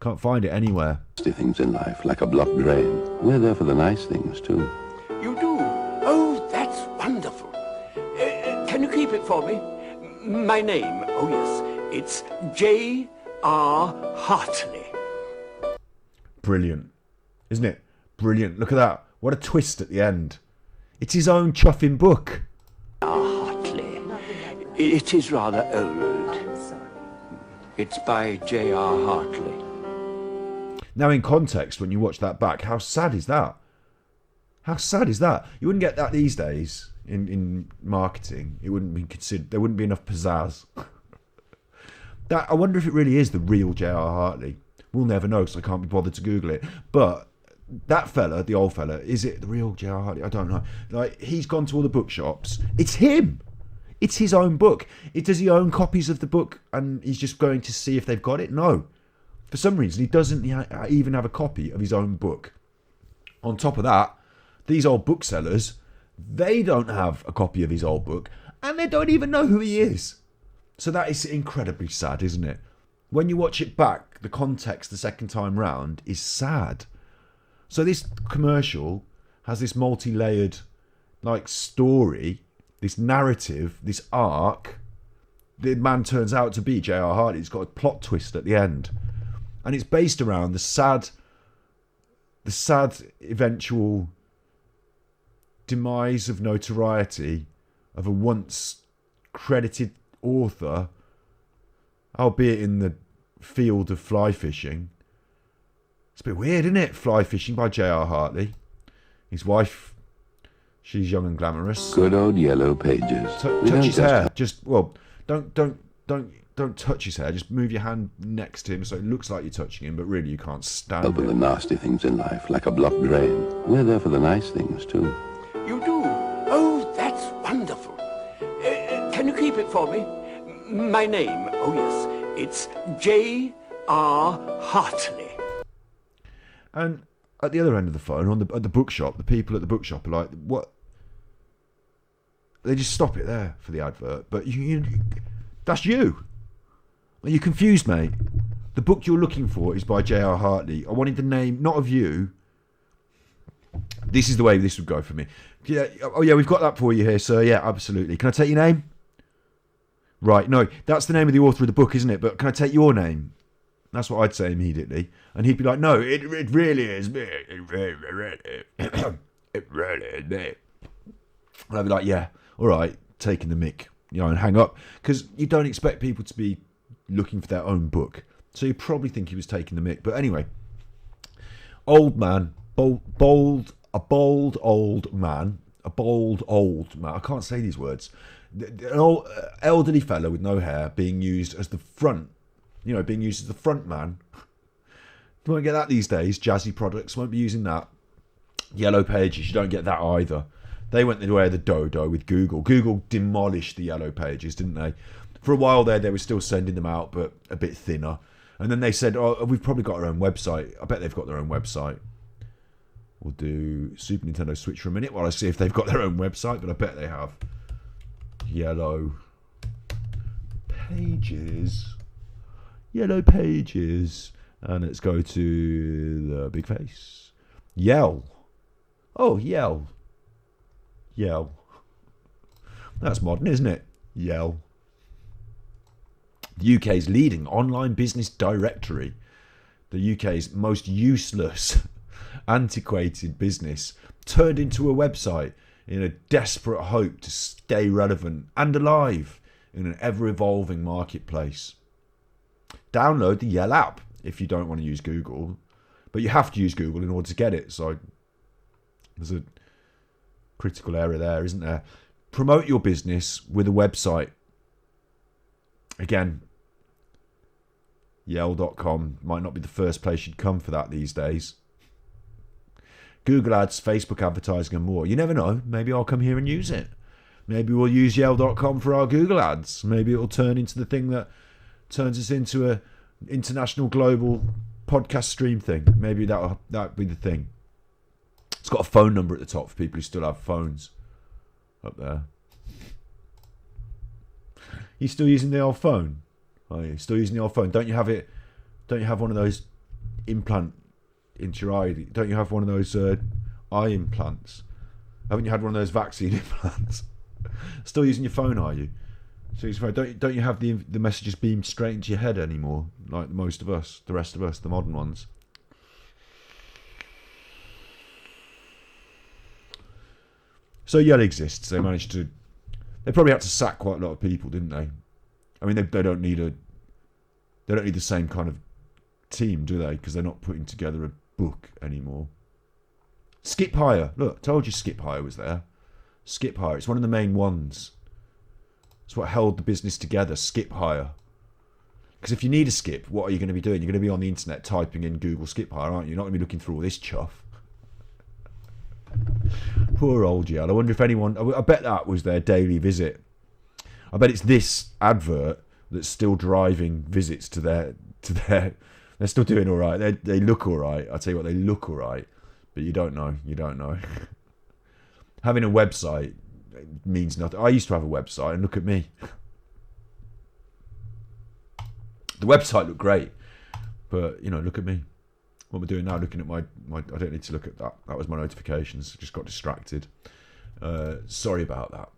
Can't find it anywhere. Nasty things in life, like a blocked drain. We're there for the nice things, too. You do? Oh, that's wonderful. Can you keep it for me? My name, oh yes, it's J.R. Hartley. Brilliant. Isn't it? Brilliant. Look at that. What a twist at the end. It's his own chuffing book. Hartley. It is rather old. It's by J.R. Hartley. Now, in context, when you watch that back, how sad is that? How sad is that? You wouldn't get that these days in marketing. It wouldn't be considered. There wouldn't be enough pizzazz. That, I wonder if it really is the real J.R. Hartley. We'll never know because I can't be bothered to Google it. But that fella, the old fella, is it the real J.R. Hartley? I don't know. Like, he's gone to all the bookshops. It's him. It's his own book. Does he own copies of the book and he's just going to see if they've got it? No. For some reason, he doesn't even have a copy of his own book. On top of that, these old booksellers, they don't have a copy of his old book and they don't even know who he is. So that is incredibly sad, isn't it? When you watch it back, the context the second time round is sad. So this commercial has this multi-layered like story, this narrative, this arc. The man turns out to be J.R. Hartley. It's got a plot twist at the end. And it's based around the sad eventual demise of notoriety of a once credited author, albeit in the field of fly fishing. It's a bit weird, isn't it? Fly fishing by J.R. Hartley. His wife, she's young and glamorous. Good old yellow pages. Touch his hair. Don't touch his hair. Just move your hand next to him so it looks like you're touching him, but really you can't stand Help with the it. nasty things in life, like a blocked drain. We're there for the nice things, too. You do? Oh, that's wonderful. Can you keep it for me? My name, oh yes, it's J.R. Hartley. And at the other end of the phone, at the bookshop, the people at the bookshop are like, what? They just stop it there for the advert. But that's you. Are you confused, mate? The book you're looking for is by J.R. Hartley. I wanted the name, not of you. This is the way this would go for me. Yeah. Oh, yeah, we've got that for you here, sir. Yeah, absolutely. Can I take your name? Right, no, that's the name of the author of the book, isn't it? But can I take your name? That's what I'd say immediately. And he'd be like, no, it really is me. It really is me. And I'd be like, yeah, all right, taking the mick, and hang up. Because you don't expect people to be looking for their own book. So you probably think he was taking the mick. But anyway, old man, a bold old man. I can't say these words. An old, elderly fellow with no hair being used as the front, being used as the front man. You won't get that these days. Jazzy Products won't be using that. Yellow Pages, you don't get that either. They went the way of the dodo with Google. Google demolished the Yellow Pages, didn't they? For a while there, they were still sending them out, but a bit thinner. And then they said, oh, we've probably got our own website. I bet they've got their own website. We'll do Super Nintendo Switch for a minute while I see if they've got their own website, but I bet they have. Yellow Pages. And let's go to the big face. Yell. Oh, Yell. That's modern, isn't it? Yell. The UK's leading online business directory. The UK's most useless, antiquated business turned into a website in a desperate hope to stay relevant and alive in an ever-evolving marketplace. Download the Yell app if you don't want to use Google, but you have to use Google in order to get it, so there's a critical error there, isn't there? Promote your business with a website. Again, Yell.com might not be the first place you'd come for that these days. Google ads, Facebook advertising and more. You never know. Maybe I'll come here and use it. Maybe we'll use Yell.com for our Google ads. Maybe it'll turn into the thing that turns us into a international global podcast stream thing. Maybe that'll be the thing. It's got a phone number at the top for people who still have phones up there. You still using the old phone? Are you still using the old phone? Don't you have one of those implant into your eye. Don't you have one of those eye implants? Haven't you had one of those vaccine implants? Still using your phone, are you? So don't you have the messages beamed straight into your head anymore, like most of us, the rest of us, the modern ones? So Yell exists. They managed to. They probably had to sack quite a lot of people, didn't they? I mean, they don't need the same kind of team, do they? Because they're not putting together a book anymore. Skip Hire. Look, told you Skip Hire was there. Skip Hire. It's one of the main ones. It's what held the business together. Skip Hire. Because if you need a skip, what are you going to be doing? You're going to be on the internet typing in Google Skip Hire, aren't you? You're not going to be looking through all this chuff. Poor old Yell. I wonder if anyone. I bet that was their daily visit. I bet it's this advert that's still driving visits to their. They're still doing all right. They look all right. I tell you what, they look all right. But you don't know. You don't know. Having a website means nothing. I used to have a website, and look at me. The website looked great, but look at me. What am I doing now? Looking at my I don't need to look at that. That was my notifications. Just got distracted. Sorry about that.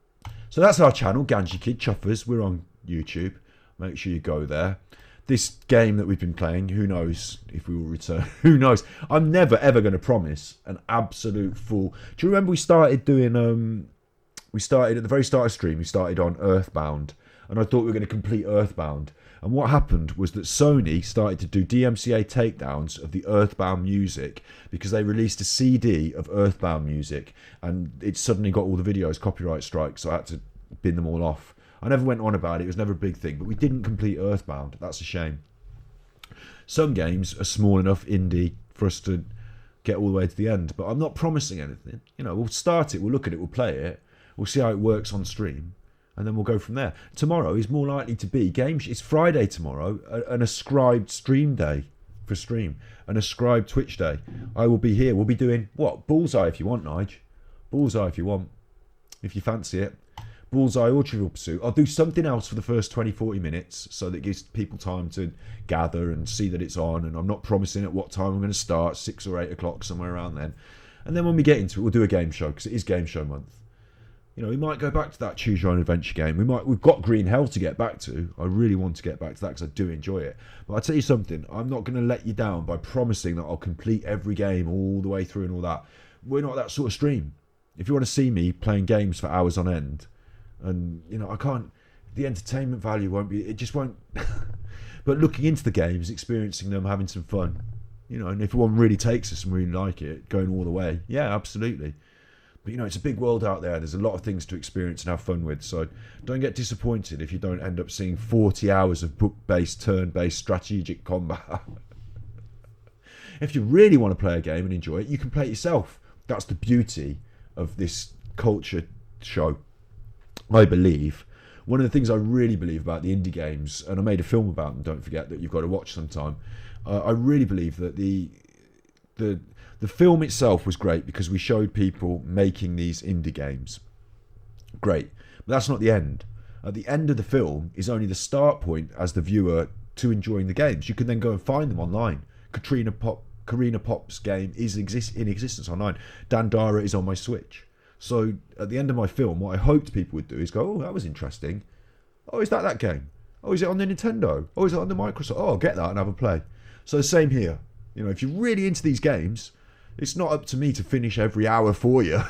So that's our channel, Ganji Kid Chuffers. We're on YouTube. Make sure you go there. This game that we've been playing, who knows if we will return? Who knows? I'm never ever going to promise an absolute full. Do you remember we started doing? We started at the very start of stream. We started on Earthbound, and I thought we were going to complete Earthbound. And what happened was that Sony started to do DMCA takedowns of the Earthbound music because they released a CD of Earthbound music, and it suddenly got all the videos copyright strikes, so I had to bin them all off. I never went on about it. It was never a big thing, but we didn't complete Earthbound. That's a shame. Some games are small enough indie for us to get all the way to the end, but I'm not promising anything. We'll start it, we'll look at it, we'll play it, we'll see how it works on stream, and then we'll go from there. Tomorrow is more likely to be it's Friday tomorrow, an ascribed stream day for stream, an ascribed Twitch day. I will be here. We'll be doing what? Bullseye if you want, Nige. Bullseye if you want, if you fancy it. Bullseye or Trivial Pursuit. I'll do something else for the first 20-40 minutes so that it gives people time to gather and see that it's on, and I'm not promising at what time I'm going to start, 6 or 8 o'clock, somewhere around then. And then when we get into it, we'll do a game show, because it is game show month. We might go back to that Choose Your Own Adventure game. We've got Green Hell to get back to. I really want to get back to that because I do enjoy it. But I'll tell you something, I'm not going to let you down by promising that I'll complete every game all the way through and all that. We're not that sort of stream. If you want to see me playing games for hours on end, and I can't, the entertainment value won't be, it just won't. But looking into the games, experiencing them, having some fun, and if one really takes us and really like it, going all the way, yeah, absolutely. But it's a big world out there. There's a lot of things to experience and have fun with, so don't get disappointed if you don't end up seeing 40 hours of book-based, turn-based strategic combat. If you really want to play a game and enjoy it, you can play it yourself. That's the beauty of this culture show. I believe one of the things I really believe about the indie games, and I made a film about them, don't forget, that you've got to watch sometime. I really believe that the film itself was great because we showed people making these indie games. Great. But that's not the end. At the end of the film is only the start point as the viewer to enjoying the games. You can then go and find them online. Karina Pop's game is in existence online. Dandara is on my Switch. So at the end of my film, what I hoped people would do is go, oh, that was interesting. Oh, is that game? Oh, is it on the Nintendo? Oh, is it on the Microsoft? Oh, I'll get that and have a play. So same here. If you're really into these games, it's not up to me to finish every hour for you.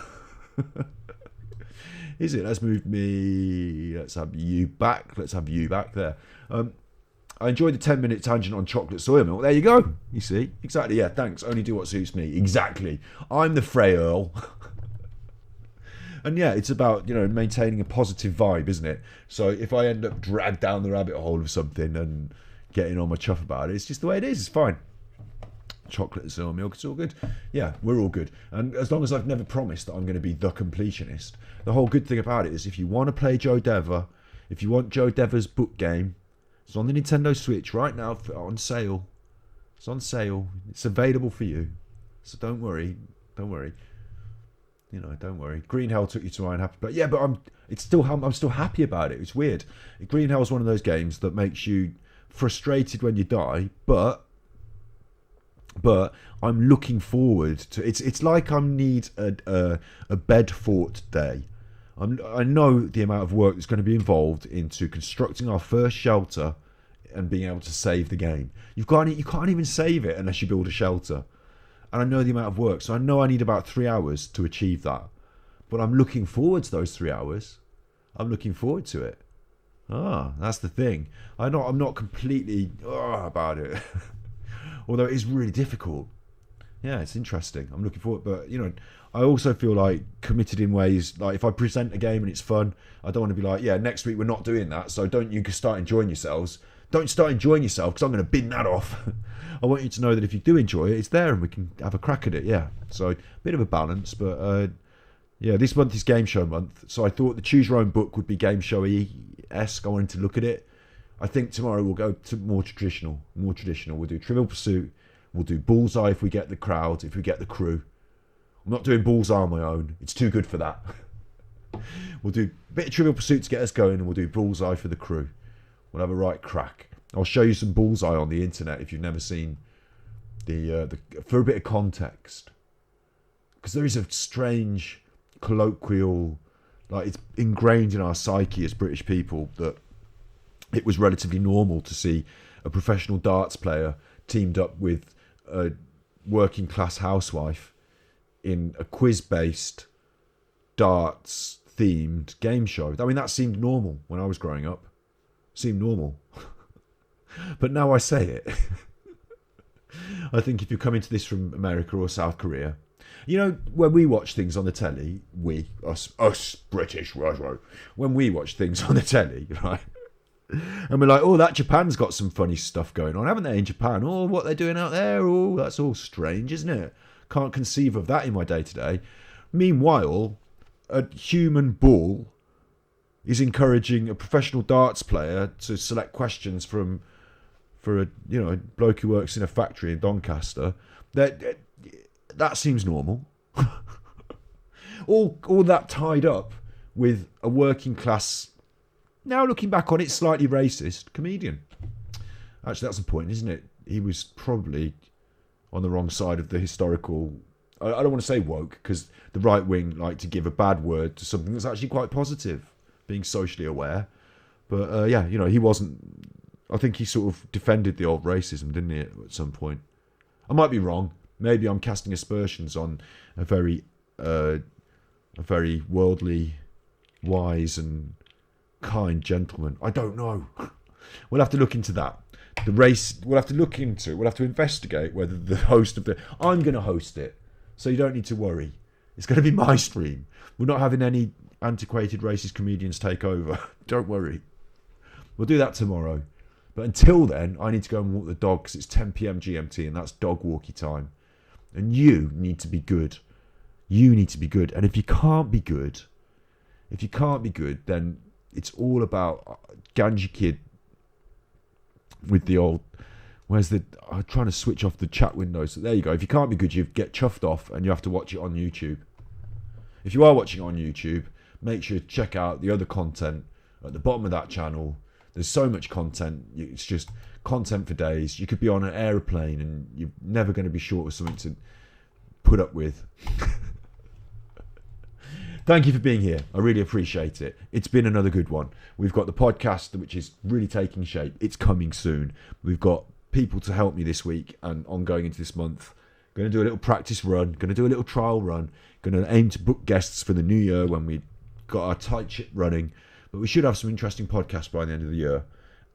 Is it? Let's move me. Let's have you back. Let's have you back there. I enjoyed the 10-minute tangent on chocolate soy milk. There you go. You see? Exactly. Yeah, thanks. Only do what suits me. Exactly. I'm the Frey Earl. And yeah, it's about, maintaining a positive vibe, isn't it? So if I end up dragged down the rabbit hole of something and getting on my chuff about it, it's just the way it is. It's fine. Chocolate and soy milk, it's all good. Yeah, we're all good. And as long as I've never promised that I'm going to be the completionist, the whole good thing about it is if you want to play Joe Dever, if you want Joe Dever's book game, it's on the Nintendo Switch right now on sale. It's on sale. It's available for you. So don't worry. Don't worry. Don't worry. Green Hell took you to Iron Happy, but yeah, but I'm still happy about it. It's weird. Green Hell is one of those games that makes you frustrated when you die, but But I'm looking forward to it's like I need a bed fort day. I know the amount of work that's going to be involved into constructing our first shelter and being able to save the game. You can't even save it unless you build a shelter. And I know the amount of work, so I know I need about 3 hours to achieve that. But I'm looking forward to those 3 hours. I'm looking forward to it. That's the thing. I'm not completely about it. Although it is really difficult. Yeah, it's interesting. I'm looking forward, but I also feel like committed in ways, like if I present a game and it's fun, I don't want to be like, yeah, next week we're not doing that, so don't you start enjoying yourselves. Don't start enjoying yourself because I'm going to bin that off. I want you to know that if you do enjoy it, it's there and we can have a crack at it. Yeah, so a bit of a balance, but this month is game show month, so I thought the choose your own book would be game showy-esque. I wanted to look at it. I think tomorrow we'll go to more traditional. We'll do Trivial Pursuit. We'll do Bullseye if we get the crowd, if we get the crew. I'm not doing Bullseye on my own. It's too good for that. We'll do a bit of Trivial Pursuit to get us going, and we'll do Bullseye for the crew. We'll have a right crack. I'll show you some Bullseye on the internet if you've never seen the for a bit of context. Because there is a strange colloquial, like it's ingrained in our psyche as British people that it was relatively normal to see a professional darts player teamed up with a working class housewife in a quiz-based darts themed game show. I mean, that seemed normal when I was growing up. Seemed normal. But now I say it. I think if you're coming to this from America or South Korea, when we watch things on the telly, us British, right, when we watch things on the telly, right, and we're like, oh, that Japan's got some funny stuff going on, haven't they, in Japan? Oh, what they're doing out there, oh, that's all strange, isn't it? Can't conceive of that in my day-to-day. Meanwhile, a human bull is encouraging a professional darts player to select questions for a bloke who works in a factory in Doncaster. That seems normal. all that tied up with a working class, now looking back on it, slightly racist comedian. Actually, that's the point, isn't it? He was probably on the wrong side of the historical. I don't want to say woke, because the right wing like to give a bad word to something that's actually quite positive, being socially aware. But he wasn't. I think he sort of defended the old racism, didn't he, at some point? I might be wrong. Maybe I'm casting aspersions on a very worldly, wise and kind gentleman. I don't know. We'll have to look into that. The race, we'll have to investigate whether the host of I'm going to host it, so you don't need to worry. It's going to be my stream. We're not having any antiquated racist comedians take over. Don't worry. We'll do that tomorrow. But until then, I need to go and walk the dog because it's 10 p.m. GMT and that's dog walkie time. And you need to be good. You need to be good. And if you can't be good, then it's all about Ganji Kid with the old... I'm trying to switch off the chat window. So there you go. If you can't be good, you get chuffed off and you have to watch it on YouTube. If you are watching it on YouTube, make sure to check out the other content at the bottom of that channel. There's so much content. It's just content for days. You could be on an aeroplane and you're never going to be short of something to put up with. Thank you for being here. I really appreciate it. It's been another good one. We've got the podcast, which is really taking shape. It's coming soon. We've got people to help me this week and ongoing into this month. Going to do a little practice run. Going to do a little trial run. Going to aim to book guests for the new year when we got our tight ship running. But we should have some interesting podcasts by the end of the year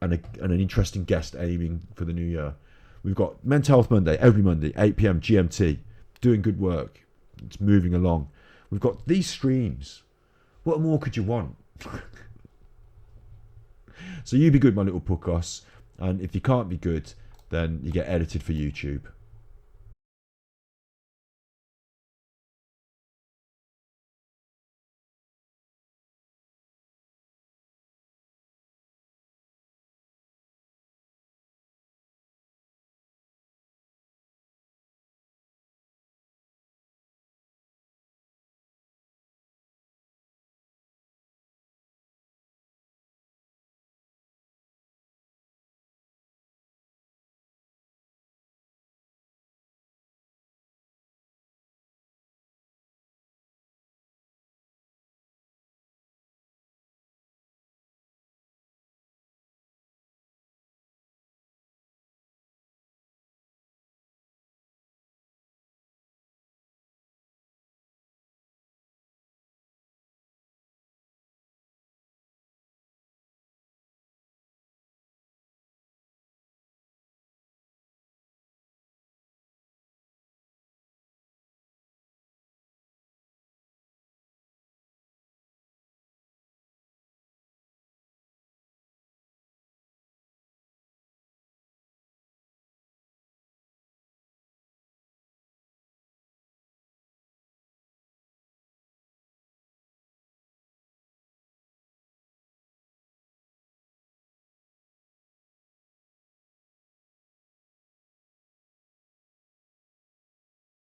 and an interesting guest aiming for the new year. We've got Mental Health Monday, every Monday, 8 p.m. GMT. Doing good work. It's moving along. We've got these streams. What more could you want? So you be good, my little puckos. And if you can't be good, then you get edited for YouTube.